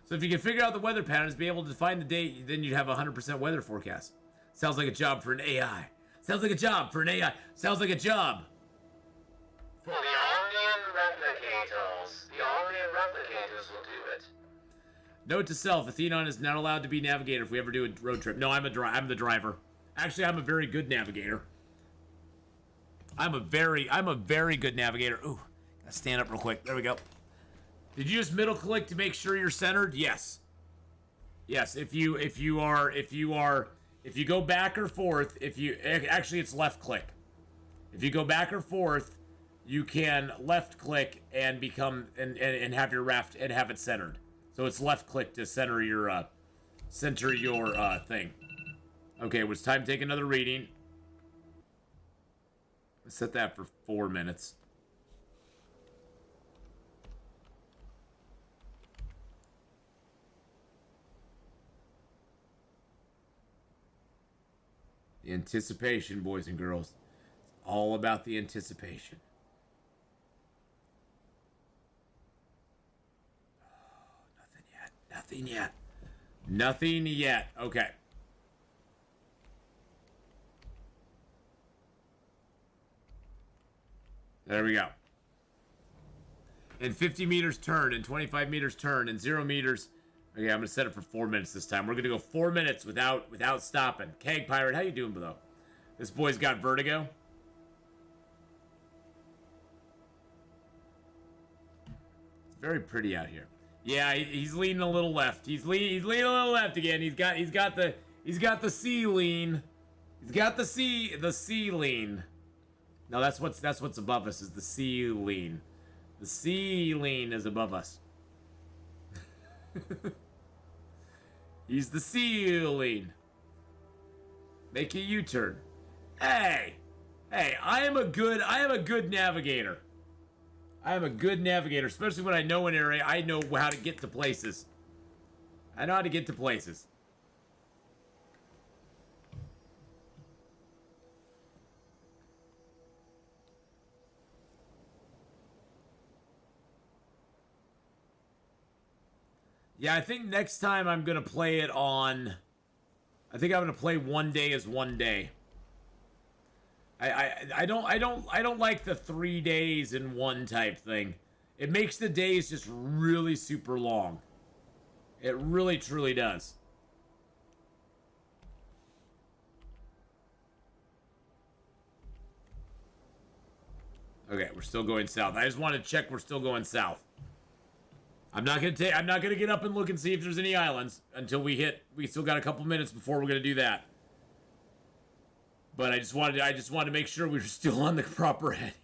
So if you can figure out the weather patterns, be able to define the date, then you'd have a 100% weather forecast. Sounds like a job for an AI. Sounds like a job for an AI. Sounds like a job. For the Omnian replicators. The Omnian replicators will do it. Note to self, Atheenon is not allowed to be navigator if we ever do a road trip. No, I'm the driver. Actually, I'm a very good navigator. I'm a very good navigator. Ooh, gotta stand up real quick. There we go. Did you just middle click to make sure you're centered? Yes. Yes, if you go back or forth, actually it's left click. If you go back or forth, you can left click and become and have your raft and have it centered. So it's left click to center your thing. Okay, it was time to take another reading. Let's set that for 4 minutes. The anticipation, boys and girls. It's all about the anticipation. Oh, nothing yet. Nothing yet. Nothing yet. Okay. There we go. In 50 meters turn, in 25 meters turn, in 0 meters, Okay, I'm gonna set it for 4 minutes this time. We're gonna go 4 minutes without stopping. Keg Pirate, how you doing, below? This boy's got vertigo. It's very pretty out here. Yeah, he's leaning a little left. He's leaning a little left again. He's got the C lean. He's got the C lean. No, that's what's above us is the C lean. The C lean is above us. He's the ceiling. Make a U-turn. Hey, I am a good navigator. I am a good navigator, especially when I know an area. I know how to get to places. I know how to get to places. Yeah, I think next time I'm gonna play it on. I think I'm gonna play one day as one day. I don't like the 3 days in one type thing. It makes the days just really super long. It really truly does. Okay, we're still going south. I just want to check we're still going south. I'm not gonna get up and look and see if there's any islands until we still got a couple minutes before we're gonna do that. But I just wanted to make sure we were still on the proper heading.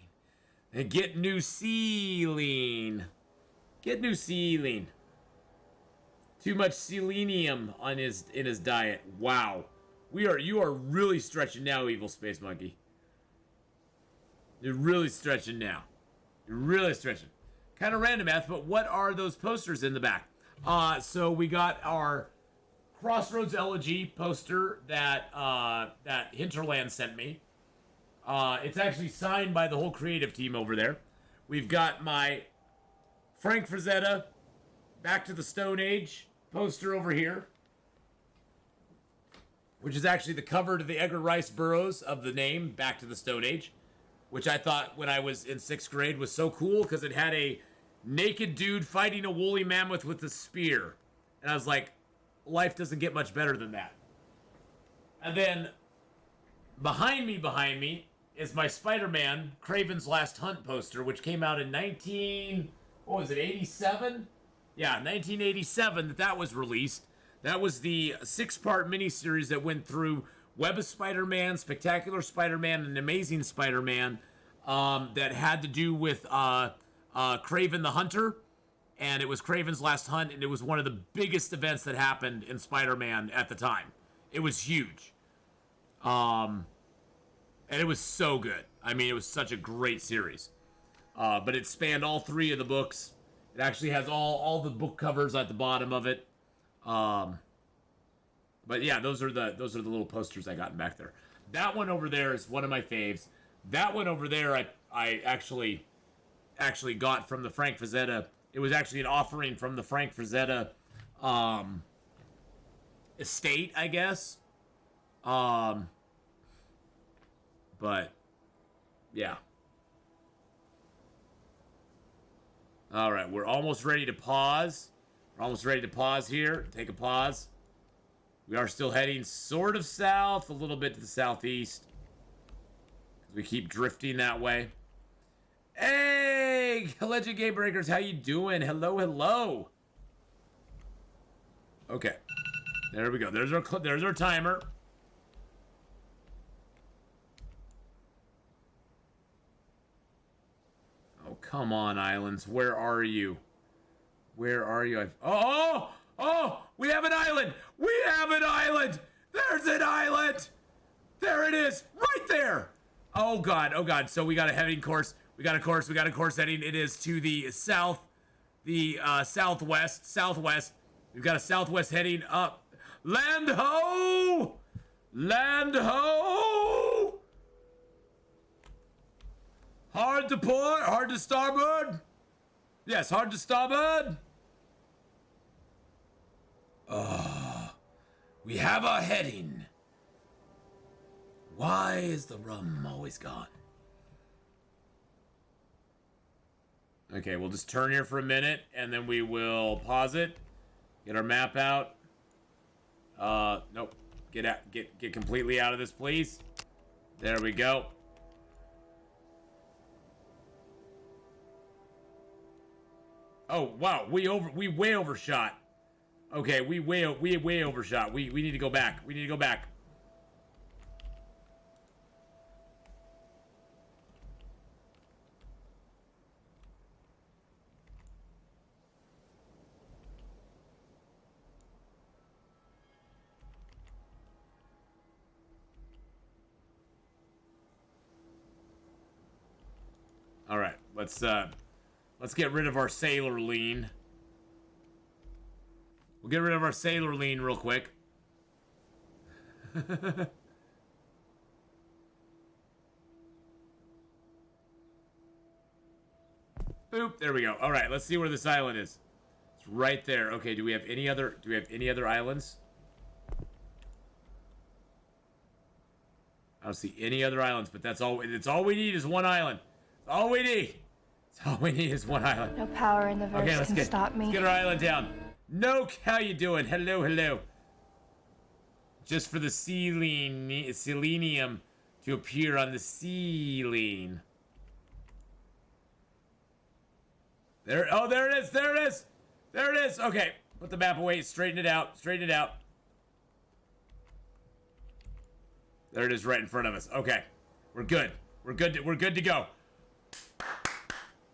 And get new ceiling. Get new ceiling. Too much selenium in his diet. Wow. You are really stretching now, Evil Space Monkey. You're really stretching now. You're really stretching. Kind of random math, but what are those posters in the back? So we got our Crossroads Elegy poster that Hinterland sent me. It's actually signed by the whole creative team over there. We've got my Frank Frazetta Back to the Stone Age poster over here, which is actually the cover to the Edgar Rice Burroughs of the name Back to the Stone Age, which I thought when I was in 6th grade was so cool because it had a naked dude fighting a woolly mammoth with a spear. And I was like, life doesn't get much better than that. And then behind me is my Spider-Man Kraven's Last Hunt poster, which came out in 87? Yeah, 1987 that was released. That was the 6-part miniseries that went through Web of Spider-Man, Spectacular Spider-Man, and Amazing Spider-Man that had to do with Kraven the Hunter. And it was Kraven's Last Hunt, and it was one of the biggest events that happened in Spider-Man at the time. It was huge. And it was so good. I mean, it was such a great series. But it spanned all 3 of the books. It actually has all the book covers at the bottom of it. But yeah, those are the little posters I got back there. That one over there is one of my faves. That one over there I actually got from the Frank Frazetta. It was actually an offering from the Frank Frazetta estate, I guess. But yeah. All right, we're almost ready to pause. We're almost ready to pause here. Take a pause. We are still heading sort of south, a little bit to the southeast. We keep drifting that way. Hey, Legend Game Breakers, how you doing? Hello, hello. Okay, there we go. There's our timer. Oh, come on, islands. Where are you? Where are you? Oh, we have an island. We have an island. There's an island. There it is, right there. Oh God. So we got a heading course. We got a course heading. It is to the south, the southwest. We've got a southwest heading up. Land ho! Land ho! Hard to port, hard to starboard. Yes, hard to starboard. We have our heading. Why is the rum always gone? Okay, we'll just turn here for a minute, and then we will pause it. Get our map out. Nope. Get out. Get completely out of this, please. There we go. Oh wow, we way overshot. Okay, we way overshot. We need to go back. We need to go back. All right, let's get rid of our sailor lean. We'll get rid of our sailor lean real quick. Boop, there we go. All right, let's see where this island is. It's right there. Okay, do we have any other islands? I don't see any other islands, but that's all we need is one island. That's all we need. That's all we need is one island. No power in the verse Okay, can stop me. let's get our island down. Noke, how you doing? Hello, hello. Just for the selenium to appear on the ceiling. There, oh, there it is, there it is. There it is. Okay, put the map away, straighten it out, straighten it out. There it is right in front of us. Okay, we're good. We're good to go.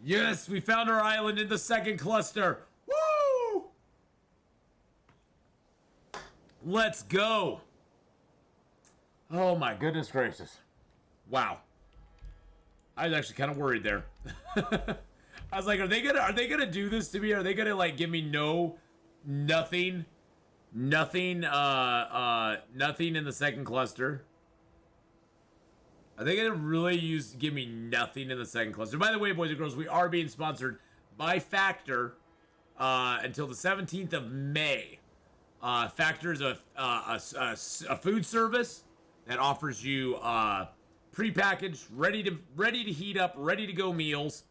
Yes, we found our island in the second cluster. Woo! Let's go. Oh my goodness gracious. Wow. I was actually kind of worried there. I was like, are they gonna do this to me? Are they gonna like give me nothing in the second cluster? Are they gonna really give me nothing in the second cluster? By the way, boys and girls, we are being sponsored by Factor until the 17th of May. Factor is a food service that offers you prepackaged, ready to heat up, ready to go meals.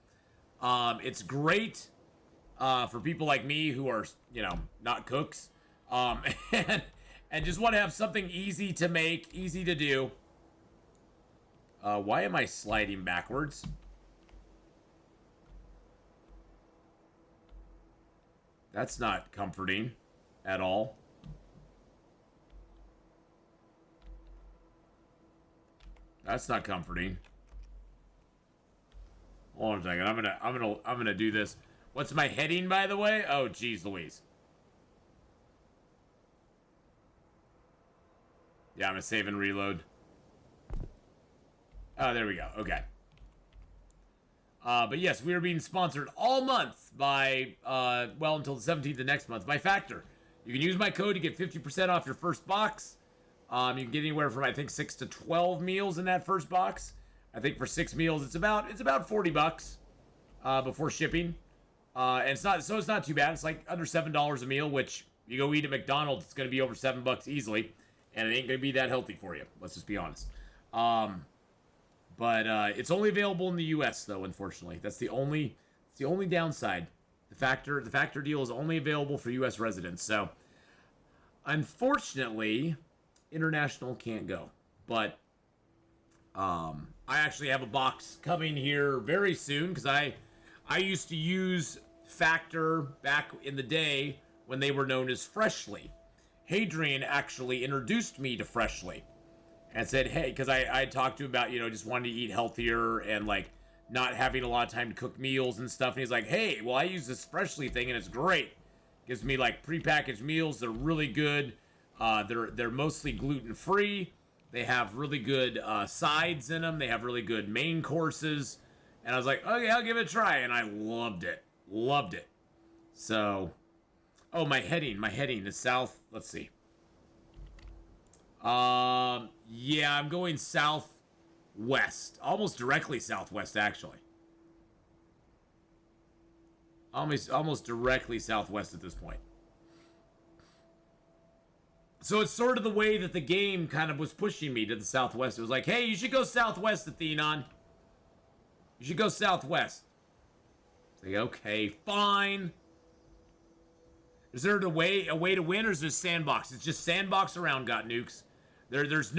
It's great for people like me who are, not cooks, and just want to have something easy to make, easy to do. Why am I sliding backwards? That's not comforting at all. That's not comforting. Hold on a second. I'm gonna do this. What's my heading, by the way? Oh, geez, Louise. Yeah, I'm gonna save and reload. Oh, there we go. Okay. But yes, we are being sponsored all month by, well, until the 17th of next month by Factor. You can use my code to get 50% off your first box. You can get anywhere from, I think, 6 to 12 meals in that first box. I think for 6 meals, it's about $40 before shipping. And it's not too bad. It's like under $7 a meal, which you go eat at McDonald's, it's going to be over $7 easily. And it ain't going to be that healthy for you. Let's just be honest. But it's only available in the U.S. though, unfortunately. That's the only downside. The Factor deal is only available for U.S. residents. So, unfortunately, international can't go. But I actually have a box coming here very soon because I used to use Factor back in the day when they were known as Freshly. Hadrian actually introduced me to Freshly. And said, hey, because I talked to him about, just wanting to eat healthier and, like, not having a lot of time to cook meals and stuff. And he's like, hey, well, I use this Freshly thing, and it's great. Gives me, like, prepackaged meals. They're really good. They're mostly gluten-free. They have really good sides in them. They have really good main courses. And I was like, okay, I'll give it a try. And I loved it. Loved it. So, oh, my heading is south. Let's see. Yeah, I'm going southwest. Almost directly southwest, actually. Almost directly southwest at this point. So it's sort of the way that the game kind of was pushing me to the southwest. It was like, hey, you should go southwest, Atheenon. You should go southwest. It's like, okay, fine. Is there a way to win, or is this sandbox? It's just sandbox around got nukes. There is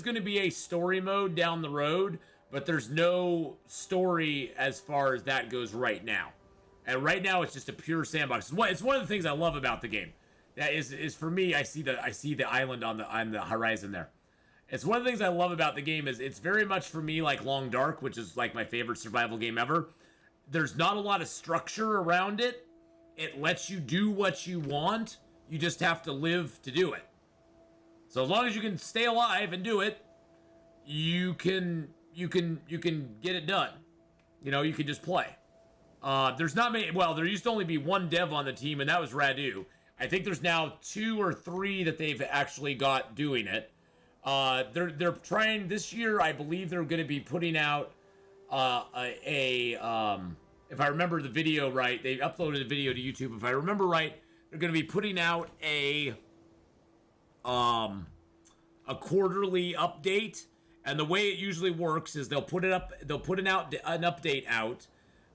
going to be a story mode down the road, but there's no story as far as that goes right now. And right now it's just a pure sandbox. It's one of the things I love about the game. That is for me. I see the island on the horizon there. It's one of the things I love about the game is it's very much for me like Long Dark, which is like my favorite survival game ever. There's not a lot of structure around it. It lets you do what you want. You just have to live to do it. So as long as you can stay alive and do it, you can get it done. You know, you can just play. There's not many. Well, there used to only be one dev on the team, and that was Radu. I think there's now 2 or 3 that they've actually got doing it. They're trying this year. I believe they're going to be putting out if I remember the video right, they uploaded a video to YouTube. If I remember right, they're going to be putting out a quarterly update. And the way it usually works is they'll put an update out.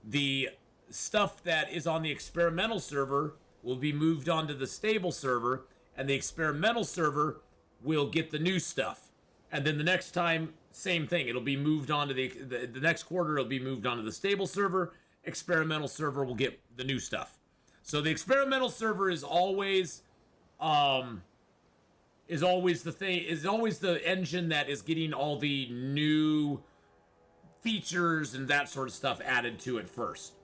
The stuff that is on the experimental server will be moved onto the stable server, and the experimental server will get the new stuff. And then the next time, same thing. It'll be moved on to the next quarter. It'll be moved onto the stable server. Experimental server will get the new stuff. So the experimental server is always the engine that is getting all the new features and that sort of stuff added to it first.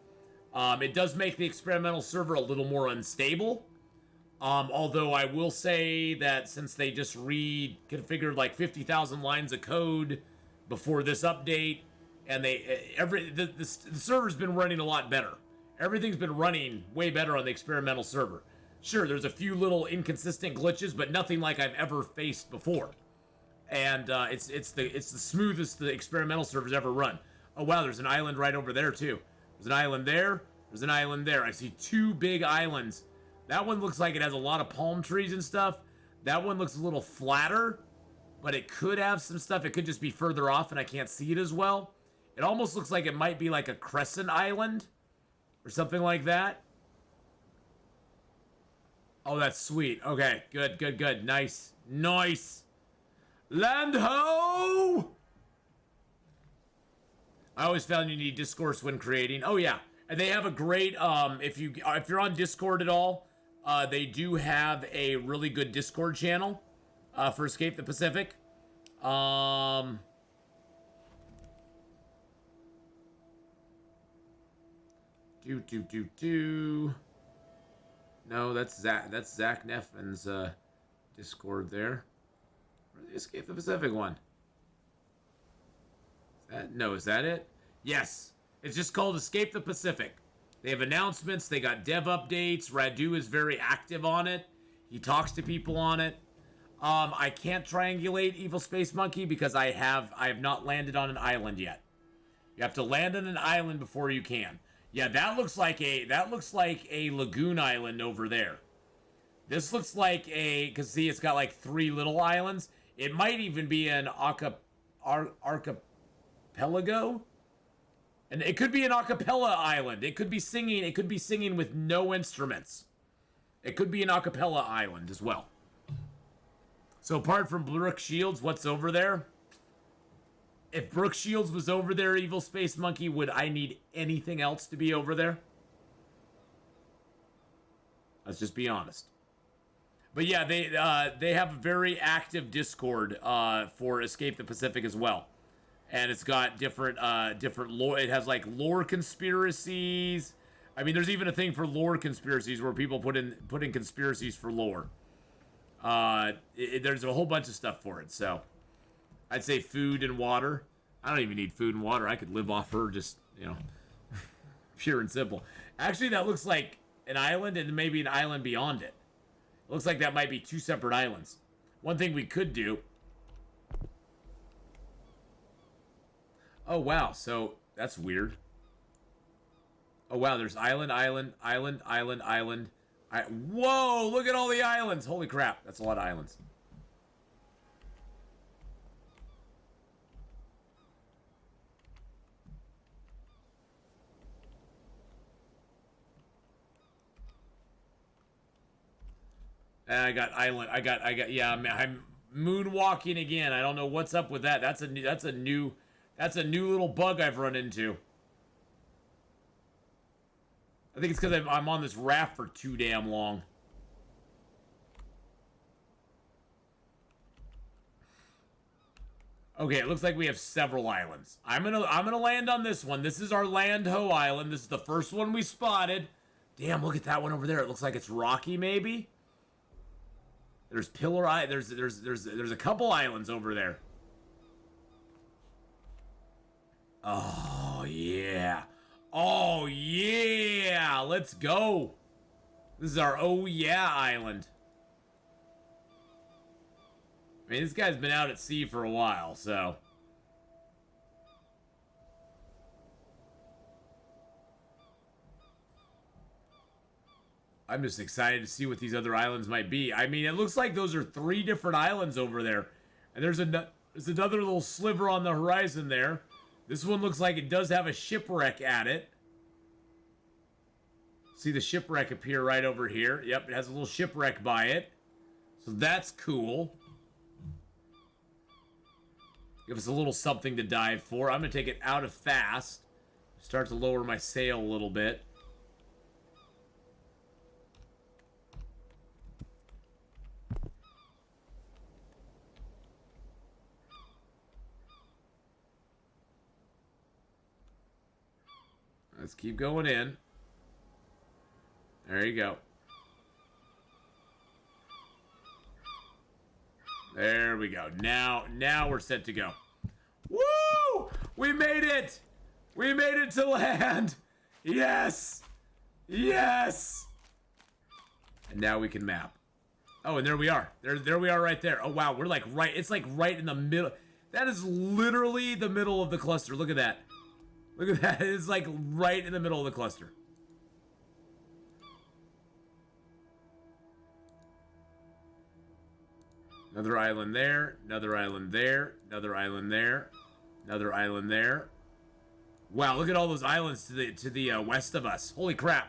It does make the experimental server a little more unstable. Although I will say that since they just reconfigured like 50,000 lines of code before this update, and the server's been running a lot better. Everything's been running way better on the experimental server. Sure, there's a few little inconsistent glitches, but nothing like I've ever faced before. And it's the smoothest the experimental server's ever run. Oh wow, there's an island right over there too. There's an island there. There's an island there. I see 2 big islands. That one looks like it has a lot of palm trees and stuff. That one looks a little flatter, but it could have some stuff. It could just be further off and I can't see it as well. It almost looks like it might be like a crescent island or something like that. Oh, that's sweet. Okay, good. Nice. Land ho! I always found you need discourse when creating. Oh yeah, and they have a great if you're on Discord at all, they do have a really good Discord channel for Escape the Pacific. No, that's Zach Neffman's Discord there. Where's the Escape the Pacific one? Is that it? Yes. It's just called Escape the Pacific. They have announcements, they got dev updates. Radu is very active on it. He talks to people on it. I can't triangulate Evil Space Monkey because I have not landed on an island yet. You have to land on an island before you can. Yeah, that looks like a lagoon island over there. This looks like cause see, it's got like 3 little islands. It might even be an archipelago. And it could be an acapella island. It could be singing with no instruments. It could be an acapella island as well. So apart from Brooke Shields, what's over there? If Brooke Shields was over there, Evil Space Monkey, would I need anything else to be over there? Let's just be honest. But yeah, they have a very active Discord for Escape the Pacific as well. And it's got different lore. It has like lore conspiracies. I mean, there's even a thing for lore conspiracies where people put in conspiracies for lore. There's a whole bunch of stuff for it. So I'd say food and water. I don't even need food and water. I could live off her just, pure and simple. Actually, that looks like an island and maybe an island beyond it. It looks like that might be 2 separate islands. One thing we could do. Oh, wow. So that's weird. Oh, wow. There's island. Whoa, look at all the islands. Holy crap. That's a lot of islands. I got island. Yeah, I'm moonwalking again. I don't know what's up with that. That's a new little bug I've run into. I think it's because I'm on this raft for too damn long. Okay, it looks like we have several islands. I'm gonna land on this one. This is our Land Ho Island. This is the first one we spotted. Damn, look at that one over there. It looks like it's rocky, maybe. There's Pillar Island. There's a couple islands over there. Oh yeah. Oh yeah. Let's go. This is our oh yeah island. I mean, this guy's been out at sea for a while, so. I'm just excited to see what these other islands might be. I mean, it looks like those are 3 different islands over there. And there's another little sliver on the horizon there. This one looks like it does have a shipwreck at it. See the shipwreck appear right over here. Yep, it has a little shipwreck by it. So that's cool. Give us a little something to dive for. I'm going to take it out of fast. Start to lower my sail a little bit. Let's keep going in. There you go. There we go. Now we're set to go. Woo! We made it! We made it to land! Yes! Yes! And now we can map. Oh, and there we are. There we are right there. Oh, wow. We're like right... It's like right in the middle. That is literally the middle of the cluster. Look at that. Look at that. It's like right in the middle of the cluster. Another island there, another island there, another island there, another island there. Wow, look at all those islands to the west of us. Holy crap.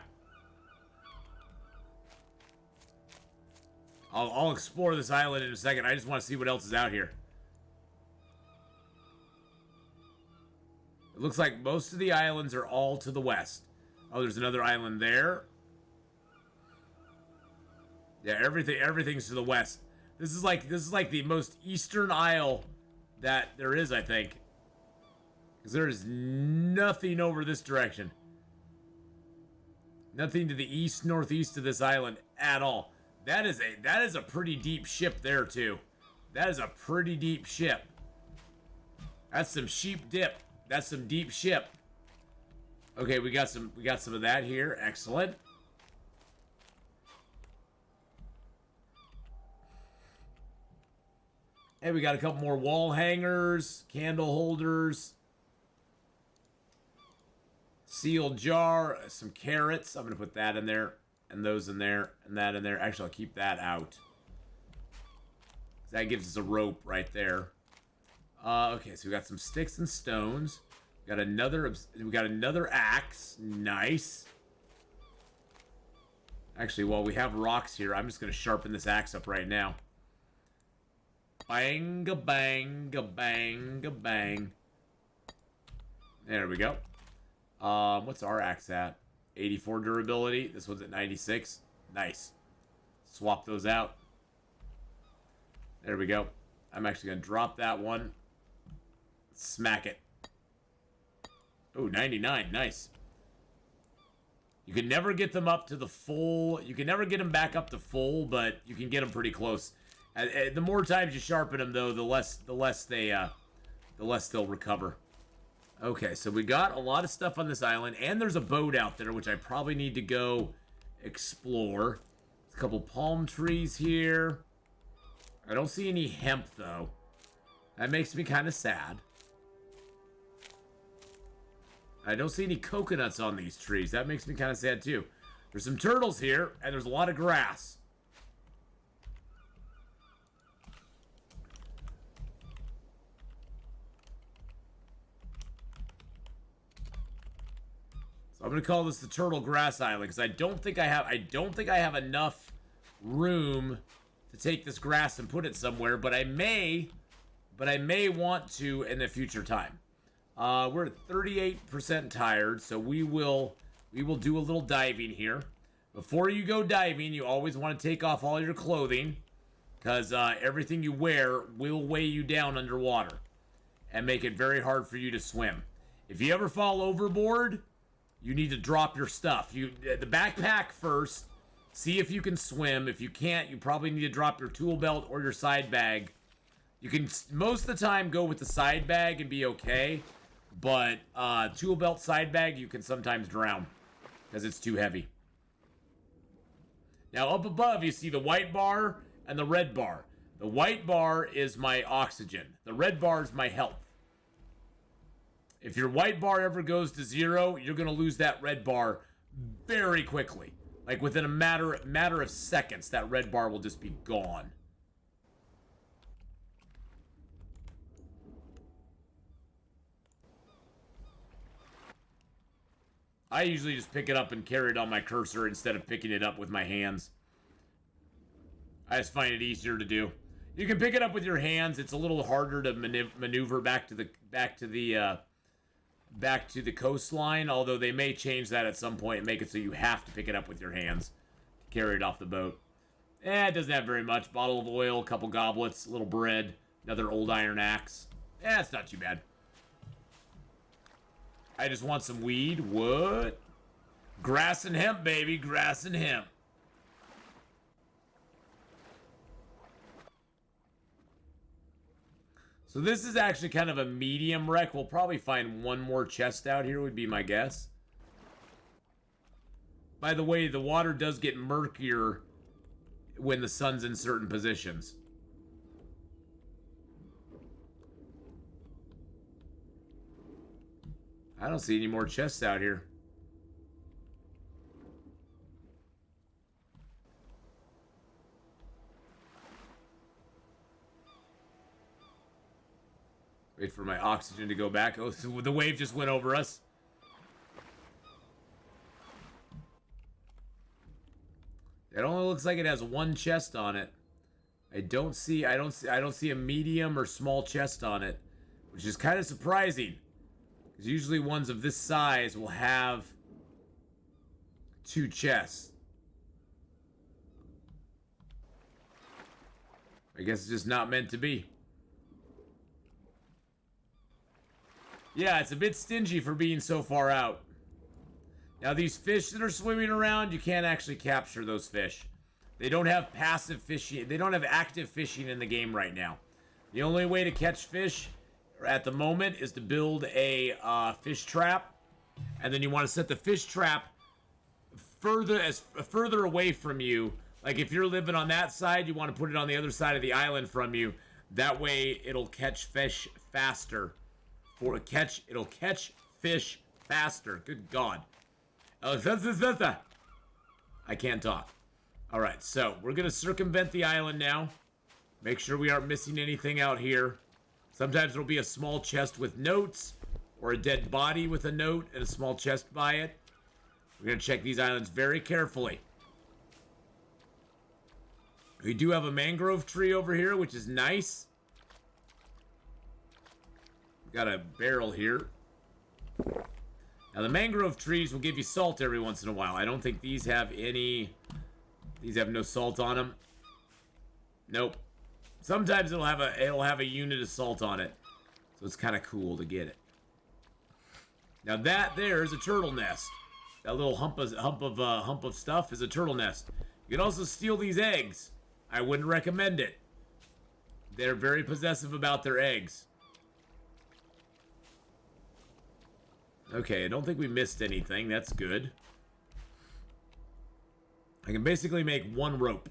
I'll explore this island in a second. I just want to see what else is out here. It looks like most of the islands are all to the west. Oh, there's another island there. Yeah, everything's to the west. This is like the most eastern isle that there is, I think. Because there is nothing over this direction. Nothing to the east, northeast of this island at all. That is a pretty deep ship there too. That is a pretty deep ship. That's some sheep dip. That's some deep ship. Okay, we got some of that here. Excellent. Hey, we got a couple more wall hangers, candle holders, sealed jar, some carrots. I'm going to put that in there, and those in there, and that in there. Actually, I'll keep that out. That gives us a rope right there. Okay, so we got some sticks and stones. We got another axe. Nice. Actually, while we have rocks here, I'm just going to sharpen this axe up right now. Bang, a bang, a bang, a bang. There we go. What's our axe at? 84 durability. This one's at 96. Nice. Swap those out. There we go. I'm actually going to drop that one. Smack it. Oh, 99. Nice. You can never get them up to the full. You can never get them back up to full, but you can get them pretty close. The more times you sharpen them, though, the less they'll recover. Okay, so we got a lot of stuff on this island, and there's a boat out there, which I probably need to go explore. There's a couple palm trees here. I don't see any hemp, though. That makes me kind of sad. I don't see any coconuts on these trees. That makes me kind of sad, too. There's some turtles here, and there's a lot of grass. I'm gonna call this the Turtle Grass Island because I don't think I have enough room to take this grass and put it somewhere, but I may want to in a future time. We're at 38% tired, so we will do a little diving here. Before you go diving, you always want to take off all your clothing, because everything you wear will weigh you down underwater and make it very hard for you to swim. If you ever fall overboard, you need to drop your stuff. The backpack first. See if you can swim. If you can't, you probably need to drop your tool belt or your side bag. You can most of the time go with the side bag and be okay, but tool belt, side bag, you can sometimes drown because it's too heavy. Now up above, you see the white bar and the red bar. The white bar is my oxygen. The red bar is my health. If your white bar ever goes to 0, you're going to lose that red bar very quickly. Like within a matter of seconds, that red bar will just be gone. I usually just pick it up and carry it on my cursor instead of picking it up with my hands. I just find it easier to do. You can pick it up with your hands. It's a little harder to maneuver back to the coastline, although they may change that at some point and make it so you have to pick it up with your hands to carry it off the boat. It doesn't have very much. Bottle of oil, a couple goblets, a little bread, another old iron axe. It's not too bad. I just want some weed. What? Grass and hemp, baby. Grass and hemp. So this is actually kind of a medium wreck. We'll probably find one more chest out here, would be my guess. By the way, the water does get murkier when the sun's in certain positions. I don't see any more chests out here. Wait for my oxygen to go back. Oh, so the wave just went over us. It only looks like it has one chest on it. I don't see a medium or small chest on it, which is kind of surprising. Because usually ones of this size will have 2 chests. I guess it's just not meant to be. Yeah, it's a bit stingy for being so far out. Now, these fish that are swimming around, you can't actually capture those fish. They don't have passive fishing. They don't have active fishing in the game right now. The only way to catch fish at the moment is to build a fish trap. And then you want to set the fish trap further away from you. Like if you're living on that side, you want to put it on the other side of the island from you. That way, it'll catch fish faster. It'll catch fish faster. Good God. I can't talk. All right, so we're going to circumvent the island now. Make sure we aren't missing anything out here. Sometimes there'll be a small chest with notes or a dead body with a note and a small chest by it. We're going to check these islands very carefully. We do have a mangrove tree over here, which is nice. Got a barrel here. Now the mangrove trees will give you salt every once in a while. I don't think these have any. These have no salt on them. Nope. Sometimes it'll have a unit of salt on it, so it's kind of cool to get it. Now that there is a turtle nest. That little hump of stuff is a turtle nest. You can also steal these eggs. I wouldn't recommend it. They're very possessive about their eggs. Okay, I don't think we missed anything. That's good. I can basically make 1 rope.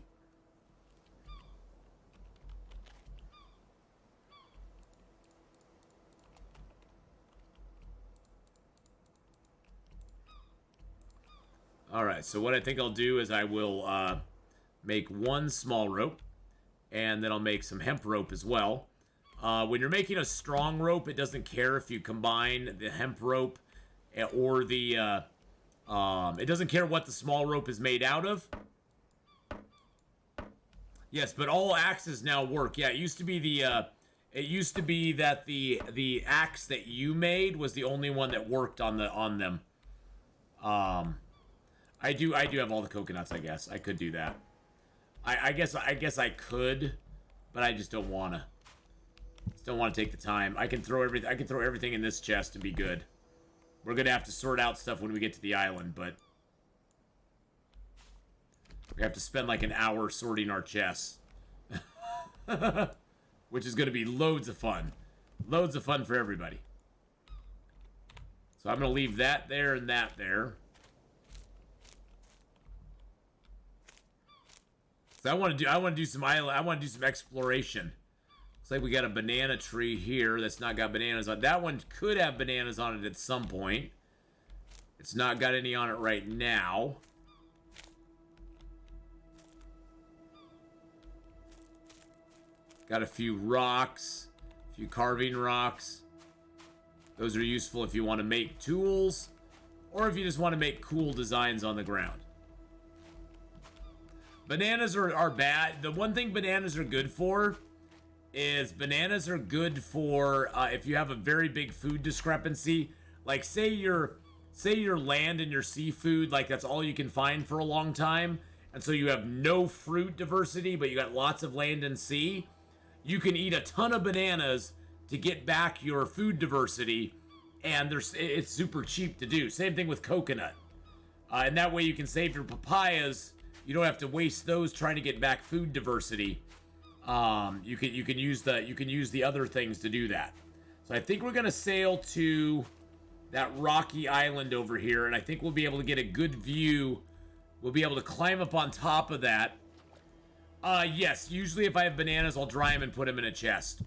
Alright, so what I think I'll do is I will make 1 small rope. And then I'll make some hemp rope as well. When you're making a strong rope, it doesn't care if you combine the hemp rope or the, it doesn't care what the small rope is made out of. Yes, but all axes now work. Yeah, it used to be that the axe that you made was the only one that worked on them. I do have all the coconuts, I guess. I could do that. I guess I could, but I just don't wanna. Just don't want to take the time. I can throw everything in this chest and be good. We're gonna have to sort out stuff when we get to the island, but we have to spend like an hour sorting our chests. Which is gonna be loads of fun. Loads of fun for everybody. So I'm gonna leave that there and that there. So I want to do some exploration. Looks like we got a banana tree here that's not got bananas on it. That one could have bananas on it at some point. It's not got any on it right now. Got a few rocks, a few carving rocks. Those are useful if you want to make tools, or if you just want to make cool designs on the ground. Bananas are bad. The one thing bananas are good for is bananas are good for if you have a very big food discrepancy. Like say your land and your seafood, like that's all you can find for a long time, and so you have no fruit diversity, but you got lots of land and sea. You can eat a ton of bananas to get back your food diversity, and it's super cheap to do. Same thing with coconut, and that way you can save your papayas. You don't have to waste those trying to get back food diversity. You can use the other things to do that. So I think we're gonna sail to that rocky island over here, and I think we'll be able to get a good view. We'll be able to climb up on top of that. Yes, usually if I have bananas, I'll dry them and put them in a chest.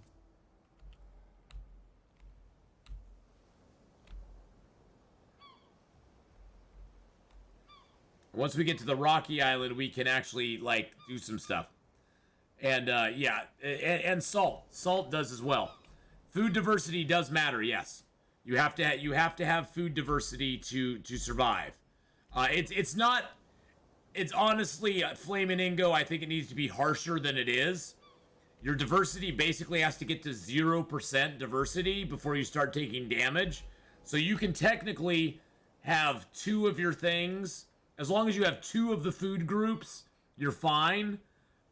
Once we get to the rocky island, we can actually, like, do some stuff. And, yeah, and salt. Salt does as well. Food diversity does matter, yes. You have to have food diversity to survive. It's honestly, Flamingo, I think it needs to be harsher than it is. Your diversity basically has to get to 0% diversity before you start taking damage. So you can technically have 2 of your things. As long as you have 2 of the food groups, you're fine.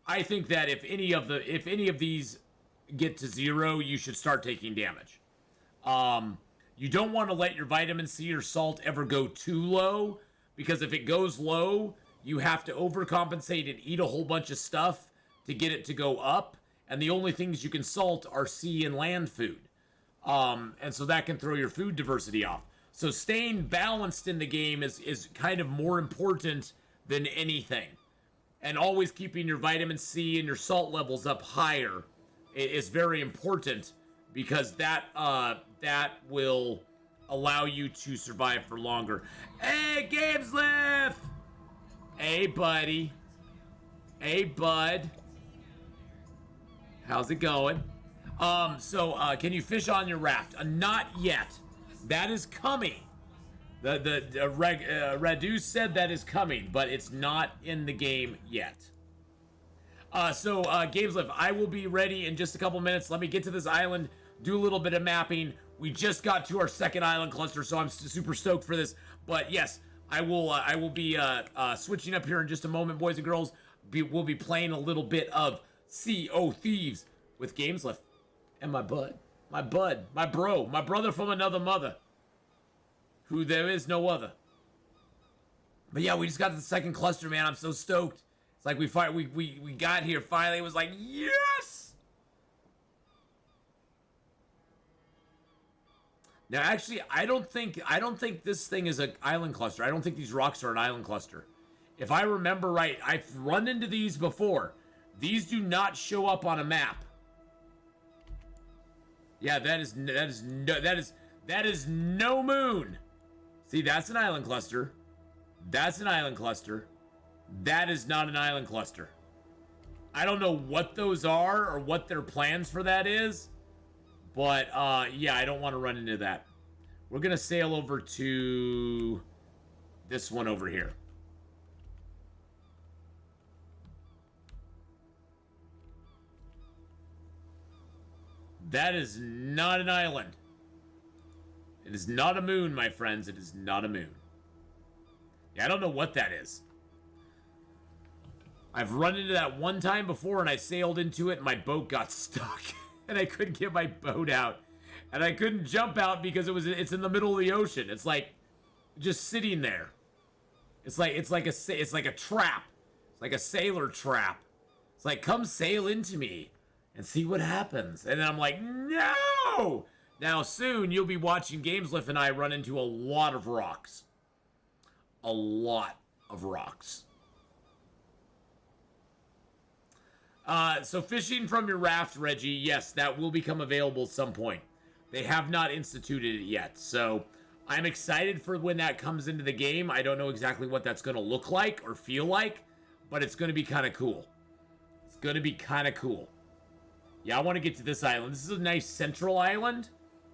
I think that if any of these get to 0, you should start taking damage. You don't want to let your vitamin C or salt ever go too low, because if it goes low, you have to overcompensate and eat a whole bunch of stuff to get it to go up. And the only things you can salt are sea and land food. And so that can throw your food diversity off. So staying balanced in the game is kind of more important than anything. And always keeping your vitamin C and your salt levels up higher is very important, because that will allow you to survive for longer. Hey, Games Lift! Hey, buddy. Hey, bud. How's it going? Can you fish on your raft? Not yet. That is coming. Radu said that is coming, but it's not in the game yet. Games Live, I will be ready in just a couple minutes. Let me get to this island, do a little bit of mapping. We just got to our second island cluster, so I'm super stoked for this. But yes, I will be switching up here in just a moment, boys and girls. We'll be playing a little bit of Sea O Thieves with Games Live and my bud, my bro, my brother from another mother, who there is no other. But yeah, we just got to the second cluster, man. I'm so stoked. It's like we got here finally. It was like, yes. Now, actually, I don't think this thing is an island cluster. I don't think these rocks are an island cluster. If I remember right, I've run into these before. These do not show up on a map. Yeah, that is no moon. See, that's an island cluster. That's an island cluster. That is not an island cluster. I don't know what those are or what their plans for that is. But, yeah, I don't want to run into that. We're going to sail over to this one over here. That is not an island. It is not a moon, my friends. It is not a moon. Yeah, I don't know what that is. I've run into that one time before, and I sailed into it, and my boat got stuck. And I couldn't get my boat out. And I couldn't jump out because it's in the middle of the ocean. It's like just sitting there. It's like a trap. It's like a sailor trap. It's like, come sail into me and see what happens. And then I'm like, no! Now soon you'll be watching Gameslift and I run into a lot of rocks. A lot of rocks. So fishing from your raft, Reggie, yes, that will become available at some point. They have not instituted it yet, so I'm excited for when that comes into the game. I don't know exactly what that's going to look like or feel like, but it's going to be kind of cool. It's going to be kind of cool. Yeah, I want to get to this island. This is a nice central island,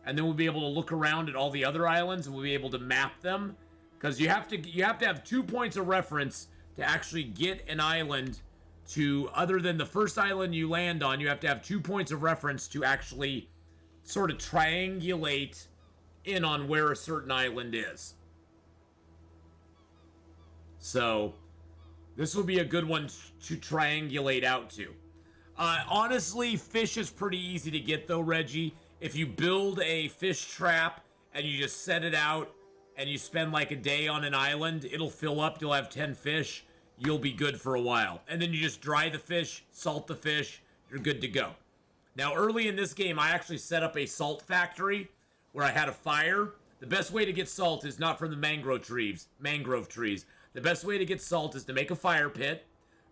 and then we'll be able to look around at all the other islands, and we'll be able to map them, because you have to have 2 points of reference to actually get an island to, other than the first island you land on, you have to have 2 points of reference to actually sort of triangulate in on where a certain island is. So this will be a good one to triangulate out to. Honestly, fish is pretty easy to get though, Reggie. If you build a fish trap and you just set it out and you spend like a day on an island, it'll fill up, you'll have 10 fish, you'll be good for a while. And then you just dry the fish, salt the fish, you're good to go. Now, early in this game, I actually set up a salt factory where I had a fire. The best way to get salt is not from the mangrove trees. The best way to get salt is to make a fire pit,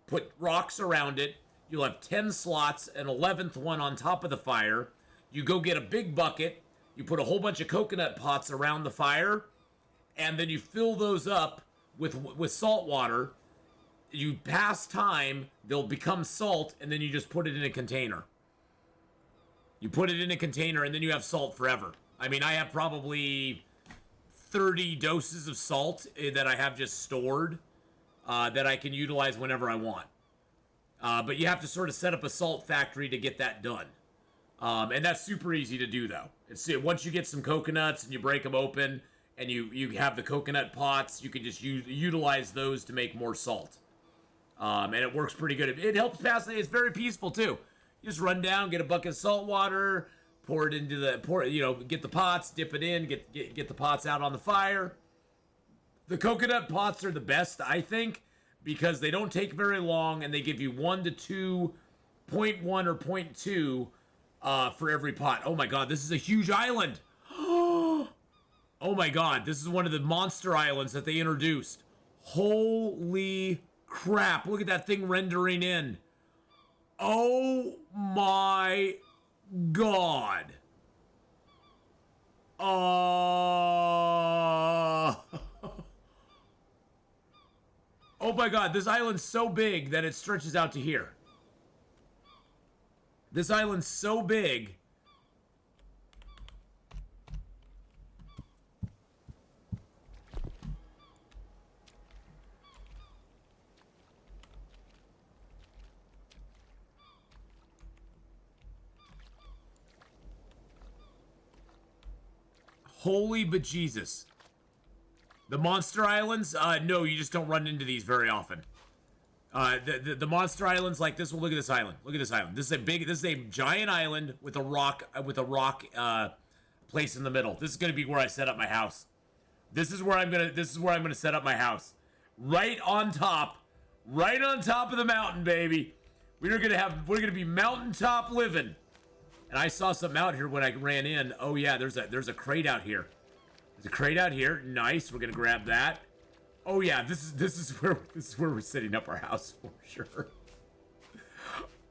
put rocks around it. You'll have 10 slots, an 11th one on top of the fire. You go get a big bucket. You put a whole bunch of coconut pots around the fire, and then you fill those up with salt water. You pass time, they'll become salt, and then you just put it in a container. You put it in a container, and then you have salt forever. I mean, I have probably 30 doses of salt that I have just stored that I can utilize whenever I want. But you have to sort of set up a salt factory to get that done. And that's super easy to do, though. Once you get some coconuts and you break them open and you have the coconut pots, you can just utilize those to make more salt. And it works pretty good. It helps pass. It's very peaceful, too. You just run down, get a bucket of salt water, pour it into get the pots, dip it in, get the pots out on the fire. The coconut pots are the best, I think, because they don't take very long and they give you 1 to 2, 0.1 or 0.2 for every pot. Oh my God, this is a huge island. Oh my God, this is one of the monster islands that they introduced. Holy crap, look at that thing rendering in. Oh my God. Oh my God, this island's so big that it stretches out to here. This island's so big. Holy bejesus. The monster islands? No, you just don't run into these very often. The monster islands like this. Well, look at this island. Look at this island. This is a giant island with a rock place in the middle. This is gonna be where I set up my house. This is where I'm gonna set up my house. Right on top of the mountain, baby. We're gonna be mountaintop living. And I saw something out here when I ran in. Oh yeah, there's a crate out here. There's a crate out here. Nice. We're gonna grab that. Oh yeah, this is where we're setting up our house for sure.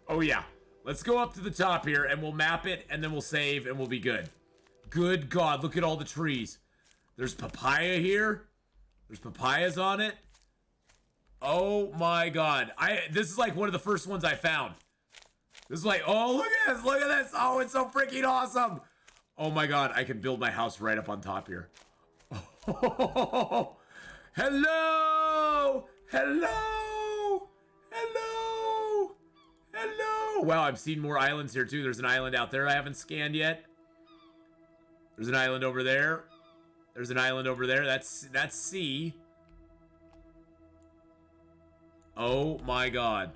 Oh yeah. Let's go up to the top here and we'll map it and then we'll save and we'll be good. Good God, look at all the trees. There's papaya here. There's papayas on it. Oh my God. This is like one of the first ones I found. This is like, oh, look at this, look at this. Oh, it's so freaking awesome. Oh my God, I can build my house right up on top here. Oh, hello, hello, hello, hello. Oh, wow, I've seen more islands here, too. There's an island out there I haven't scanned yet. There's an island over there. There's an island over there. That's C. Oh, my God.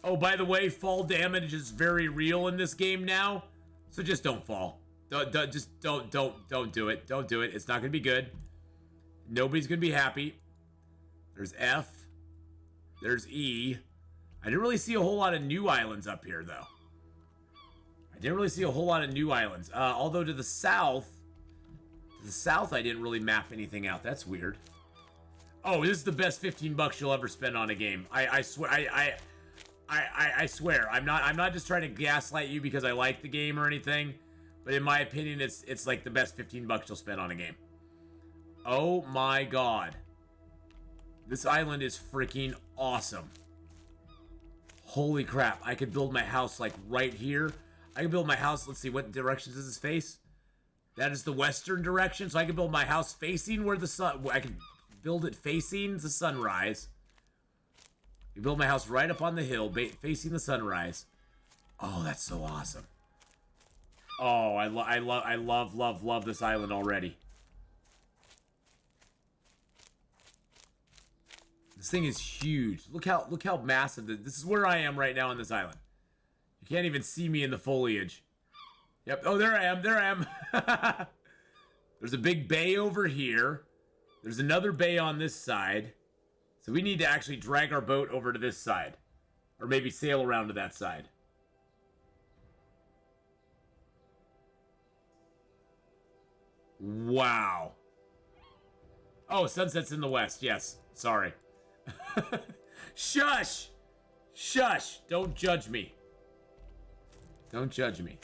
Oh, by the way, fall damage is very real in this game now. So just don't fall. Don't do it. Don't do it. It's not going to be good. Nobody's going to be happy. There's F. There's E. I didn't really see a whole lot of new islands up here, though. I didn't really see a whole lot of new islands. Although to the south, I didn't really map anything out. That's weird. Oh, this is the best 15 bucks you'll ever spend on a game. I swear. I swear. I'm not just trying to gaslight you because I like the game or anything. But in my opinion, it's like the best 15 bucks you'll spend on a game. Oh my God. This island is freaking awesome. Holy crap. I could build my house like right here. I can build my house. Let's see, what direction does this face? That is the western direction. So I can build my house facing where the sun... I can build it facing the sunrise. You build my house right up on the hill, facing the sunrise. Oh, that's so awesome. Oh, I love this island already. This thing is huge. Look how massive this is. Where I am right now on this island. You can't even see me in the foliage. Yep. Oh, there I am. There I am. There's a big bay over here. There's another bay on this side. So we need to actually drag our boat over to this side. Or maybe sail around to that side. Wow. Oh, sunset's in the west. Yes. Sorry. Shush! Shush! Don't judge me. Don't judge me.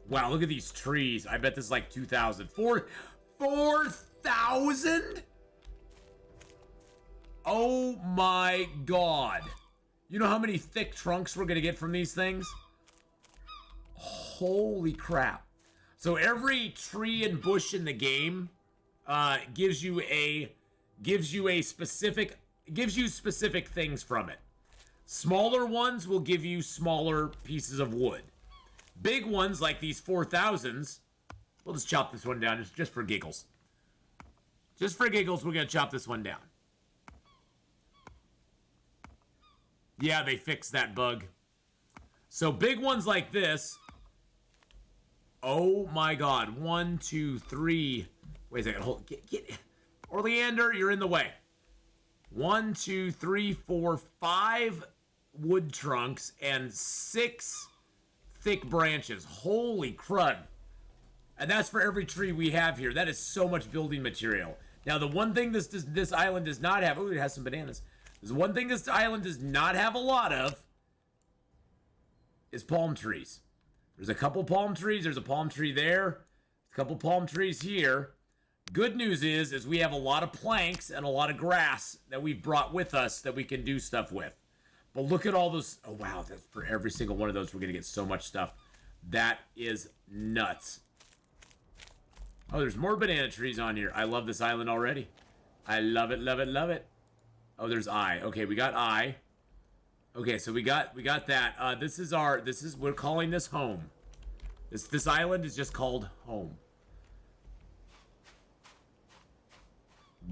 Wow, look at these trees. I bet this is like 2,000. 4,000? Oh my God. You know how many thick trunks we're gonna get from these things? Holy crap. So every tree and bush in the game gives you specific things from it. Smaller ones will give you smaller pieces of wood. Big ones like these 4,000s, we'll just chop this one down just for giggles. Just for giggles, we're gonna chop this one down. Yeah, they fixed that bug. So big ones like this. Oh my God. 1, 2, 3. Wait a second. Hold. Get. Orleander, you're in the way. 1, 2, 3, 4, 5 wood trunks and 6 thick branches. Holy crud. And that's for every tree we have here. That is so much building material. Now, the one thing this island does not have... Oh, it has some bananas. There's one thing this island does not have a lot of is palm trees. There's a couple palm trees. There's a palm tree there. A couple palm trees here. Good news is we have a lot of planks and a lot of grass that we've brought with us that we can do stuff with. But look at all those. Oh, wow. That's for every single one of those, we're going to get so much stuff. That is nuts. Oh, there's more banana trees on here. I love this island already. I love it, love it, love it. Oh, there's I. Okay, we got I. Okay, so we got that. We're calling this home. This island is just called home.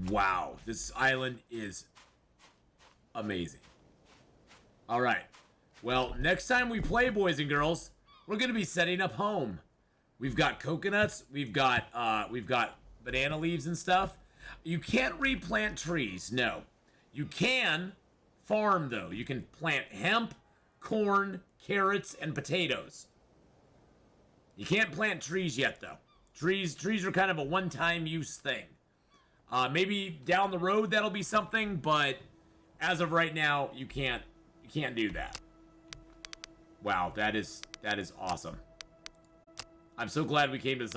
Wow, this island is amazing. All right. Well, next time we play, boys and girls, we're gonna be setting up home. We've got coconuts. We've got banana leaves and stuff. You can't replant trees. No, you can farm though. You can plant hemp, corn, carrots, and potatoes. You can't plant trees yet though. Trees are kind of a one-time use thing. Maybe down the road that'll be something, but as of right now, you can't do that. Wow, that is awesome. I'm so glad we came to this